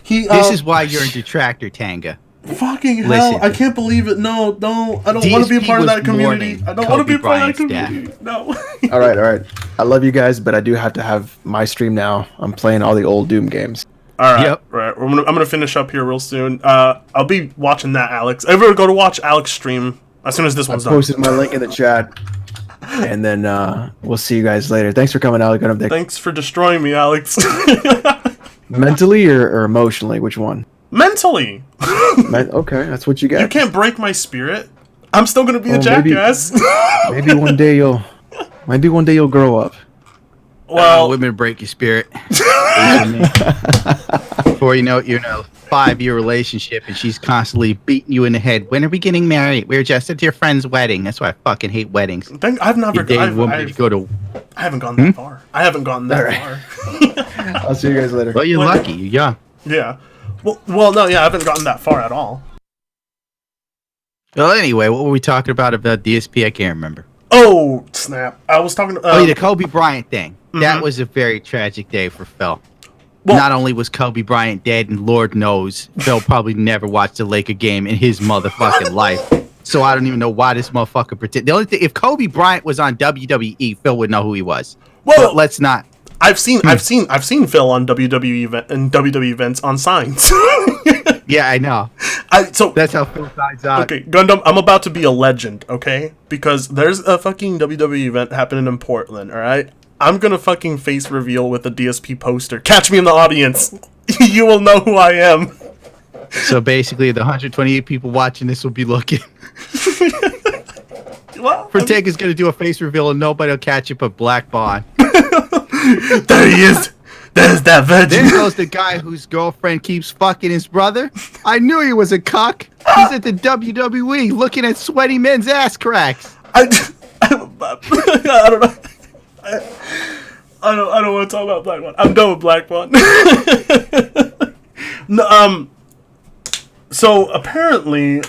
This is why you're a detractor, Tanga. Fucking hell! Listen. I can't believe it. No, I don't want to be a part of that community. I don't want to be a part of that community. No. All right. I love you guys, but I do have to have my stream now. I'm playing all the old Doom games. All right. Yep. Right. I'm gonna finish up here real soon. I'll be watching that, Alex. Ever go to watch Alex stream as soon as this one's I done? posted my link in the chat, and then we'll see you guys later. Thanks for coming, Alex. Thanks for destroying me, Alex. Mentally or emotionally? Which one? Mentally. Okay, that's what you got. You can't break my spirit. I'm still gonna be a jackass. Maybe one day you'll grow up. Well, women break your spirit. Before you know it, you're in a 5-year relationship and she's constantly beating you in the head. When are we getting married? We're just at your friend's wedding. That's why I fucking hate weddings. I've never. I haven't gone that far. I haven't gone that far. I'll see you guys later. Well, you're lucky. You're young. Yeah. Well, no, yeah, I haven't gotten that far at all. Well, anyway, what were we talking about DSP? I can't remember. Oh, snap. I was talking... the Kobe Bryant thing. Mm-hmm. That was a very tragic day for Phil. Well, not only was Kobe Bryant dead, and Lord knows, Phil probably never watched a Laker game in his motherfucking life. So I don't even know why this motherfucker pretend. The only thing, if Kobe Bryant was on WWE, Phil would know who he was. Well, but let's not. I've seen Phil on WWE events on signs. Yeah, I know. So that's how Phil finds out. Okay, Gundam, I'm about to be a legend, okay? Because there's a fucking WWE event happening in Portland, all right? I'm gonna fucking face reveal with a DSP poster. Catch me in the audience. You will know who I am. So basically, the 128 people watching this will be looking. Well, Protect gonna do a face reveal and nobody will catch it but Black Bond. There he is. There's that virgin. There goes the guy whose girlfriend keeps fucking his brother. I knew he was a cuck. He's at the WWE looking at sweaty men's ass cracks. I don't know. I don't want to talk about Black Bond. I'm done with Black Bond. No, so apparently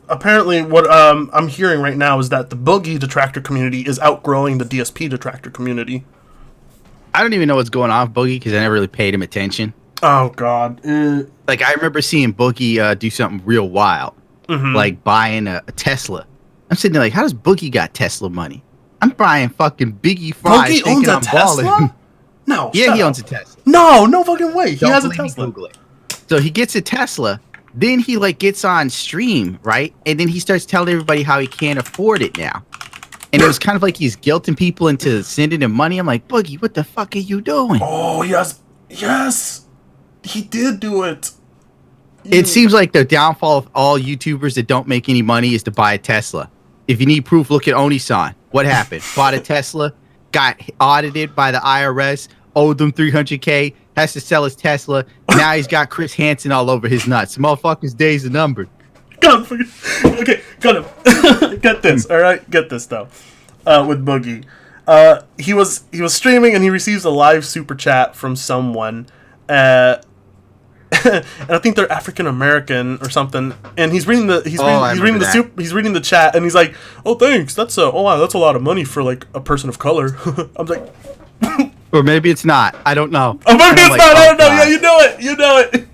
what I'm hearing right now is that the Boogie detractor community is outgrowing the DSP detractor community. I don't even know what's going on with Boogie because I never really paid him attention. Oh, God. Like, I remember seeing Boogie do something real wild. Mm-hmm. Like buying a Tesla I'm sitting there like, how does Boogie got Tesla money? I'm buying fucking Biggie fries Boogie thinking owns a I'm balling. Tesla? No. Yeah, shut he up. owns a Tesla. No fucking way. He Don't has a believe me, Tesla. Google it. So he gets a Tesla. Then he like gets on stream, right? And then he starts telling everybody how he can't afford it now. And it was kind of like he's guilting people into sending him money. I'm like, Boogie, what the fuck are you doing? Oh, yes. He did do it. It seems like the downfall of all YouTubers that don't make any money is to buy a Tesla. If you need proof, look at Oni-san. What happened? Bought a Tesla, got audited by the IRS, owed them $300K, has to sell his Tesla. Now he's got Chris Hansen all over his nuts. Motherfucker's days are numbered. God, okay, got him. Get this, all right? Get this though. With Boogie, he was streaming and he receives a live super chat from someone, and I think they're African American or something. And he's reading the he's reading the chat and he's like, "Oh, thanks. That's a lot of money for like a person of color." I'm like, or maybe it's not. I don't know. Oh, maybe it's like, not. I don't know. God. Yeah, you know it.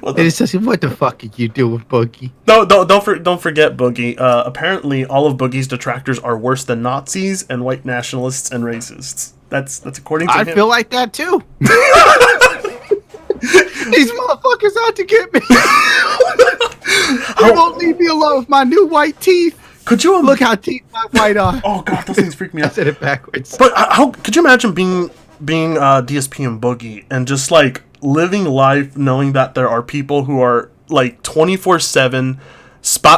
And it's just, what the fuck are you doing, Boogie? No, don't forget Boogie. Apparently, all of Boogie's detractors are worse than Nazis and white nationalists and racists. That's according to him. I feel like that too. These motherfuckers out to get me. They won't leave me alone with my new white teeth. Could you Look how teeth my white are. Oh god, those things freak me I out. said it backwards. But how could you imagine being DSP and Boogie and just like living life knowing that there are people who are like 24/7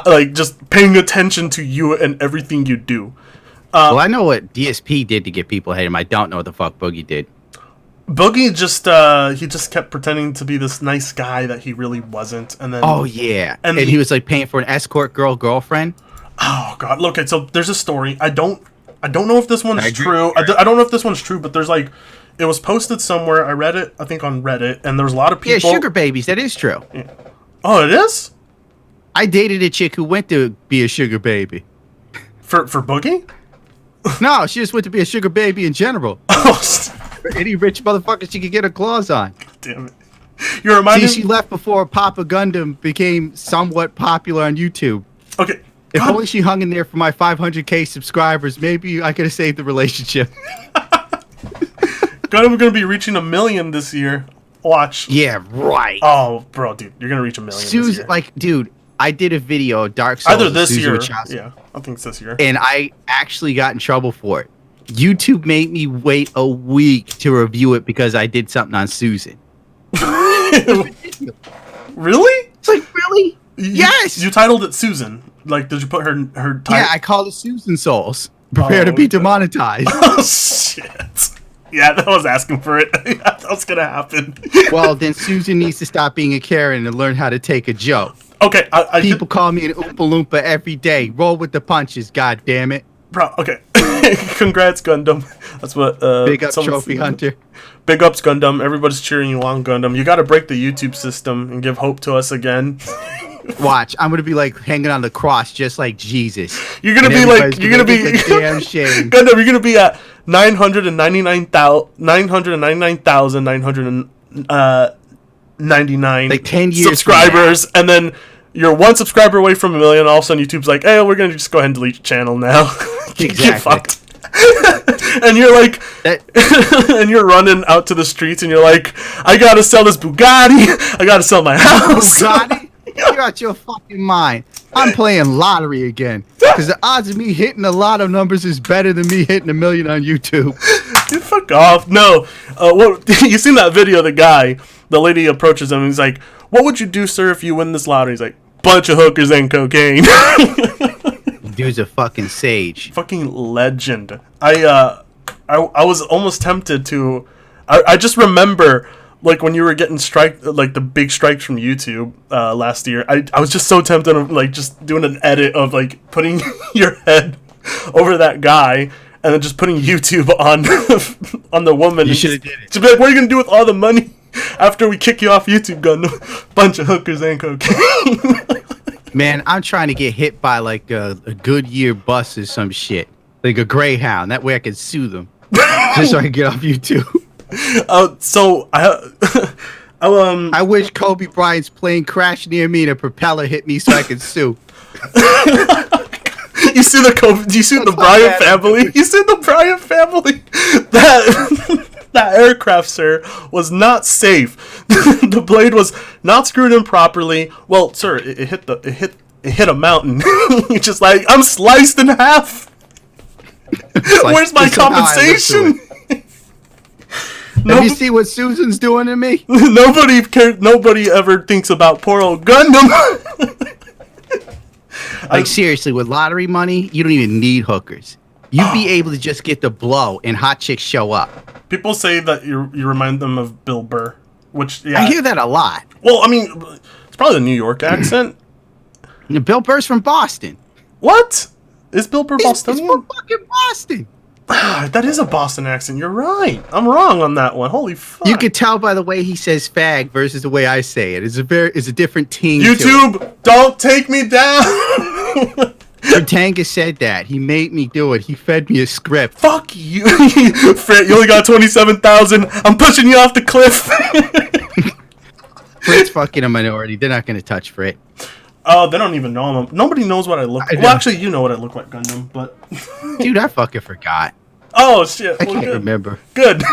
like just paying attention to you and everything you do? Well, I know what DSP did to get people to hate him. I don't know what the fuck Boogie did. Boogie just he just kept pretending to be this nice guy that he really wasn't, and then Oh yeah, And and he was like paying for an escort girlfriend. oh god, look, okay, so there's a story. I don't know if this one's I agree. true. I don't know if this one's true, but there's like it was posted somewhere. I read it, I think on Reddit, and there's a lot of Yeah, people. sugar babies. That is true. Oh, it is I dated a chick who went to be a sugar baby. for Boogie. No, she just went to be a sugar baby in general. Oh, Any rich motherfucker she could get her claws on. damn it! You're reminding See, she left before Papa Gundam became somewhat popular on YouTube. Okay. If God, only she hung in there for my 500K subscribers, maybe I could have saved the relationship. God, I'm gonna be reaching 1 million this year. Watch. Yeah, right. Oh, bro, dude, you're gonna reach 1 million. This Susan, year. like, dude, I did a video, Dark Souls. Either with this Susan year. Wachowski, Yeah, I think it's this year. and I actually got in trouble for it. YouTube made me wait a week to review it because I did something on Susan. Really? It's like, really? Yes. You titled it Susan. Like, did you put her title? Yeah, I called it Susan Souls. Prepare to be okay. demonetized. Oh shit! Yeah, that was asking for it. That was gonna happen. Well, then Susan needs to stop being a Karen and learn how to take a joke. Okay, I People call me an Oompa Loompa every day. Roll with the punches, god damn it. bro. Okay, congrats, Gundam. That's what. Big up someone Trophy said. Hunter. Big ups, Gundam. Everybody's cheering you on, Gundam. You got to break the YouTube system and give hope to us again. Watch, I'm gonna be like hanging on the cross just like Jesus. You're gonna And be like, everybody's you're gonna be "It's a damn shame." Gundam, you're gonna be at 999,999 Like 10 years subscribers, and then you're one subscriber away from 1 million. All of a sudden, YouTube's like, "Hey, we're gonna just go ahead and delete your channel now." You get Exactly. fucked. And you're like, That- and you're running out to the streets, and you're like, "I gotta sell this Bugatti. I gotta sell my house." Bugatti? You're out your fucking mind. I'm playing lottery again. Because the odds of me hitting the lotto numbers is better than me hitting 1 million on YouTube. Dude, fuck off. No. What you seen that video, the lady approaches him and he's like, "What would you do, sir, if you win this lottery?" He's like, "Bunch of hookers and cocaine." Dude's a fucking sage. Fucking legend. I was almost tempted to I just remember like when you were getting like the big strikes from YouTube last year, I was just so tempted of like just doing an edit of like putting your head over that guy and then just putting YouTube on on the woman. You and should have did it. just be like, "What are you gonna do with all the money after we kick you off YouTube, Gundam?" Bunch of hookers and cocaine. Man, I'm trying to get hit by like a Goodyear bus or some shit. Like a Greyhound. That way I can sue them. Just so I can get off YouTube. So I wish Kobe Bryant's plane crashed near me and a propeller hit me so I could sue. You see the you see the Bryant family? You see the Bryant family? That aircraft, sir, was not safe. The blade was not screwed in properly. Well, sir, it hit a mountain. You're just like, I'm sliced in half. Like, Where's my compensation? Have you see what Susan's doing to me? Nobody cares. Nobody ever thinks about poor old Gundam. Like, seriously, with lottery money, you don't even need hookers. You'd be able to just get the blow and hot chicks show up. People say that you remind them of Bill Burr, which, yeah. I hear that a lot. Well, I mean, it's probably a New York accent. Bill Burr's from Boston. What? Is Bill Burr He's Bostonian? from fucking Boston. That is a Boston accent. You're right. I'm wrong on that one. Holy fuck. You could tell by the way he says fag versus the way I say it. It's a different ting. YouTube, don't take me down. Tanga said that. He made me do it. He fed me a script. Fuck you. Fred, you only got 27,000. I'm pushing you off the cliff. Frit's fucking a minority. They're not going to touch Frit. Oh, they don't even know him. Nobody knows what I look like. Well, actually, you know what I look like, Gundam, but... Dude, I fucking forgot. Oh, shit. I can't remember. Good.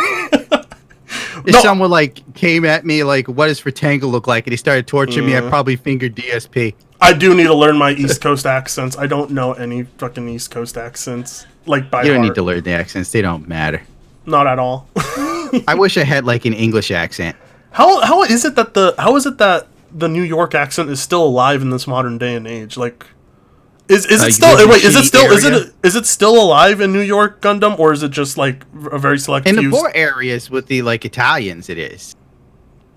If someone, like, came at me, like, what does Fritanga look like? And he started torturing me, I probably fingered DSP. I do need to learn my East Coast accents. I don't know any fucking East Coast accents. Like, by You don't heart. need to learn the accents. They don't matter. Not at all. I wish I had, like, an English accent. How is it that the New York accent is still alive in this modern day and age? Like, is it still? Wait, is it still alive in New York, Gundam, or is it just like a very select In few? the poor areas with the, like, Italians, it is.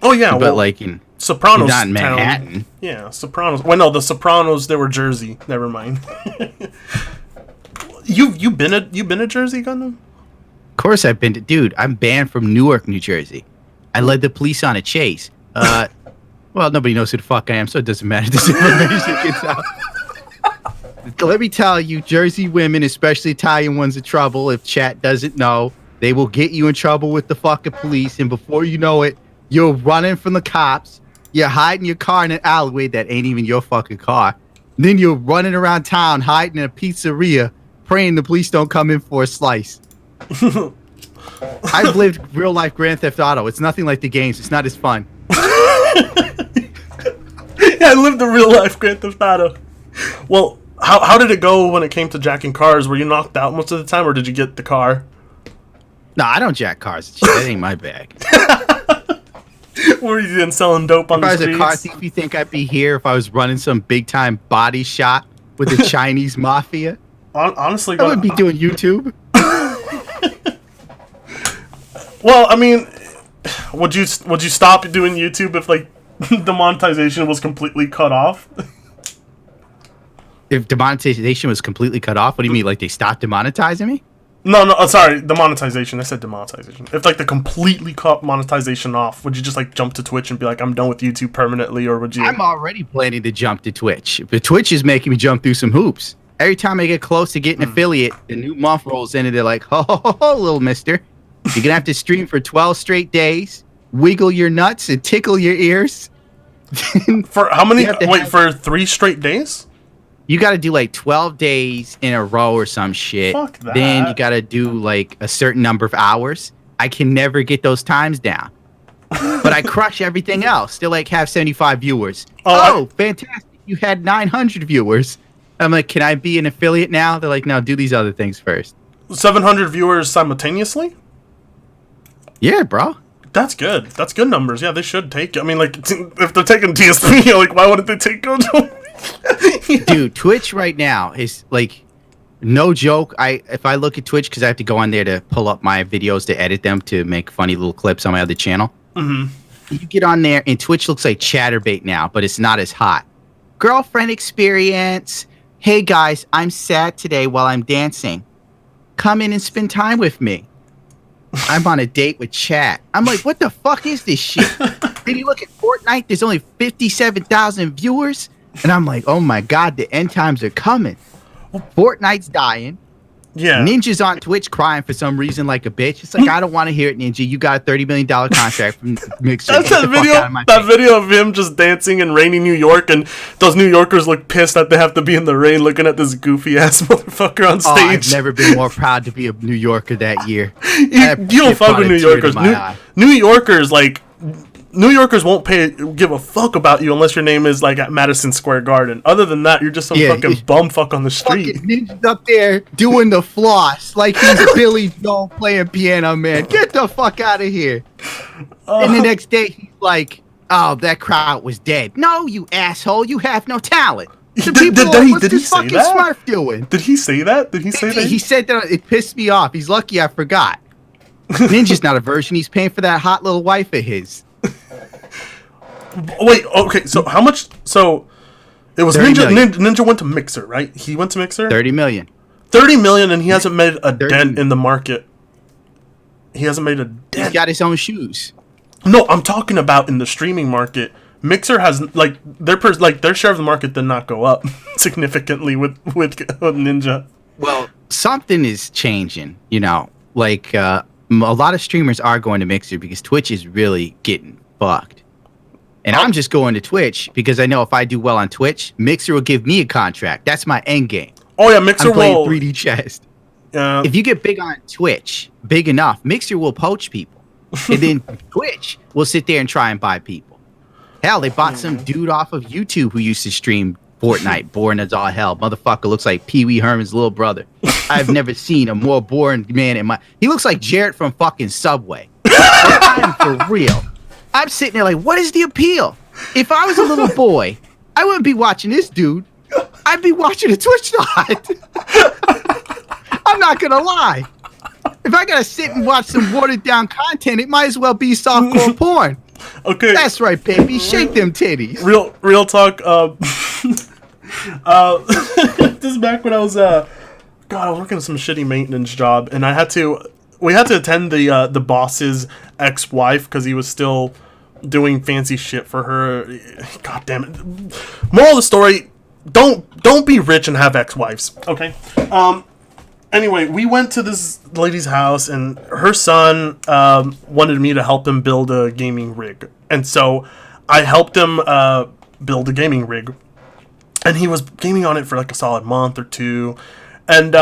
Oh yeah, But, well, like, in Sopranos not in town. Manhattan. Yeah, Sopranos. Well, no, the Sopranos, they were Jersey. Never mind. you been a Jersey, Gundam? Of course I've been to... Dude, I'm banned from Newark, New Jersey. I led the police on a chase. Well, nobody knows who the fuck I am, so it doesn't matter. This information gets out. Let me tell you, Jersey women, especially Italian ones, are trouble. If chat doesn't know, they will get you in trouble with the fucking police, and before you know it, you're running from the cops. You're hiding your car in an alleyway that ain't even your fucking car. Then you're running around town, hiding in a pizzeria, praying the police don't come in for a slice. I've lived real life Grand Theft Auto. It's nothing like the games. It's not as fun. Yeah, I lived the real life Grand Theft Auto. Well, how did it go when it came to jacking cars? Were you knocked out most of the time, or did you get the car? No, I don't jack cars. That ain't my bag. Were you then selling dope on If I the was a car thief, you think I'd be here if I was running some big time body shop with the Chinese mafia? Honestly, I would be doing YouTube. Well, I mean, would you stop doing YouTube if like the monetization was completely cut off? If demonetization was completely cut off, what do you mean? Like they stopped demonetizing me? No, sorry, the monetization. I said demonetization. If like the completely cut monetization off, would you just like jump to Twitch and be like, I'm done with YouTube permanently, or would you? I'm already planning to jump to Twitch, but Twitch is making me jump through some hoops. Every time I get close to getting an affiliate, the new month rolls in and they're like, ho, little mister, you're gonna have to stream for 12 straight days, wiggle your nuts and tickle your ears. For how many? Wait, for 3 straight days? You got to do like 12 days in a row or some shit. Fuck that. Then you got to do like a certain number of hours. I can never get those times down. But I crush everything else. Still like have 75 viewers. Oh, fantastic. You had 900 viewers. I'm like, can I be an affiliate now? They're like, no, do these other things first. 700 viewers simultaneously? Yeah, bro. That's good. That's good numbers. Yeah, they should take it. I mean, like, if they're taking DSP, like, why wouldn't they take Gojo? Dude, Twitch right now is like, no joke. If I look at Twitch, because I have to go on there to pull up my videos to edit them to make funny little clips on my other channel. Mm-hmm. You get on there, and Twitch looks like Chatterbait now, but it's not as hot. Girlfriend experience. Hey guys, I'm sad today while I'm dancing. Come in and spend time with me. I'm on a date with chat. I'm like, what the fuck is this shit? Then you look at Fortnite, there's only 57,000 viewers. And I'm like, oh my God, the end times are coming. Fortnite's dying. Yeah. Ninja's on Twitch crying for some reason like a bitch. It's like, I don't want to hear it, Ninja. You got a $30 million contract from Mixer. That's Get that the fuck out of my that face. video of him just dancing in rainy New York, and those New Yorkers look pissed that they have to be in the rain looking at this goofy ass motherfucker on Oh, I've stage. never been more proud to be a New Yorker that year. you don't fuck with New Yorkers. New Yorkers, like, New Yorkers won't give a fuck about you unless your name is like at Madison Square Garden. Other than that, you're just some fucking bumfuck on the street. Fucking Ninja's up there doing the floss like he's Billy Joel playing piano, man. Get the fuck out of here. And the next day, he's like, oh, that crowd was dead. No, you asshole. You have no talent. The people what's this fucking Smurf doing? Did he say that? Did he say that? He said that it pissed me off. He's lucky I forgot. Ninja's not a virgin. He's paying for that hot little wife of his. Wait, okay, so how much? So it was 30 Ninja. million. Ninja went to Mixer, right? He went to Mixer. 30 million. 30 million, and he hasn't made a 30 dent in the market. He hasn't made a He's dent. got his own shoes. No, I'm talking about in the streaming market. Mixer has like their share of the market did not go up significantly with Ninja. Well, something is changing, you know. Like a lot of streamers are going to Mixer because Twitch is really getting fucked. And I'm just going to Twitch because I know if I do well on Twitch, Mixer will give me a contract. That's my end game. Oh yeah, Mixer I'm playing will 3D chess. If you get big on Twitch, big enough, Mixer will poach people. And then Twitch will sit there and try and buy people. Hell, they bought some dude off of YouTube who used to stream Fortnite, boring as all hell. Motherfucker looks like Pee Wee Herman's little brother. I've never seen a more boring man in my... He looks like Jarrett from fucking Subway. I'm for real. I'm sitting there like, what is the appeal? If I was a little boy, I wouldn't be watching this dude. I'd be watching a Twitch dot. I'm not gonna lie. If I gotta sit and watch some watered down content, it might as well be softcore porn. Okay. That's right, baby. Shake them titties. Real talk. This is back when I was I was working some shitty maintenance job, and we had to attend the boss's ex-wife because he was still doing fancy shit for her. God damn it. Moral of the story: don't be rich and have ex-wives. Okay. Anyway, we went to this lady's house, and her son wanted me to help him build a gaming rig, and so I helped him build a gaming rig, and he was gaming on it for like a solid month or two, and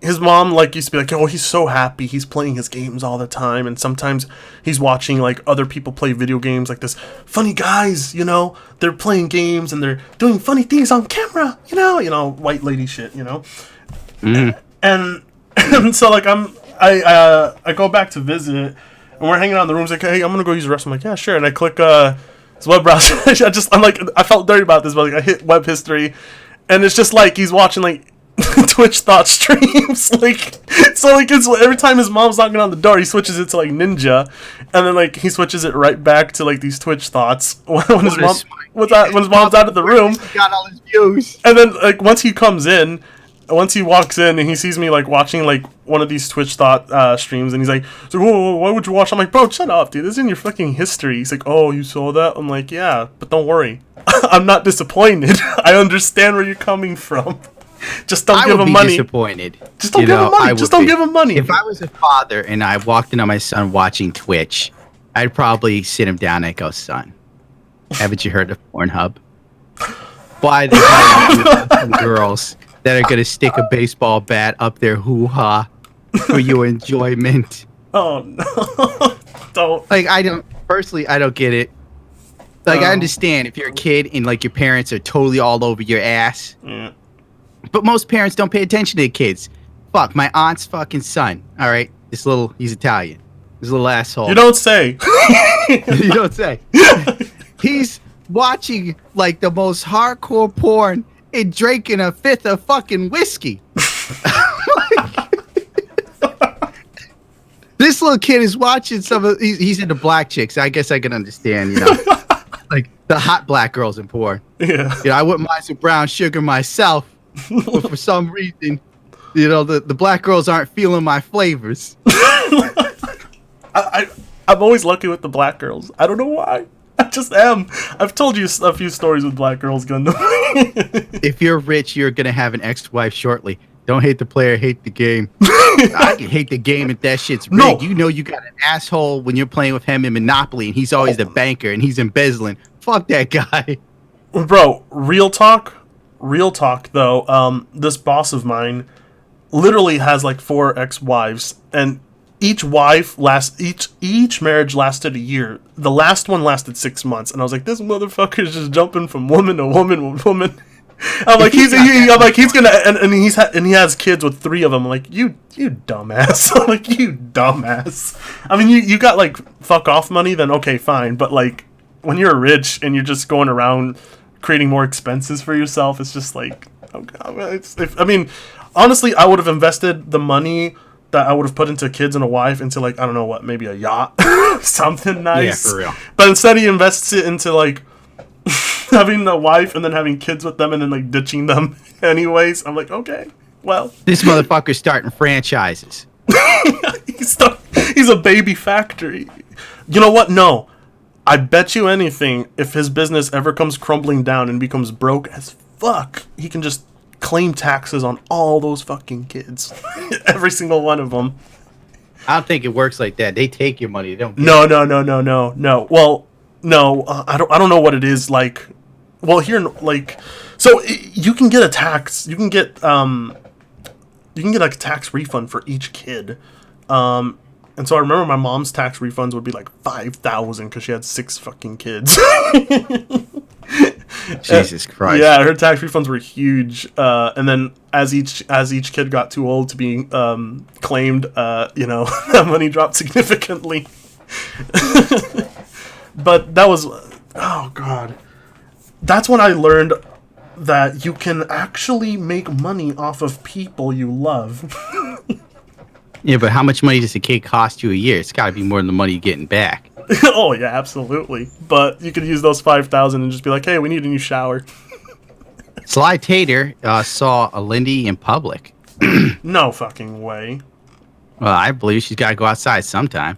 his mom used to be like, oh, he's so happy, he's playing his games all the time, and sometimes he's watching like other people play video games, like this funny guys, you know, they're playing games and they're doing funny things on camera, you know, white lady shit, you know. And so like I go back to visit, and we're hanging out in the room. He's like, hey, I'm gonna go use the restroom. I'm like, yeah, sure. And I click his web browser. I felt dirty about this, but like I hit web history, and it's just like he's watching like Twitch thought streams. It's every time his mom's knocking on the door, he switches it to like Ninja, and then like he switches it right back to like these Twitch thoughts when his mom's out of the room. He got all his views. And then like once he walks in and he sees me like watching like one of these Twitch thought streams, and he's like, whoa, why would you watch? I'm like, bro, shut up, dude. This is in your fucking history. He's like, oh, you saw that? I'm like, yeah, but don't worry. I'm not disappointed. I understand where you're coming from. Just don't give him money. Disappointed. Just don't give him money. Just don't give him money. If I was a father and I walked in on my son watching Twitch, I'd probably sit him down and go, son, haven't you heard of Pornhub? Why the hell are you girls that are going to stick a baseball bat up their hoo-ha for your enjoyment? Oh, no. Don't. Like, I don't get it. Like, I understand if you're a kid and, like, your parents are totally all over your ass. Yeah. But most parents don't pay attention to their kids. Fuck, my aunt's fucking son, all right? He's Italian. This little asshole. You don't say. You don't say. He's watching, like, the most hardcore porn and drinking a fifth of fucking whiskey. This little kid is watching he's into black chicks. I guess I can understand, you know. Like, the hot black girls in porn. Yeah. You know, I wouldn't mind some brown sugar myself. But for some reason, you know, the black girls aren't feeling my flavors. I'm always lucky with the black girls. I don't know why. I just am. I've told you a few stories with black girls, Gundam. If you're rich, you're going to have an ex-wife shortly. Don't hate the player, hate the game. I can hate the game if that shit's rigged. No. You know you got an asshole when you're playing with him in Monopoly, and he's always the banker, and he's embezzling. Fuck that guy. Bro, real talk though. This boss of mine literally has like 4 ex-wives, and each marriage lasted a year. The last one lasted 6 months, and I was like, this motherfucker is just jumping from woman to woman to woman. I'm like, he's gonna, and he has kids with 3 of them. I'm like, you dumbass. I'm like, you dumbass. I mean, you got like fuck off money, then okay, fine. But like, when you're rich and you're just going around creating more expenses for yourself, it's just like, oh god. I mean, honestly, I would have invested the money that I would have put into kids and a wife into like, I don't know what, maybe a yacht, something nice. Yeah, for real. But instead, he invests it into like having a wife and then having kids with them and then like ditching them anyways. I'm like, okay, well, This motherfucker's starting franchises. he's a baby factory. You know what? No, I bet you anything, if his business ever comes crumbling down and becomes broke as fuck, he can just claim taxes on all those fucking kids. Every single one of them. I don't think it works like that. They take your money. They don't. No. Well, no, I don't know what it is like. Well, here, like, so you can get a tax. You can get like a tax refund for each kid. And so I remember my mom's tax refunds would be like $5,000 because she had 6 fucking kids. Jesus Christ. Yeah, her tax refunds were huge. And then as each kid got too old to be claimed, that money dropped significantly. But that was, oh god, that's when I learned that you can actually make money off of people you love. Yeah, but how much money does a kid cost you a year? It's got to be more than the money you're getting back. Oh yeah, absolutely. But you could use those 5,000 and just be like, hey, we need a new shower. Sly Tater saw a Lindy in public. No fucking way. Well, I believe she's got to go outside sometime.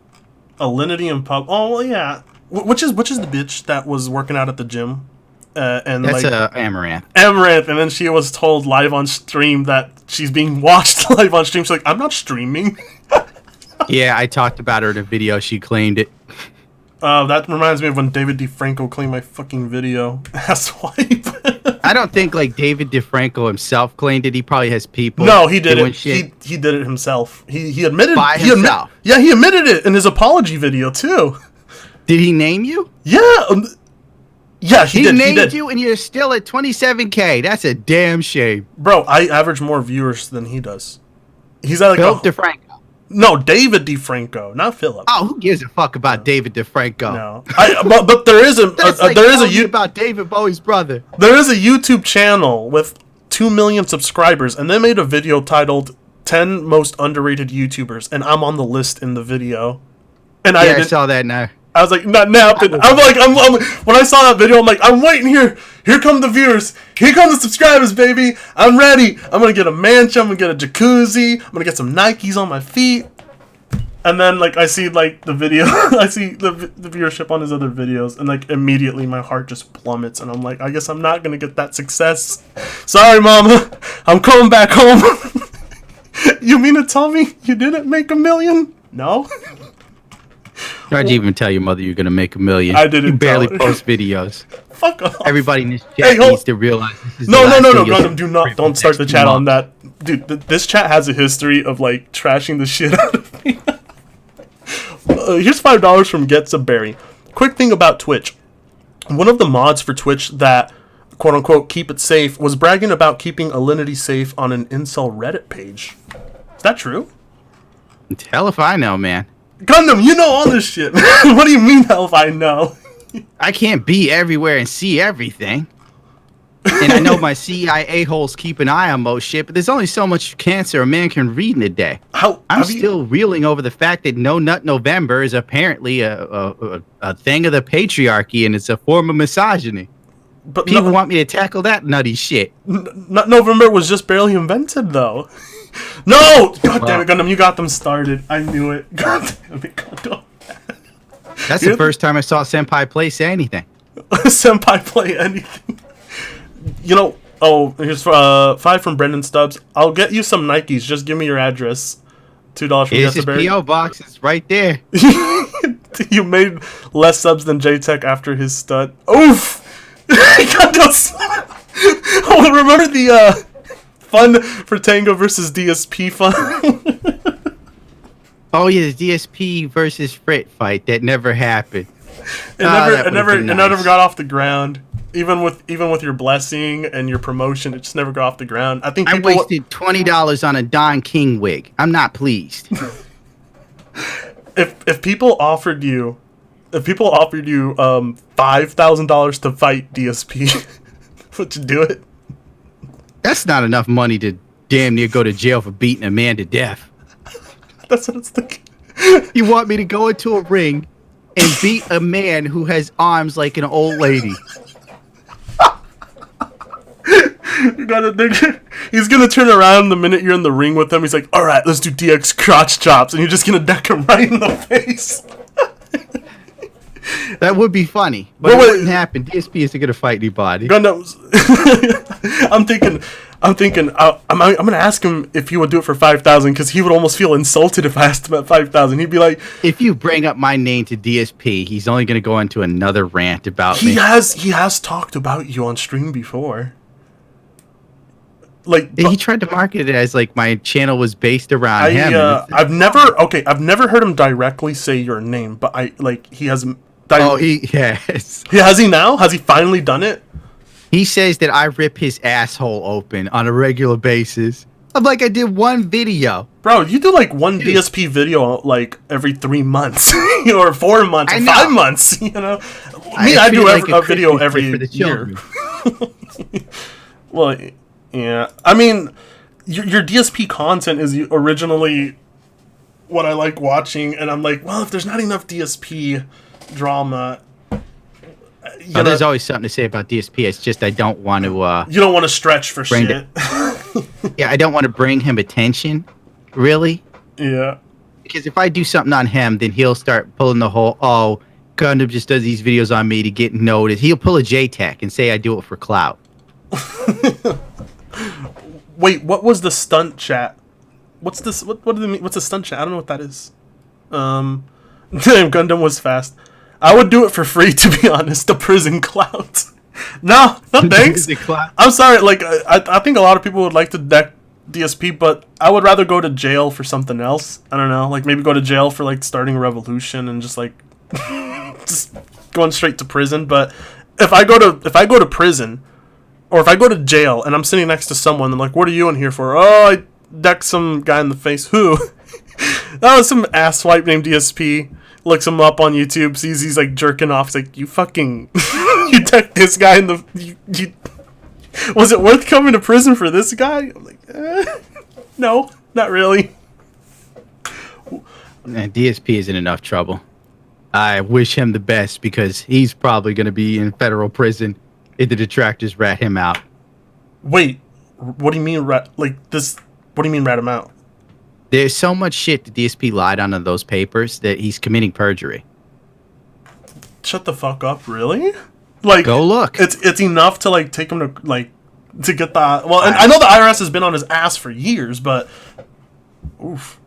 A Linity in pub. Oh well, yeah. Which is the bitch that was working out at the gym? And That's like Amaranth. Amaranth, and then she was told live on stream that she's being watched live on stream. She's like, I'm not streaming. Yeah, I talked about her in a video. She claimed it. That reminds me of when David DeFranco claimed my fucking video. Asswipe. I don't think like David DeFranco himself claimed it. He probably has people. No, he did doing it. shit. He did it himself. He admitted By he himself. Yeah, he admitted it in his apology video too. Did he name you? Yeah. Yeah, he did. Named He did. you, and you're still at 27K. That's a damn shame. Bro, I average more viewers than he does. He's at like Philip DeFranco. No, David DeFranco, not Philip. Oh, who gives a fuck about David DeFranco? No, but there is That's like about David Bowie's brother. There is a YouTube channel with 2 million subscribers, and they made a video titled 10 Most Underrated YouTubers, and I'm on the list in the video. And Yeah, I saw that now. I was like, not now. I'm when I saw that video, I'm like, I'm waiting here. Here come the viewers. Here come the subscribers, baby. I'm ready. I'm gonna get a mansion. I'm gonna get a jacuzzi. I'm gonna get some Nikes on my feet. And then like I see like the video, I see the viewership on his other videos, and like immediately my heart just plummets, and I'm like, I guess I'm not gonna get that success. Sorry, mama. I'm coming back home. You mean to tell me you didn't make $1 million? No. Why'd you even tell your mother you're gonna make $1 million? I didn't You barely tell her. post videos. Fuck off. Everybody in this chat Hey, hold- needs to realize this is No, the last thing you'll Gundam, do not, don't start the chat on that. Dude, this chat has a history of, like, trashing the shit out of me. Here's $5 from Gets a Berry. Quick thing about Twitch. One of the mods for Twitch that, quote-unquote, keep it safe, was bragging about keeping Alinity safe on an incel Reddit page. Is that true? Hell if I know, man. Gundam, you know all this shit, man. What do you mean, hell if I know? I can't be everywhere and see everything. And I know my CIA holes keep an eye on most shit, but there's only so much cancer a man can read in a day. I'm still reeling over the fact that No Nut November is apparently a thing of the patriarchy, and it's a form of misogyny. But People want me to tackle that nutty shit. Nut November was just barely invented, though. No! God damn it, Gundam, you got them started. I knew it. God damn it, Gundam. That's the first time I saw Senpai Play say anything. Senpai play anything. You know, Oh, here's 5 from Brendan Stubbs. I'll get you some Nikes. Just give me your address. $2 from It's his Yesterberry. PO box. It's right there. You made less subs than Jaytech after his stud. Oof! God, oh, remember the fun for Tango versus DSP fun? Oh yeah, the DSP versus Frit fight that never happened. It never got off the ground. Even with your blessing and your promotion, it just never got off the ground. I think I people wasted $20 on a Don King wig. I'm not pleased. if people offered you $5,000 to fight DSP, would you do it? That's not enough money to damn near go to jail for beating a man to death. That's what it's thinking. You want me to go into a ring and beat a man who has arms like an old lady? He's gonna turn around the minute you're in the ring with him. He's like, "All right, let's do DX crotch chops," and you're just gonna deck him right in the face. That would be funny, but it wouldn't happen. DSP isn't gonna fight anybody. Gundam's. I'm thinking. I'm gonna ask him if he would do it for 5,000 because he would almost feel insulted if I asked him at 5,000. He'd be like, If you bring up my name to DSP, he's only gonna go into another rant about me. He has talked about you on stream before. Like He tried to market it as like my channel was based around him. I've never heard him directly say your name, but he has. Yes. Has he now? Has he finally done it? He says that I rip his asshole open on a regular basis. I'm like, I did one video. Bro, you do like one DSP video like every 3 months or 4 months or 5 months, you know? I do a video every year. Well, yeah. I mean, your DSP content is originally what I like watching, and I'm like, well, if there's not enough DSP drama... there's always something to say about DSP. It's just I don't want to... you don't want to stretch for shit. Yeah, I don't want to bring him attention, really. Yeah. Because if I do something on him, then he'll start pulling the whole, oh, Gundam just does these videos on me to get noticed. He'll pull a Jaytech and say I do it for clout. Wait, what was the stunt chat? What's this? What do they mean? What's a stunt chat? I don't know what that is. Damn, Gundam was fast. I would do it for free, to be honest. The prison clout. No, thanks. I'm sorry. Like, I think a lot of people would like to deck DSP, but I would rather go to jail for something else. I don't know. Like, maybe go to jail for like starting a revolution and just like just going straight to prison. But if I go to prison, or if I go to jail and I'm sitting next to someone, I'm like, "What are you in here for?" "Oh, I decked some guy in the face." "Who?" "That was some asswipe named DSP." Looks him up on YouTube, sees he's like jerking off. He's like, "You fucking, you decked this guy in the, you was it worth coming to prison for this guy?" I'm like, no, not really. DSP is in enough trouble. I wish him the best because he's probably going to be in federal prison if the detractors rat him out. Wait, what do you mean rat? Like this? What do you mean rat him out? There's so much shit the DSP lied on in those papers that he's committing perjury. Shut the fuck up, really? Like, go look. It's enough to like take him to like to get the well. And I know the IRS has been on his ass for years, but oof,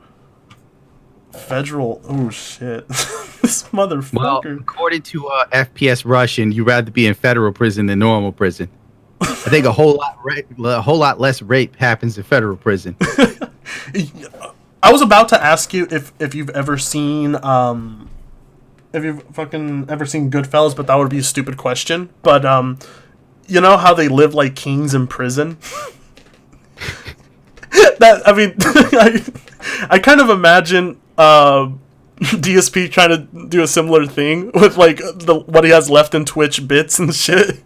federal. Oh shit, this motherfucker. Well, according to FPS Russian, you'd rather be in federal prison than normal prison. I think a whole lot less rape happens in federal prison. I was about to ask you if you've ever seen if you've fucking ever seen Goodfellas, but that would be a stupid question. But you know how they live like kings in prison? That I mean, I kind of imagine DSP trying to do a similar thing with like what he has left in Twitch bits and shit.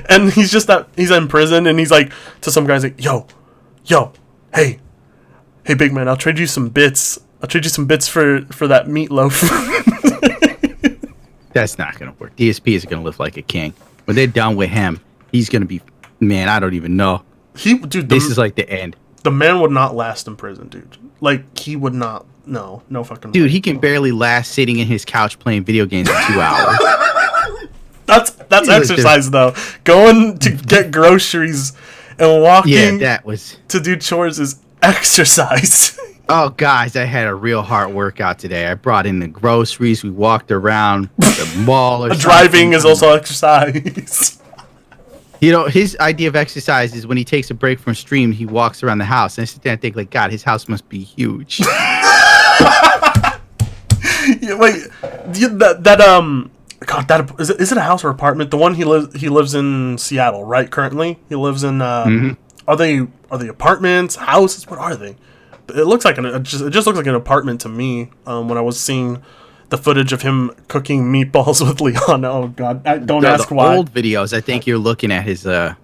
And he's in prison and he's like to some guys like, yo, hey big man, I'll trade you some bits. I'll trade you some bits for that meatloaf. That's not gonna work. DSP is gonna live like a king. When they're done with him, he's gonna be, man, I don't even know. This is like the end. The man would not last in prison, dude. Like, he would not. No fucking. Dude, he can barely last sitting in his couch playing video games for 2 hours. That's exercise though. Going to get groceries And walking Yeah, that was. to do chores is exercise. Oh, guys, I had a real hard workout today. I brought in the groceries. We walked around the mall. Or Driving something. is also exercise. You know, his idea of exercise is when he takes a break from stream, he walks around the house. And I sit there and think, like, God, his house must be huge. Yeah, wait, God, that is it a house or apartment? The one he lives in Seattle, right? Currently, he lives in. Are they apartments, houses? What are they? It looks like it just looks like an apartment to me. When I was seeing the footage of him cooking meatballs with Liana. Oh God, don't ask the why. Old videos. I think you're looking at his. Damn,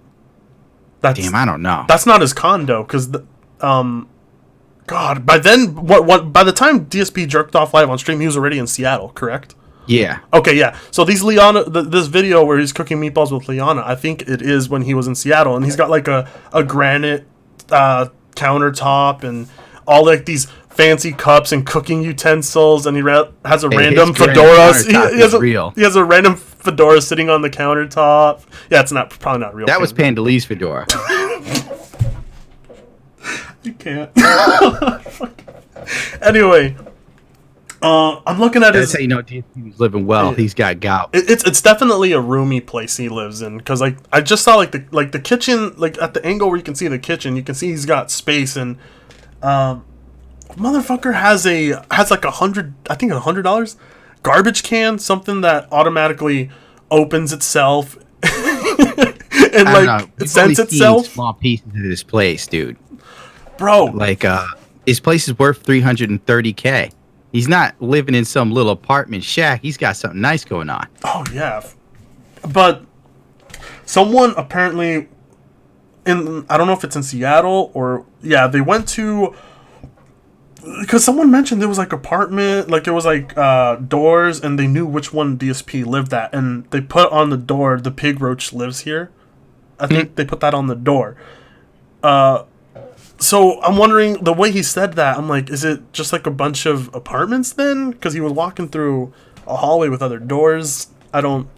I don't know. That's not his condo, because God, by then, by the time DSP jerked off live on stream, he was already in Seattle, correct? Yeah. Okay, yeah. So these Liana, this video where he's cooking meatballs with Liana, I think it is when he was in Seattle, and he's got like a granite countertop and all like these fancy cups and cooking utensils, and he has a random fedora. He has a random fedora sitting on the countertop. Yeah, it's probably not real. That was Pandalee's fedora. You can't. Anyway, I'm looking at his. That's how you know DSP was living well. He's got gout. It's definitely a roomy place he lives in, because like I just saw like the kitchen, like at the angle where you can see the kitchen, you can see he's got space, and motherfucker has like $100 garbage can, something that automatically opens itself and like it sends itself. Small pieces of this place, dude. Bro, like his place is worth $330K. He's not living in some little apartment shack. He's got something nice going on. Oh yeah, but someone apparently I don't know if it's in Seattle or they went to, because someone mentioned there was like apartment, like it was like doors, and they knew which one DSP lived at, and they put on the door, the pig roach lives here. I think they put that on the door. So I'm wondering, the way he said that, I'm like, is it just like a bunch of apartments then? Because he was walking through a hallway with other doors. I don't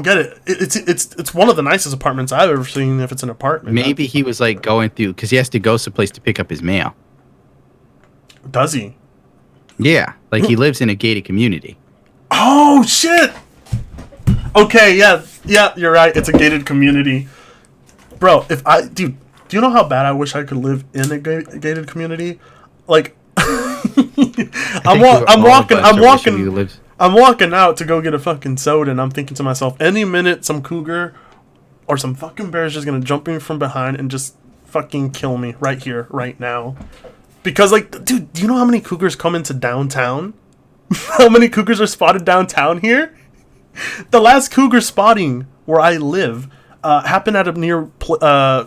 get it. It's one of the nicest apartments I've ever seen. If it's an apartment, maybe he was like going through, because he has to go someplace to pick up his mail. Does he? Yeah, like he lives in a gated community. Oh shit! Okay, yeah, you're right. It's a gated community, bro. Dude, do you know how bad I wish I could live in a gated community? Like, I'm walking out to go get a fucking soda, and I'm thinking to myself, any minute some cougar or some fucking bear is just gonna jump me from behind and just fucking kill me right here, right now. Because, like, dude, do you know how many cougars come into downtown? How many cougars are spotted downtown here? The last cougar spotting where I live happened at a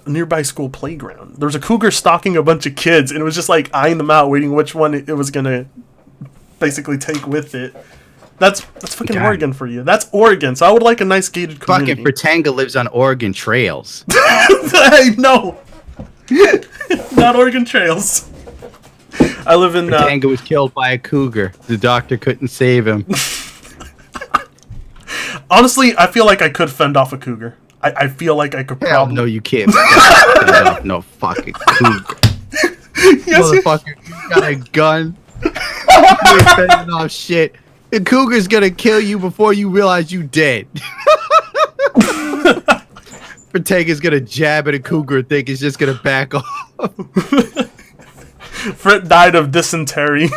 nearby school playground. There was a cougar stalking a bunch of kids, and it was just like eyeing them out, waiting which one it was gonna basically take with it. That's fucking God. Oregon for you. That's Oregon. So I would like a nice gated community. Fucking Pretanga lives on Oregon trails. Hey, no, not Oregon trails. I live in. Pretanga was killed by a cougar. The doctor couldn't save him. Honestly, I feel like I could fend off a cougar. I feel like I could probably... No, you can't fend off no fucking cougar. Yes, motherfucker, you got a gun. You ain't fending off shit. The cougar's gonna kill you before you realize you dead. Pretanga's gonna jab at a cougar and think it's just gonna back off. Frit died of dysentery.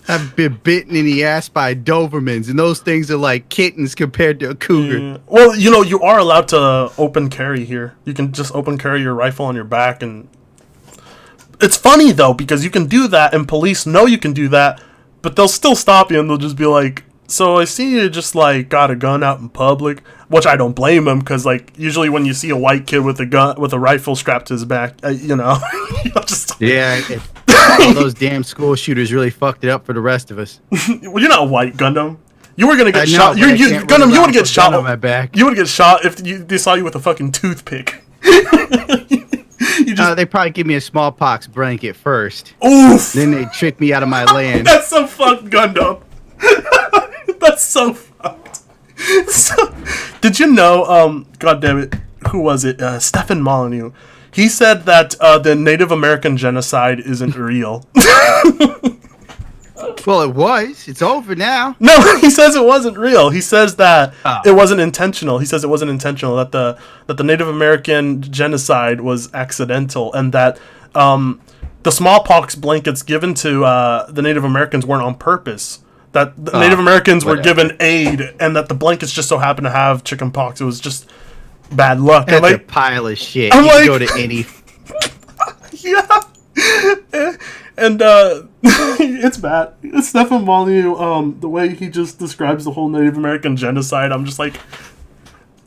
I've been bitten in the ass by Dobermans, and those things are like kittens compared to a cougar. Yeah. Well, you know, you are allowed to open carry here. You can just open carry your rifle on your back, and it's funny though, because you can do that, and police know you can do that, but they'll still stop you, and they'll just be like, so I see you just like got a gun out in public, which I don't blame them, because like usually when you see a white kid with a gun, with a rifle strapped to his back, you know, just all those damn school shooters really fucked it up for the rest of us. Well, you're not white, Gundam. You were gonna get shot. Gundam, you would get shot on my back. You would get shot if they saw you with a fucking toothpick. They probably give me a smallpox blanket first. Oof. Then they trick me out of my land. That's so fucked, Gundam. That's so fucked. Did you know? God damn it, who was it? Stephen Molyneux. He said that the Native American genocide isn't real. Well, it was. It's over now. No, he says it wasn't real. He says that Oh. it wasn't intentional. He says it wasn't intentional. That the Native American genocide was accidental, and that the smallpox blankets given to the Native Americans weren't on purpose. That the Native Americans were given aid, and that the blankets just so happened to have chickenpox. It was just bad luck. That's And a pile of shit. I'm You can like- go to any. yeah. And it's bad. It's Stephen Molyneux. The way he just describes the whole Native American genocide, I'm just like,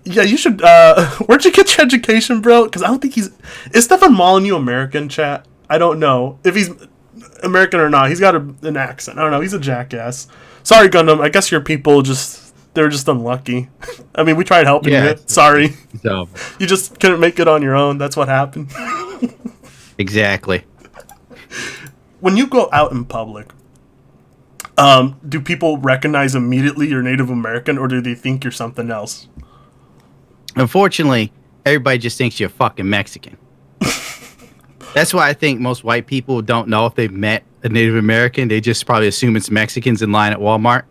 yeah, you should. Where'd you get your education, bro? Because I don't think is Stephen Molyneux American, chat? I don't know if he's American or not. He's got an accent. I don't know. He's a jackass. Sorry, Gundam. I guess your people they're just unlucky. I mean, we tried helping Yeah, you. Sorry. It's over. You just couldn't make it on your own. That's what happened. Exactly. When you go out in public, do people recognize immediately you're Native American, or do they think you're something else? Unfortunately, everybody just thinks you're fucking Mexican. That's why I think most white people don't know if they've met a Native American. They just probably assume it's Mexicans in line at Walmart.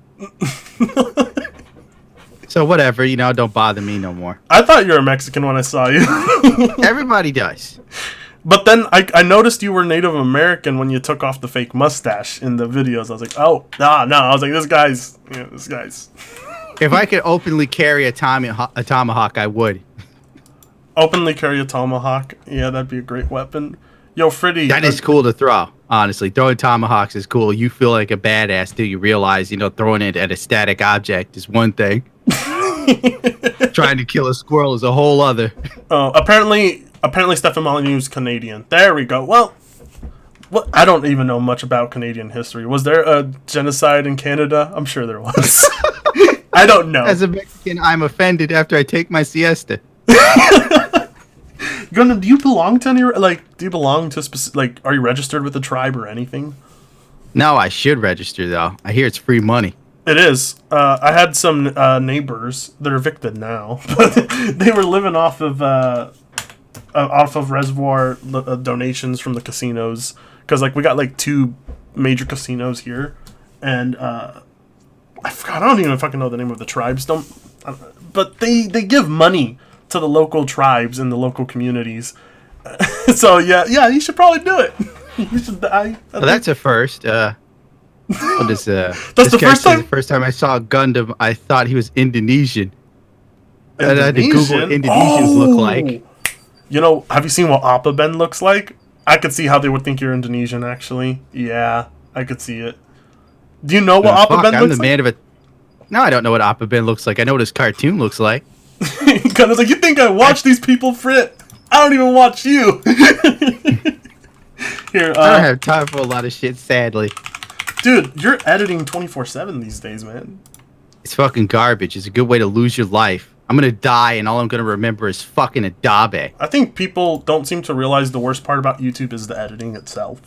So whatever, don't bother me no more. I thought you were a Mexican when I saw you. Everybody does. But then I noticed you were Native American when you took off the fake mustache in the videos. I was like, oh, no. I was like, this guy's. If I could openly carry a tomahawk, I would. Openly carry a tomahawk. Yeah, that'd be a great weapon. Yo, Freddy. That is cool to throw. Honestly, throwing tomahawks is cool. You feel like a badass till you realize, throwing it at a static object is one thing. Trying to kill a squirrel is a whole other. Oh, apparently Stephen Molyneux's Canadian. There we go. Well, I don't even know much about Canadian history. Was there a genocide in Canada? I'm sure there was. I don't know. As a Mexican, I'm offended after I take my siesta. Gundam, do you belong to any, do you belong to specific, are you registered with a tribe or anything? No, I should register, though. I hear it's free money. It is. I had some neighbors. They're evicted now, but they were living off of reservoir donations from the casinos, because we got 2 major casinos here, and I forgot. I don't even fucking know the name of the tribes. But they give money to the local tribes and the local communities. So yeah, you should probably do it. You should. Well, that's a first. What is That's the first time. The first time I saw Gundam, I thought he was Indonesian. And I had to Google what Indonesians look like. Have you seen what Appa Ben looks like? I could see how they would think you're Indonesian, actually. Yeah, I could see it. Do you know what Appa Ben looks like? No, I don't know what Appa Ben looks like. I know what his cartoon looks like. Kind of like, you think I watch these people, Frit? I don't even watch you. Here, I don't have time for a lot of shit, sadly. Dude, you're editing 24/7 these days, man. It's fucking garbage. It's a good way to lose your life. I'm gonna die, and all I'm gonna remember is fucking Adabe. I think people don't seem to realize the worst part about YouTube is the editing itself.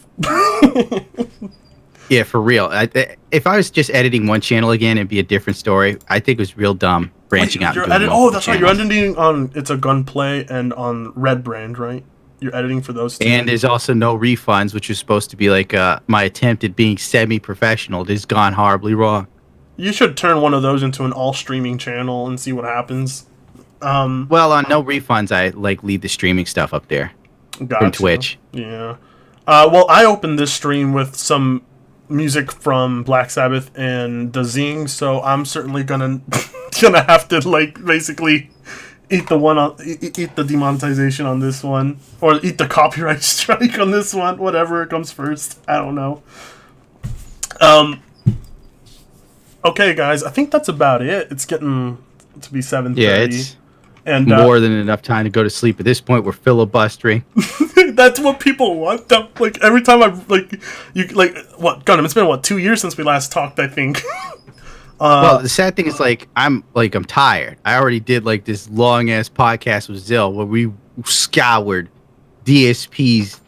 Yeah, for real. If I was just editing one channel again, it'd be a different story. I think it was real dumb branching out. That's right. You're editing on It's a Gunplay and on Red Brand, right? You're editing for those two. And there's also no refunds, which is supposed to be my attempt at being semi-professional. It has gone horribly wrong. You should turn one of those into an all-streaming channel and see what happens. Well, on no refunds, I leave the streaming stuff up there from Twitch. Yeah. Well, I opened this stream with some music from Black Sabbath and the Zing, so I'm certainly gonna have to basically eat the demonetization on this one, or eat the copyright strike on this one, whatever comes first. I don't know. Okay, guys, I think that's about it. It's getting to be 7:30. Yeah, it's more than enough time to go to sleep. At this point, we're filibustering. That's what people want. Every time what, Gundam, it's been 2 years since we last talked, I think. Well, the sad thing is, I'm tired. I already did this long ass podcast with Zill where we scoured DSP's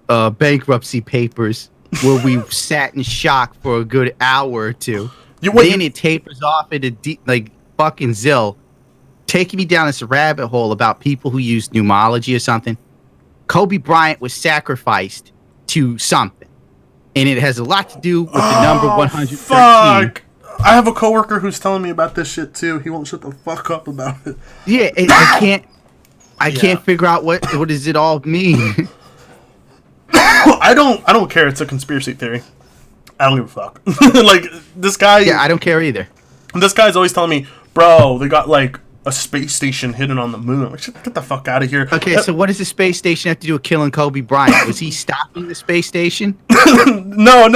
bankruptcy papers, where we sat in shock for a good hour or two. Then it tapers off into fucking Zill taking me down this rabbit hole about people who use pneumology or something. Kobe Bryant was sacrificed to something, and it has a lot to do with the number 113. Fuck! I have a coworker who's telling me about this shit too. He won't shut the fuck up about it. Yeah, I can't figure out what does it all mean. I don't care. It's a conspiracy theory. I don't give a fuck. Like, this guy... Yeah, I don't care either. This guy's always telling me, bro, they got, like, a space station hidden on the moon. I'm like, get the fuck out of here. Okay, so what does the space station have to do with killing Kobe Bryant? Was he stopping the space station? No.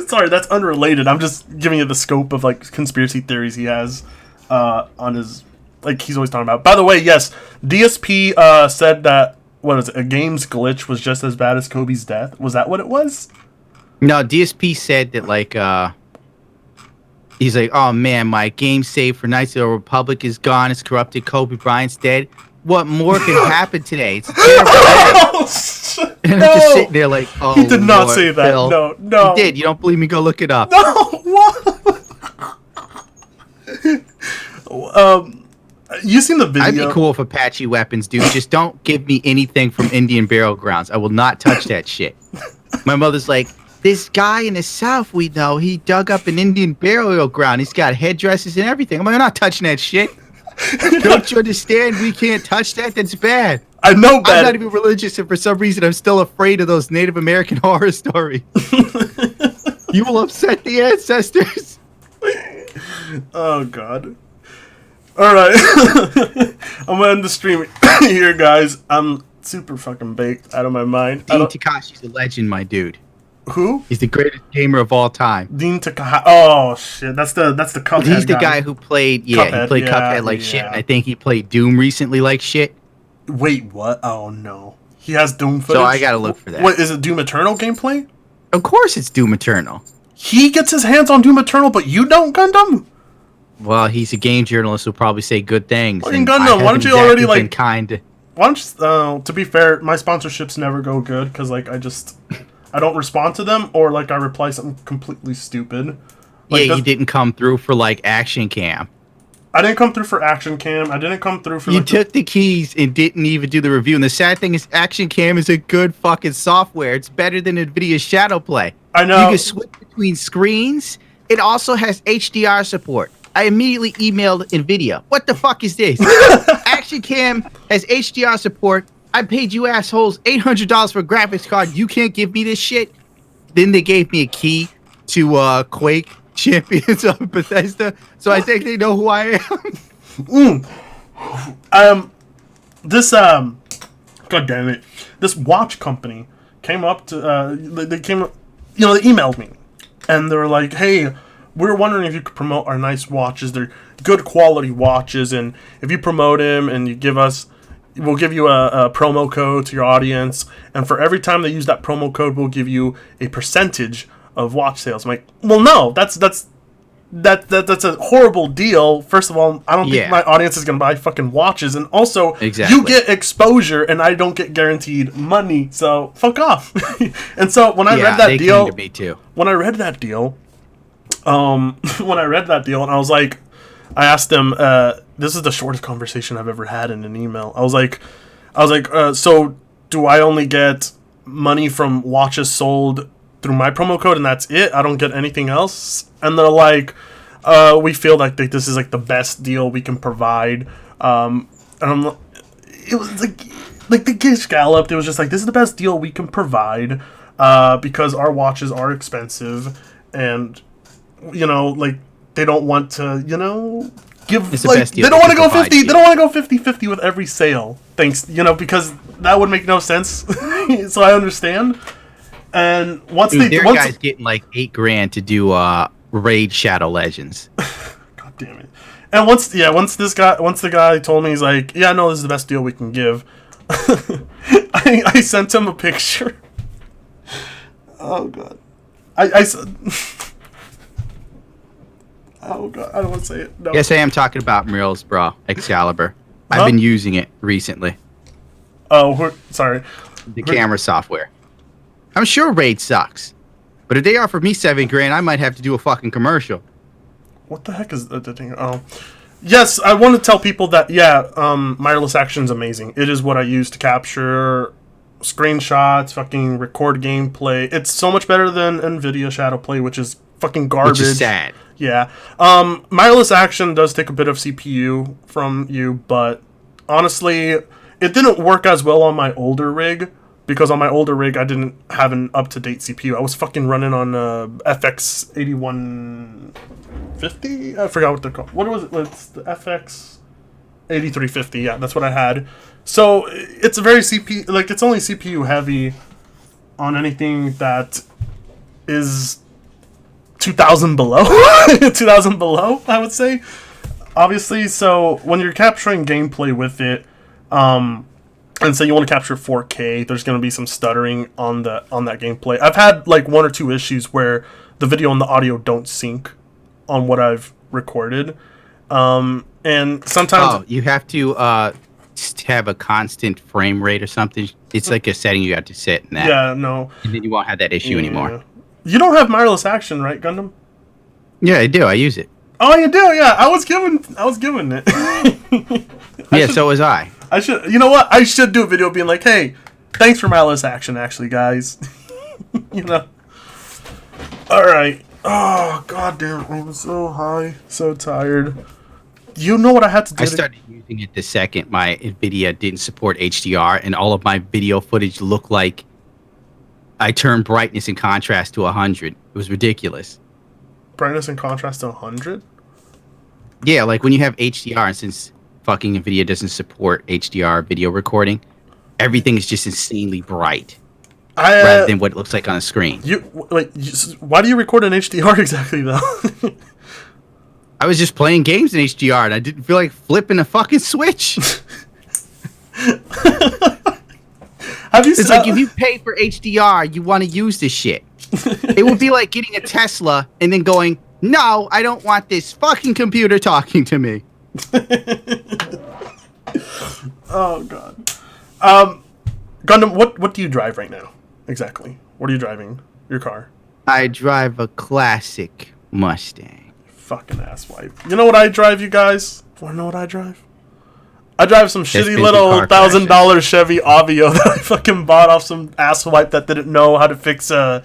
Sorry, that's unrelated. I'm just giving you the scope of, like, conspiracy theories he has on his... Like, he's always talking about. By the way, yes, DSP said that, what is it, a game's glitch was just as bad as Kobe's death. Was that what it was? No, DSP said that, like, he's like, oh man, my game saved for Knights of the Republic is gone. It's corrupted. Kobe Bryant's dead. What more could happen today? It's a terrible day. And I'm just sitting there like, oh, he did not Lord, say that. Phil. No. He did. You don't believe me? Go look it up. No, what? You seen the video? I'd be cool with Apache weapons, dude. Just don't give me anything from Indian burial grounds. I will not touch that shit. My mother's like, this guy in the South we know, he dug up an Indian burial ground. He's got headdresses and everything. I'm like, I'm not touching that shit. Don't you understand? We can't touch that. That's bad. I know bad. I'm not even religious, and for some reason, I'm still afraid of those Native American horror stories. You will upset the ancestors. Oh, God. All right. I'm going to end the stream here, guys. I'm super fucking baked out of my mind. Dean Takashi's a legend, my dude. Who? He's the greatest gamer of all time. Dean Takahashi. Oh, shit. That's the Cuphead He's the guy who played, he played Cuphead like shit. And I think he played Doom recently like shit. Wait, what? Oh, no. He has Doom footage? So I gotta look for that. What, is it Doom Eternal gameplay? Of course it's Doom Eternal. He gets his hands on Doom Eternal, but you don't, Gundam? Well, he's a game journalist who'll probably say good things. Fucking Gundam, why don't you already, like... kind? Why don't you, to be fair, my sponsorships never go good, because, like, I don't respond to them, or, like, I reply something completely stupid. Like, yeah, you didn't come through for, like, Action Cam. I didn't come through for Action Cam. I didn't come through for... You took the keys and didn't even do the review. And the sad thing is, Action Cam is a good fucking software. It's better than NVIDIA's Shadow Play. I know. You can switch between screens. It also has HDR support. I immediately emailed NVIDIA. What the fuck is this? Action Cam has HDR support. I paid you assholes $800 for a graphics card. You can't give me this shit? Then they gave me a key to Quake Champions of Bethesda, so I think they know who I am. God damn it. This watch company came up to, they emailed me, and they were like, hey, we were wondering if you could promote our nice watches. They're good quality watches, and if you promote them and you give us, we'll give you a promo code to your audience, and for every time they use that promo code, we'll give you a percentage of watch sales. I'm like, well, no, that's a horrible deal. First of all, I don't think my audience is gonna buy fucking watches, and also you get exposure, and I don't get guaranteed money. So fuck off. And so when I read that deal, to me too. When I read that deal, and I was like, I asked them. This is the shortest conversation I've ever had in an email. I was like, so do I only get money from watches sold through my promo code and that's it? I don't get anything else? And they're like, we feel like this is like the best deal we can provide. And it was like the gig scalloped. It was just like, this is the best deal we can provide because our watches are expensive, and like they don't want to give, like, they don't want to go 50. They don't want to go 50-50 with every sale. Thanks, because that would make no sense. So I understand. And once guy's getting like $8,000 to do Raid Shadow Legends. God damn it! And once the guy told me, he's like, yeah, no, this is the best deal we can give. I sent him a picture. Oh god, I said. Oh god, I don't want to say it. No. Yes, I am talking about Muriel's bra, Excalibur. I've been using it recently. Oh, sorry. The camera software. I'm sure Raid sucks, but if they offer me $7,000, I might have to do a fucking commercial. What the heck is the thing? Oh, Yes, I want to tell people that, mirrorless action is amazing. It is what I use to capture screenshots, fucking record gameplay. It's so much better than NVIDIA Shadow Play, which is fucking garbage. Which is sad. Yeah. Mirrorless action does take a bit of CPU from you, but honestly, it didn't work as well on my older rig, because on my older rig, I didn't have an up-to-date CPU. I was fucking running on FX 8150? I forgot what they're called. What was it? It's the FX 8350. Yeah, that's what I had. So it's a very CPU, like, it's only CPU heavy on anything that is 2000 below. 2000 below, I would say. Obviously, so when you're capturing gameplay with it, and say you want to capture 4K, there's going to be some stuttering on that gameplay. I've had like 1 or 2 issues where the video and the audio don't sync on what I've recorded. And sometimes you have to have a constant frame rate or something. It's like a setting you have to set in that. Yeah, no. And then you won't have that issue anymore. You don't have mirrorless action, right, Gundam? Yeah, I do. I use it. Oh, you do? Yeah, I was given it. So was I. I should, you know what? I should do a video being like, hey, thanks for mirrorless action, actually, guys. You know. All right. Oh, goddamn, I'm so high, so tired. You know what I had to do? I started using it the second my NVIDIA didn't support HDR, and all of my video footage looked like I turned brightness and contrast to 100. It was ridiculous. Brightness and contrast to 100? Yeah, like when you have HDR, and since fucking NVIDIA doesn't support HDR video recording, everything is just insanely bright. Rather than what it looks like on a screen. Why do you record in HDR exactly, though? I was just playing games in HDR, and I didn't feel like flipping a fucking switch. It's like, if you pay for HDR, you want to use this shit. It would be like getting a Tesla and then going, no, I don't want this fucking computer talking to me. Oh, God. Gundam, what do you drive right now? Exactly. What are you driving? Your car? I drive a classic Mustang. Fucking asswipe. You know what I drive, you guys? Want to know what I drive? I drive some shitty little $1,000 Chevy Avio that I fucking bought off some asswipe that didn't know how to fix a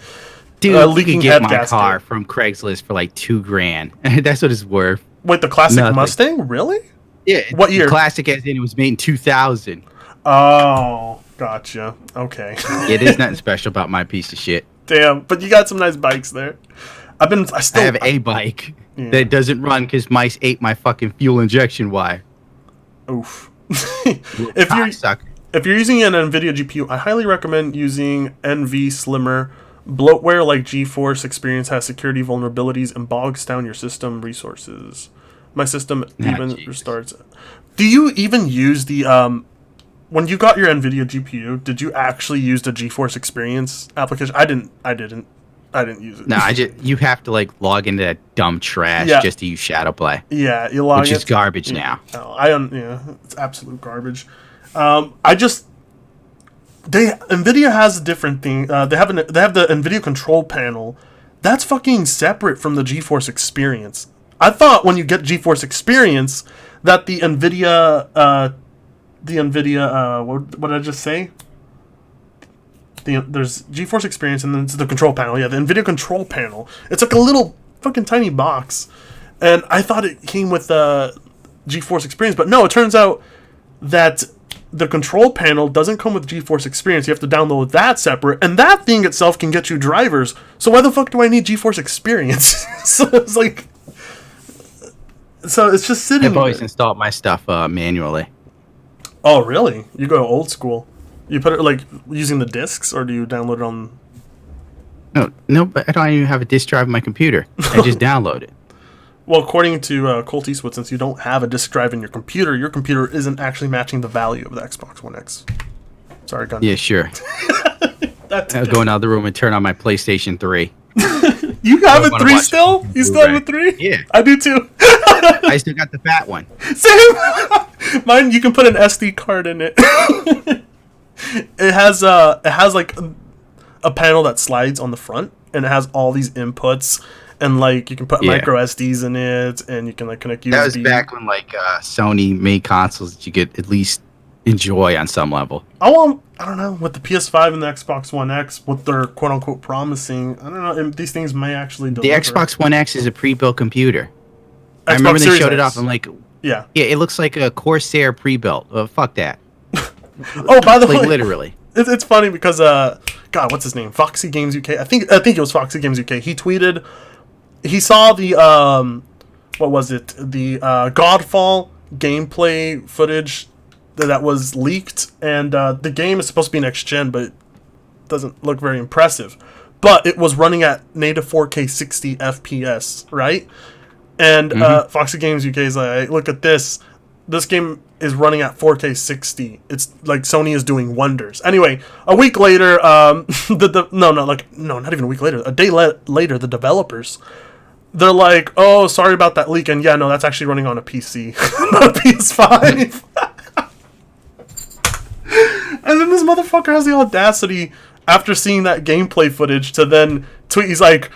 leaking you head can get my gasket. car from Craigslist for like $2,000. That's what it's worth. Wait, the classic Nothing. Mustang? Really? Yeah. What year? Classic as in it was made in 2000. Oh, gotcha. Okay. Yeah, there's nothing special about my piece of shit. Damn, but you got some nice bikes there. I have a bike that doesn't run because mice ate my fucking fuel injection wire. Oof. If you're using an NVIDIA GPU, I highly recommend using NV Slimmer. Bloatware like GeForce Experience has security vulnerabilities and bogs down your system resources. My system restarts. Do you even use the when you got your NVIDIA GPU, did you actually use the GeForce Experience application? I didn't use it. No, you have to like log into that dumb trash just to use Shadowplay. Yeah, you log which is garbage now. No, it's absolute garbage. NVIDIA has a different thing. They have the NVIDIA control panel. That's fucking separate from the GeForce Experience. I thought when you get GeForce Experience that the NVIDIA what did I just say? There's GeForce Experience and then it's the control panel. Yeah, the NVIDIA control panel. It's like a little fucking tiny box. And I thought it came with GeForce Experience, but no, it turns out that the control panel doesn't come with GeForce Experience. You have to download that separate, and that thing itself can get you drivers. So why the fuck do I need GeForce Experience? So it's like, so it's just sitting I've always installed my stuff manually. Oh, really? You go old school. You put it like using the discs, or do you download it on? No, but I don't even have a disk drive on my computer. I just download it. Well, according to Colt Eastwood, since you don't have a disk drive in your computer isn't actually matching the value of the Xbox One X. Sorry, Gun. Yeah, sure. I'll go in the other room and turn on my PlayStation 3. You have a 3 still? You still have a 3? Yeah. I do too. I still got the fat one. Same. Mine, you can put an SD card in it. It has like a panel that slides on the front, and it has all these inputs. and like you can put Yeah. micro SDs in it, and you can like connect USB. That was back when like Sony made consoles that you could at least enjoy on some level. I don't know, with the PS5 and the Xbox One X, what they're quote unquote promising. I don't know. And these things may actually deliver. The Xbox One X is a pre-built computer. I Xbox remember they Series showed it X. off. I'm like, Yeah. yeah, it looks like a Corsair pre-built. Fuck that. Oh, by the Like way, literally. it's funny because God, what's his name? Foxy Games UK. I think it was Foxy Games UK. He tweeted, he saw the what was it? The Godfall gameplay footage that was leaked, and the game is supposed to be next gen, but it doesn't look very impressive. But it was running at native 4K 60 FPS, right? And Foxy Games UK is like, look at this. This game is running at 4K 60. It's like Sony is doing wonders. Anyway, a week later, not even a week later. A day later, the developers, they're like, oh, sorry about that leak. And yeah, no, that's actually running on a PC, not a PS5. And then this motherfucker has the audacity, after seeing that gameplay footage, to then tweet, he's like,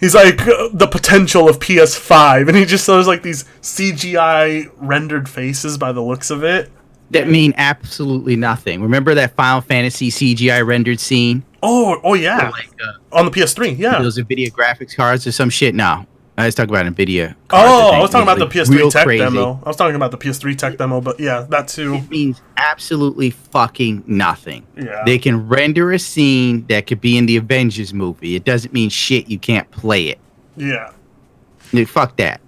the potential of PS5, and he just shows like these CGI rendered faces by the looks of it. That mean absolutely nothing. Remember that Final Fantasy CGI rendered scene? Oh yeah, Like, on the PS3, yeah. those NVIDIA graphics cards or some shit? No. I was talking about NVIDIA cards. Oh, I think. was talking about the Like, PS3 real tech crazy. demo. I was talking about the PS3 tech demo, but yeah, that too. It means absolutely fucking nothing. Yeah. They can render a scene that could be in the Avengers movie. It doesn't mean shit. You can't play it. Yeah. Dude, fuck that.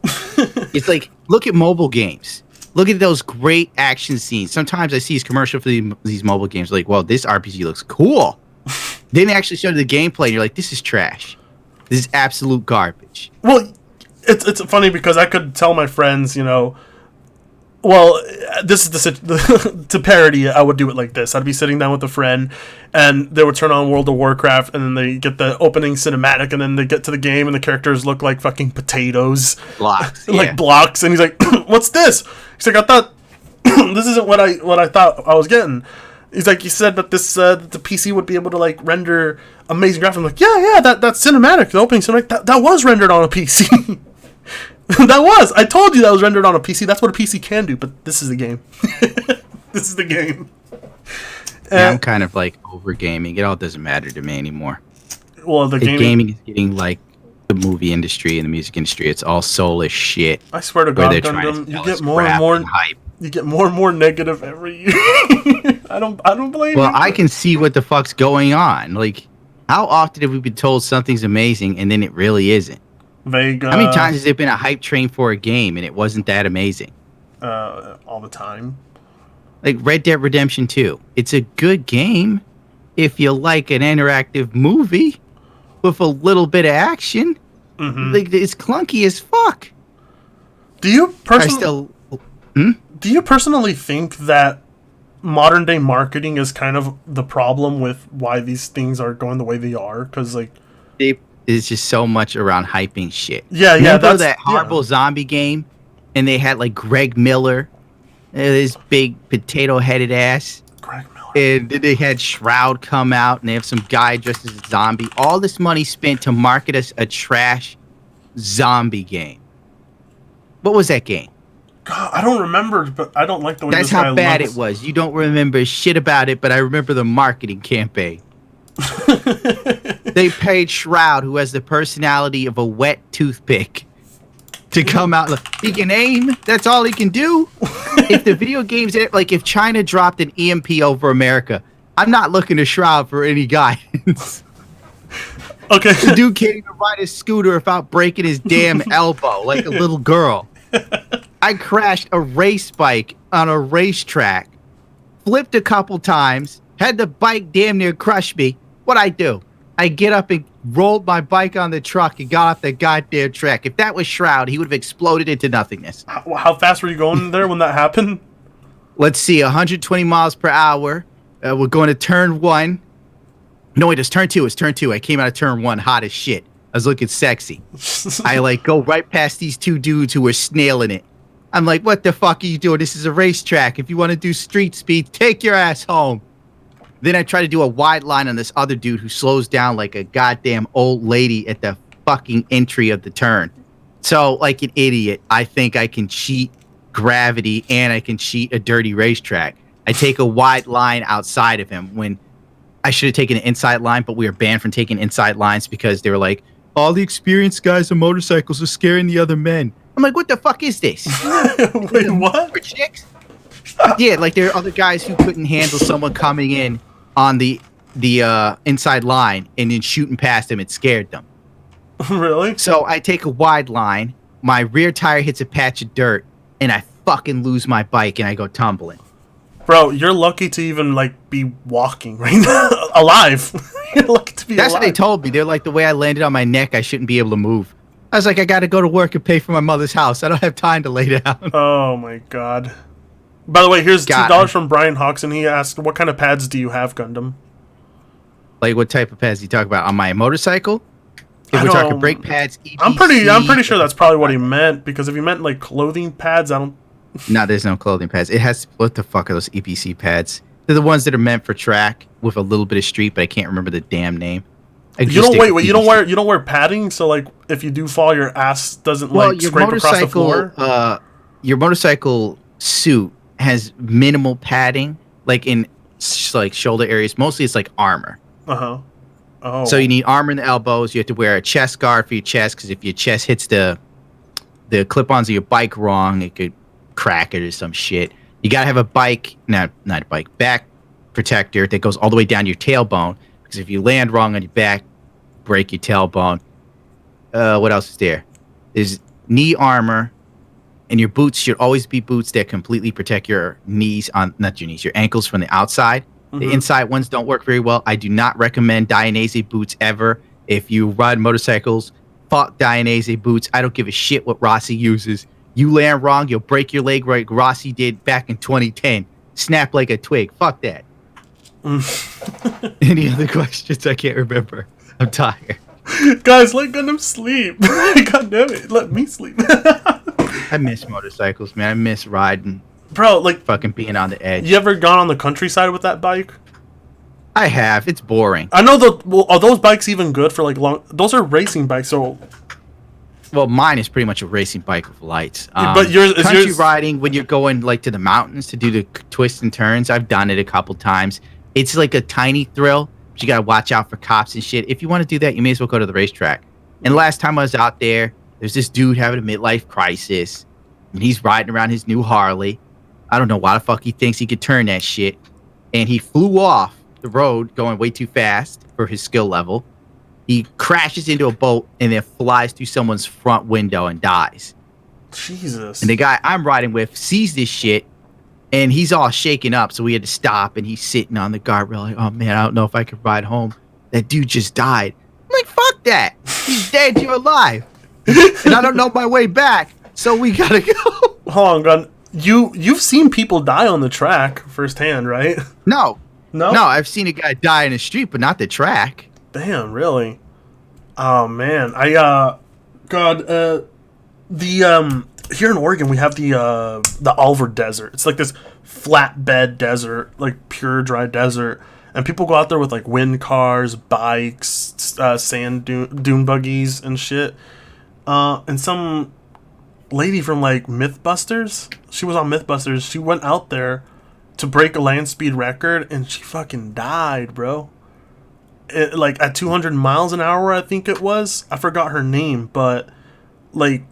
It's like, look at mobile games. Look at those great action scenes. Sometimes I see these commercials for these mobile games. Like, well, this RPG looks cool. Then they actually show the gameplay, and you're like, this is trash. This is absolute garbage. Well, it's funny because I could tell my friends, you know, well, this is to parody it, I would do it like this. I'd be sitting down with a friend, and they would turn on World of Warcraft, and then they get the opening cinematic, and then they get to the game, and the characters look like fucking potatoes. Blocks. Like Yeah. blocks, and he's like, what's this? He's like, I thought this isn't what I thought I was getting. He's like, you said that this the PC would be able to like render amazing graphics. I'm like, yeah, that cinematic, the opening cinematic, that was rendered on a PC. That was. I told you that was rendered on a PC. That's what a PC can do. But this is the game. This is the game. Yeah, I'm kind of like over gaming. It all doesn't matter to me anymore. Well, the Gaming is getting like the movie industry and the music industry. It's all soulless shit. I swear to where God, they're trying Gundam, to you sell get us more and crap more. and hype. You get more and more negative every year. I don't blame Well, you. I can see what the fuck's going on. Like, how often have we been told something's amazing and then it really isn't? Vega. How many times has there been a hype train for a game and it wasn't that amazing? All the time. Like Red Dead Redemption 2. It's a good game if you like an interactive movie with a little bit of action. Mm-hmm. Like, it's clunky as fuck. Do you Do you personally think that modern day marketing is kind of the problem with why these things are going the way they are? Because like, It's just so much around hyping shit. yeah, Remember that's that horrible zombie game? And they had like Greg Miller, this big potato-headed ass. Greg Miller. And then they had Shroud come out, and they have some guy dressed as a zombie. All this money spent to market us a trash zombie game. What was that game? God, I don't remember, but I don't like the way That's this guy how bad looks. it was. You don't remember shit about it, but I remember the marketing campaign. They paid Shroud, who has the personality of a wet toothpick, to come out. Look, he can aim. That's all he can do. If the video games, like if China dropped an EMP over America, I'm not looking to Shroud for any guidance. Okay. The dude can't even ride his scooter without breaking his damn elbow like a little girl. I crashed a race bike on a racetrack, flipped a couple times, had the bike damn near crush me. What'd I do? I get up and rolled my bike on the truck and got off the goddamn track. If that was Shroud, he would have exploded into nothingness. How fast were you going there when that happened? Let's see, 120 miles per hour. We're going to turn 1. No, wait, it's turn 2. It's turn 2. I came out of turn 1 hot as shit. I was looking sexy. I like go right past these two dudes who were snailing it. I'm like, what the fuck are you doing? This is a racetrack. If you want to do street speed, take your ass home. Then I try to do a wide line on this other dude who slows down like a goddamn old lady at the fucking entry of the turn. So, like an idiot, I think I can cheat gravity and I can cheat a dirty racetrack. I take a wide line outside of him when I should have taken an inside line, but we were banned from taking inside lines because they were like, all the experienced guys on motorcycles are scaring the other men. I'm like, what the fuck is this? Wait, what? For chicks? Yeah, like there are other guys who couldn't handle someone coming in on the inside line and then shooting past them. It scared them. Really? So I take a wide line, my rear tire hits a patch of dirt, and I fucking lose my bike and I go tumbling. Bro, you're lucky to even like be walking right now, alive. You're lucky to be That's alive. what they told me. They're like, the way I landed on my neck, I shouldn't be able to move. I was like, I got to go to work and pay for my mother's house. I don't have time to lay down. Oh my god. By the way, here's God. $2 from Brian Hawks, and he asked, "What kind of pads do you have, Gundam?" Like, what type of pads do you talk about? On my motorcycle? If I we're talking don't- brake pads, EPC, I'm pretty sure that's probably what he meant, because if he meant like clothing pads, I don't. No, there's no clothing pads. It has. What the fuck are those EPC pads? They're the ones that are meant for track with a little bit of street, but I can't remember the damn name. You don't wait. You don't wear padding, so like if you do fall, your ass doesn't like scrape across the floor. Your motorcycle suit has minimal padding, like in like shoulder areas. Mostly, it's like armor. Oh. So you need armor in the elbows. You have to wear a chest guard for your chest, because if your chest hits the clip-ons of your bike wrong, it could crack it or some shit. You gotta have a back protector that goes all the way down your tailbone, because if you land wrong on your back, break your tailbone. What else is there? There's knee armor, and your boots should always be boots that completely protect your knees your ankles from the outside. The inside ones don't work very well. I do not recommend Dainese boots ever. If you ride motorcycles, fuck Dainese boots. I don't give a shit what Rossi uses. You land wrong, you'll break your leg like Rossi did back in 2010. Snap like a twig. Fuck that. Any other questions? I can't remember. I'm tired. Guys, let Gundam sleep. God damn it, let me sleep. I miss motorcycles, man. I miss riding. Bro, like, Fucking being on the edge. you ever gone on the countryside with that bike? I have. It's boring. I know are those bikes even good for like long? Those are racing bikes, so. Well, mine is pretty much a racing bike with lights. But yours is country yours. riding when you're going like to the mountains to do the twists and turns. I've done it a couple times. It's like a tiny thrill, but you gotta watch out for cops and shit. If you want to do that, you may as well go to the racetrack. And last time I was out there, there's this dude having a midlife crisis, and he's riding around his new Harley. I don't know why the fuck he thinks he could turn that shit, and he flew off the road going way too fast for his skill level. He crashes into a boat and then flies through someone's front window and dies. Jesus. And the guy I'm riding with sees this shit, and he's all shaken up, so we had to stop, and he's sitting on the guardrail like, oh man, I don't know if I could ride home. That dude just died. I'm like, fuck that. He's dead, you're alive. And I don't know my way back, so we gotta go. Hold on, Gun. You've seen people die on the track firsthand, right? No, No. I've seen a guy die in the street, but not the track. Damn, really? Oh man, here in Oregon we have the Oliver Desert. It's like this flatbed desert, like pure dry desert, and people go out there with like wind cars, bikes, sand dune buggies and shit. And some lady from like Mythbusters, she was on Mythbusters. She went out there to break a land speed record, and she fucking died, bro. Like at 200 miles an hour, I think it was. I forgot her name, but like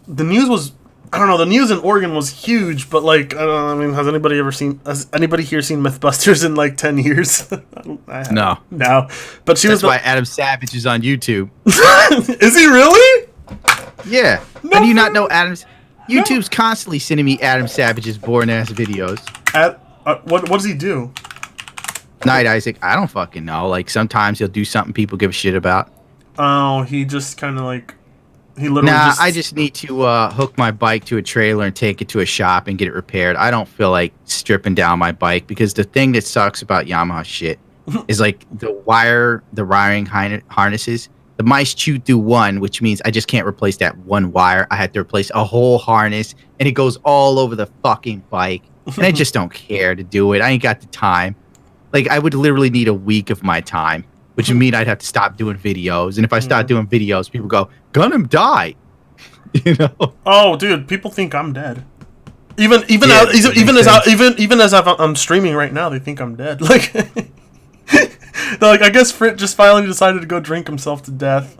the news was, I don't know, the news in Oregon was huge, but like I don't know, I mean, has anybody here seen Mythbusters in like 10 years? I haven't. No. But she That's was why Adam Savage is on YouTube. Is he really? Yeah. No How do you not fucking- know Adam's? YouTube's constantly sending me Adam Savage's boring ass videos. What does he do? Night Isaac, I don't fucking know. Like sometimes he'll do something people give a shit about. Oh, he just kind of like, he literally Nah, I just need to hook my bike to a trailer and take it to a shop and get it repaired. I don't feel like stripping down my bike, because the thing that sucks about Yamaha shit is like the wiring harnesses. The mice chew through one, which means I just can't replace that one wire. I had to replace a whole harness, and it goes all over the fucking bike. And I just don't care to do it. I ain't got the time. Like, I would literally need a week of my time which would mean I'd have to stop doing videos. And if I start doing videos, people go, Gundam died. You know? Oh, dude, people think I'm dead. Even as I'm streaming right now, they think I'm dead. Like, they're like, I guess Frit just finally decided to go drink himself to death.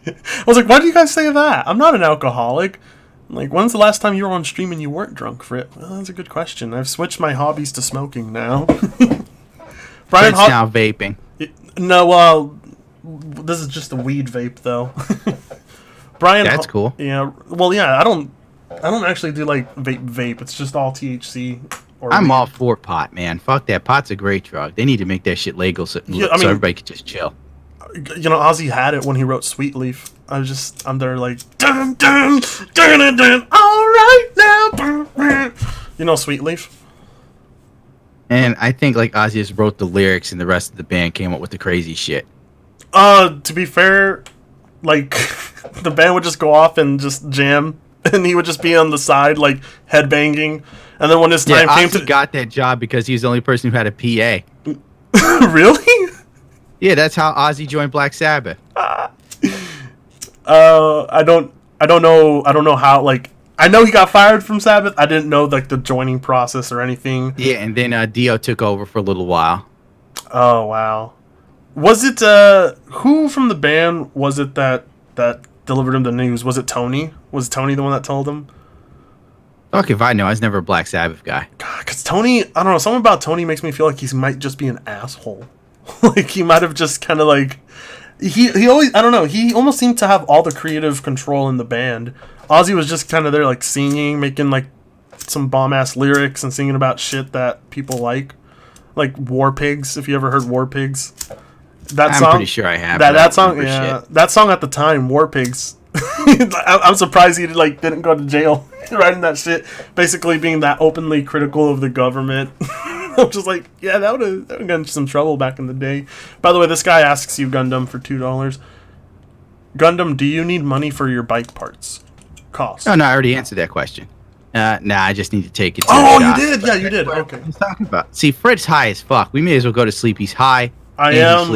I was like, why do you guys say that? I'm not an alcoholic. Like, when's the last time you were on stream and you weren't drunk, Frit? Well, that's a good question. I've switched my hobbies to smoking now. Brian now vaping. No, well, this is just a weed vape though. Brian, that's cool. Yeah, well, yeah, I don't actually do like vape. It's just all THC. I'm weed. all for pot, man. Fuck that. Pot's a great drug. They need to make that shit legal so everybody can just chill. You know, Ozzy had it when he wrote Sweet Leaf. I'm there like, dun, dun, dun, dun, dun, all right now. You know Sweet Leaf? And I think like Ozzy just wrote the lyrics and the rest of the band came up with the crazy shit. To be fair, like, the band would just go off and just jam, and he would just be on the side, like, headbanging. And then when his time came Ozzy got that job because he was the only person who had a PA. Really? Yeah, that's how Ozzy joined Black Sabbath. I don't know how, like, I know he got fired from Sabbath. I didn't know, like, the joining process or anything. Yeah, and then Dio took over for a little while. Oh, wow. Was it, who from the band was it that delivered him the news? Was it Tony? Was Tony the one that told him? Fuck if I know. I was never a Black Sabbath guy. God, because Tony, I don't know, something about Tony makes me feel like he might just be an asshole. Like, he might have just kind of, like, he always, I don't know, he almost seemed to have all the creative control in the band. Ozzy was just kind of there, like, singing, making, like, some bomb-ass lyrics and singing about shit that people like War Pigs, if you ever heard War Pigs. I'm pretty sure I have. That song, yeah. Shit. That song at the time, War Pigs. I'm surprised he didn't go to jail writing that shit. Basically being that openly critical of the government. I'm just like, yeah, that would have gotten into some trouble back in the day. By the way, this guy asks you, Gundam, for $2. Gundam, do you need money for your bike parts? Cost. No, I already answered that question. I just need to take it. Oh, you did? Yeah, you did. Okay. What are you talking about? See, Fred's high as fuck. We may as well go to sleep. He's high. I am.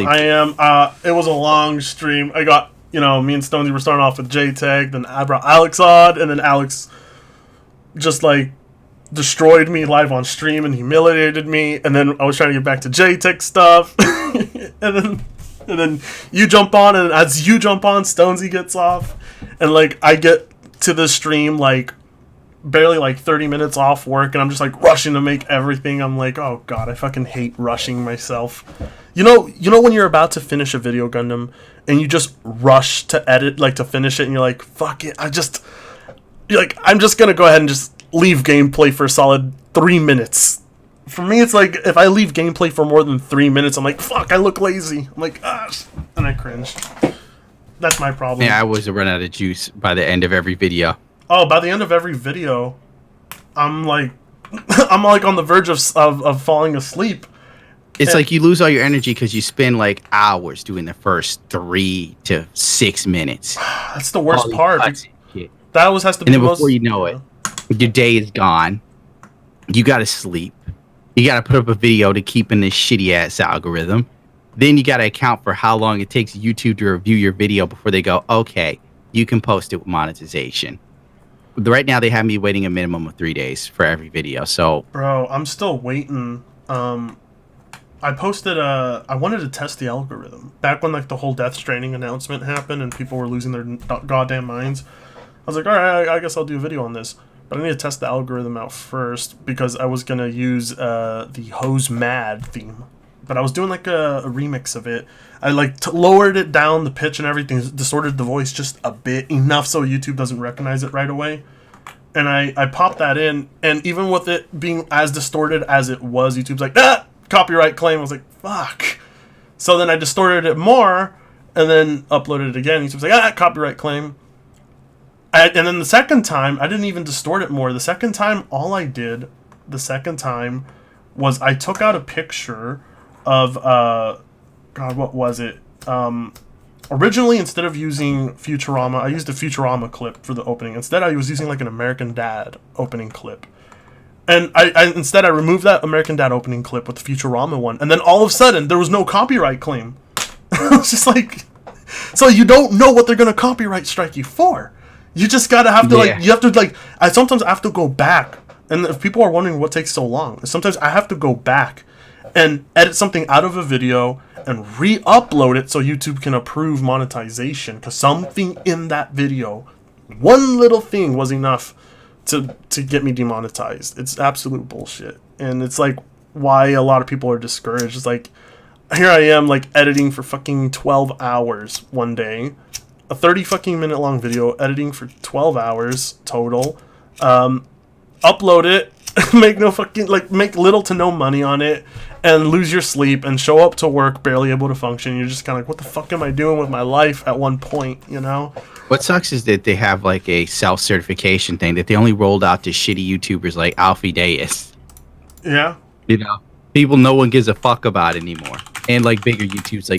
It was a long stream. I got, me and Stonesy were starting off with Jaytech, then I brought Alex on, and then Alex just, like, destroyed me live on stream and humiliated me, and then I was trying to get back to Jaytech stuff, and then you jump on, and as you jump on, Stonesy gets off, and, like, I get to the stream, like, barely, like, 30 minutes off work, and I'm just, like, rushing to make everything. I'm like, oh, God, I fucking hate rushing myself. You know when you're about to finish a video, Gundam, and you just rush to edit, like, to finish it, and you're like, fuck it, I'm just gonna go ahead and just leave gameplay for a solid 3 minutes. For me, it's like, if I leave gameplay for more than 3 minutes, I'm like, fuck, I look lazy. I'm like, and I cringe. That's my problem. Yeah, I was run out of juice by the end of every video. Oh, by the end of every video, I'm like on the verge of falling asleep. It's like you lose all your energy because you spend like hours doing the first 3 to 6 minutes. That's the worst part. That always has to be. And then before you know it, your day is gone. You gotta sleep. You gotta put up a video to keep in this shitty ass algorithm. Then you gotta account for how long it takes YouTube to review your video before they go, okay, you can post it with monetization. Right now, they have me waiting a minimum of 3 days for every video. So, bro, I'm still waiting. I posted I wanted to test the algorithm back when like the whole Death Stranding announcement happened and people were losing their goddamn minds. I was like, all right, I guess I'll do a video on this, but I need to test the algorithm out first because I was gonna use the Hose Mad theme, but I was doing like a remix of it. I like lowered it down, the pitch and everything, distorted the voice just a bit, enough so YouTube doesn't recognize it right away. And I popped that in, and even with it being as distorted as it was, YouTube's like, copyright claim. I was like, fuck. So then I distorted it more, and then uploaded it again. YouTube's like, copyright claim. And then the second time, I didn't even distort it more. The second time, all I did, was I took out a picture of, God, what was it? Originally, instead of using Futurama, I used a Futurama clip for the opening. Instead, I was using like an American Dad opening clip. And I instead I removed that American Dad opening clip with the Futurama one, and then all of a sudden there was no copyright claim. I was just like, so you don't know what they're gonna copyright strike you for. You just have to I sometimes have to go back, and if people are wondering what takes so long, sometimes I have to go back and edit something out of a video and re-upload it so YouTube can approve monetization, because something in that video, one little thing, was enough to get me demonetized. It's absolute bullshit. And it's like why a lot of people are discouraged. It's like, here I am, like, editing for fucking 12 hours one day, a 30 fucking minute long video, editing for 12 hours total, upload it, make little to no money on it, and lose your sleep and show up to work barely able to function. You're just kind of like, what the fuck am I doing with my life at one point, you know? What sucks is that they have like a self-certification thing that they only rolled out to shitty YouTubers like Alfie Deus. Yeah. You know, people no one gives a fuck about anymore. And like bigger YouTubers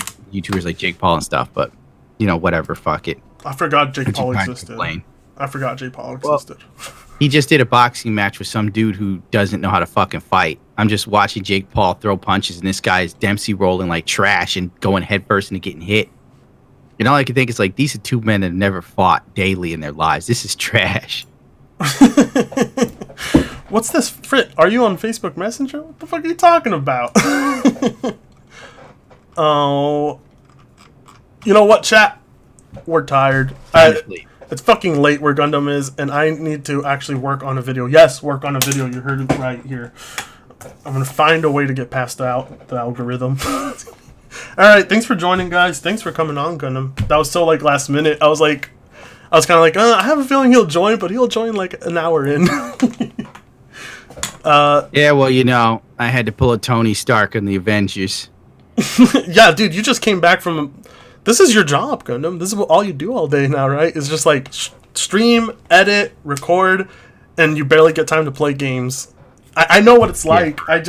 like Jake Paul and stuff, but you know, whatever, fuck it. I forgot Jake Paul existed. Complain. I forgot Jake Paul existed. He just did a boxing match with some dude who doesn't know how to fucking fight. I'm just watching Jake Paul throw punches, and this guy is Dempsey rolling like trash and going headfirst and getting hit. And all I can think is like, these are two men that have never fought daily in their lives. This is trash. What's this? Frit, are you on Facebook Messenger? What the fuck are you talking about? Oh. You know what, chat? We're tired. It's fucking late where Gundam is, and I need to actually work on a video. Yes, work on a video. You heard it right here. I'm going to find a way to get past the algorithm. Alright, thanks for joining, guys. Thanks for coming on, Gundam. That was so, like, last minute. I was kind of like, I have a feeling he'll join, but he'll join, like, an hour in. Yeah, well, you know, I had to pull a Tony Stark in the Avengers. Yeah, dude, you just came back from... This is your job, Gundam. This is all you do all day now, right? It's just like stream, edit, record, and you barely get time to play games. I know what it's like. Yeah.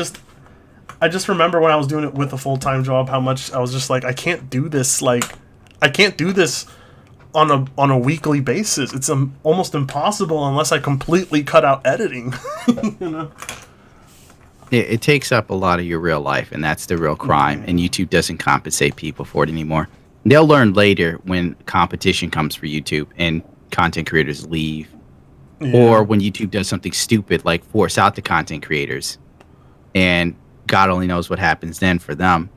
I just remember when I was doing it with a full-time job, how much I was just like, I can't do this. Like, I can't do this on a weekly basis. It's almost impossible unless I completely cut out editing. You know. It takes up a lot of your real life, and that's the real crime. And YouTube doesn't compensate people for it anymore. They'll learn later when competition comes for YouTube and content creators leave. Yeah. Or when YouTube does something stupid like force out the content creators. And God only knows what happens then for them.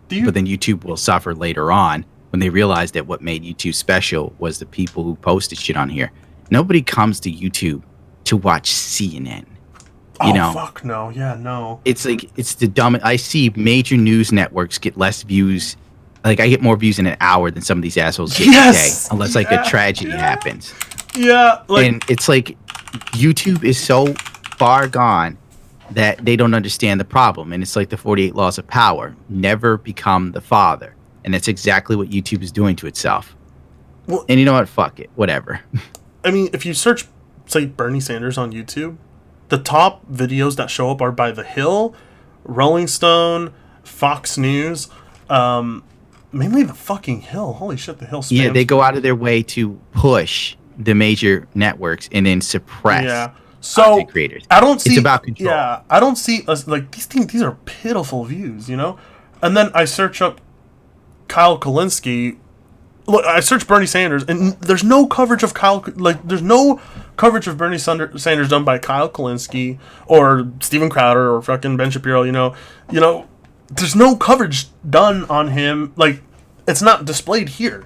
But then YouTube will suffer later on when they realize that what made YouTube special was the people who posted shit on here. Nobody comes to YouTube to watch CNN. You know? Fuck no. Yeah, no. It's like, it's the dumbest. I see major news networks get less views. Like, I get more views in an hour than some of these assholes get today. Unless, like, a tragedy happens. Yeah. Like, and it's like, YouTube is so far gone that they don't understand the problem. And it's like the 48 laws of power. Never become the father. And that's exactly what YouTube is doing to itself. Well, and you know what? Fuck it. Whatever. I mean, if you search, say, Bernie Sanders on YouTube, the top videos that show up are by The Hill, Rolling Stone, Fox News, mainly The fucking Hill. Holy shit, The Hill spams. Yeah, they go out of their way to push the major networks and then suppress content creators. I don't see... It's about control. Yeah, I don't see... like, these are pitiful views, you know? And then I search up Kyle Kulinski. Look, I search Bernie Sanders, and there's no coverage of there's no coverage of Bernie Sanders done by Kyle Kulinski or Steven Crowder or fucking Ben Shapiro. You know, there's no coverage done on him. Like, it's not displayed here.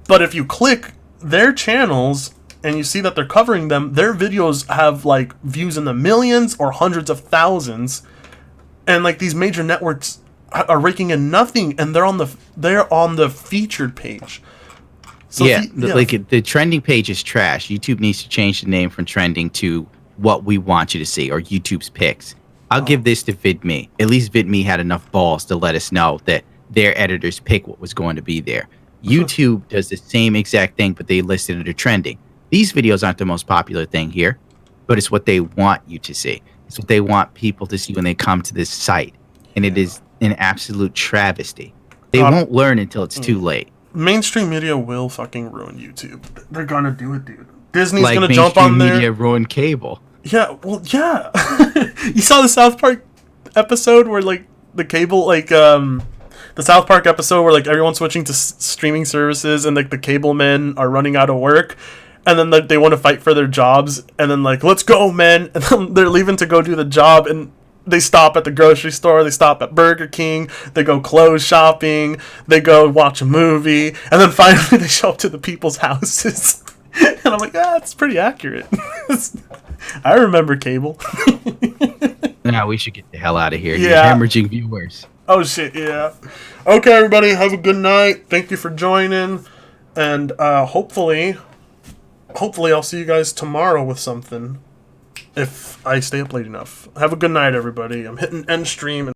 But if you click their channels and you see that they're covering them, their videos have like views in the millions or hundreds of thousands, and like these major networks are raking in nothing, and they're on the featured page. So like the trending page is trash. YouTube needs to change the name from trending to what we want you to see, or YouTube's picks. I'll give this to VidMe. At least VidMe had enough balls to let us know that their editors pick what was going to be there. YouTube does the same exact thing, but they listed it under trending. These videos aren't the most popular thing here, but it's what they want you to see. It's what they want people to see when they come to this site. And it is an absolute travesty. They won't learn until it's too late. Mainstream media will fucking ruin YouTube. They're gonna do it, dude. Disney's gonna jump on there. Mainstream media ruin cable. Yeah, well, yeah. You saw the South Park episode where, like, the cable, like, the South Park episode where, like, everyone's switching to streaming services and, like, the cable men are running out of work, and then, like, they want to fight for their jobs, and then, like, let's go, men, and then they're leaving to go do the job, and they stop at the grocery store, they stop at Burger King, they go clothes shopping, they go watch a movie, and then finally they show up to the people's houses. And I'm like, it's pretty accurate. I remember cable. Now we should get the hell out of here. Yeah. You're hemorrhaging viewers. Oh shit, yeah. Okay, everybody, have a good night. Thank you for joining, and hopefully I'll see you guys tomorrow with something, if I stay up late enough. Have a good night, everybody. I'm hitting end stream.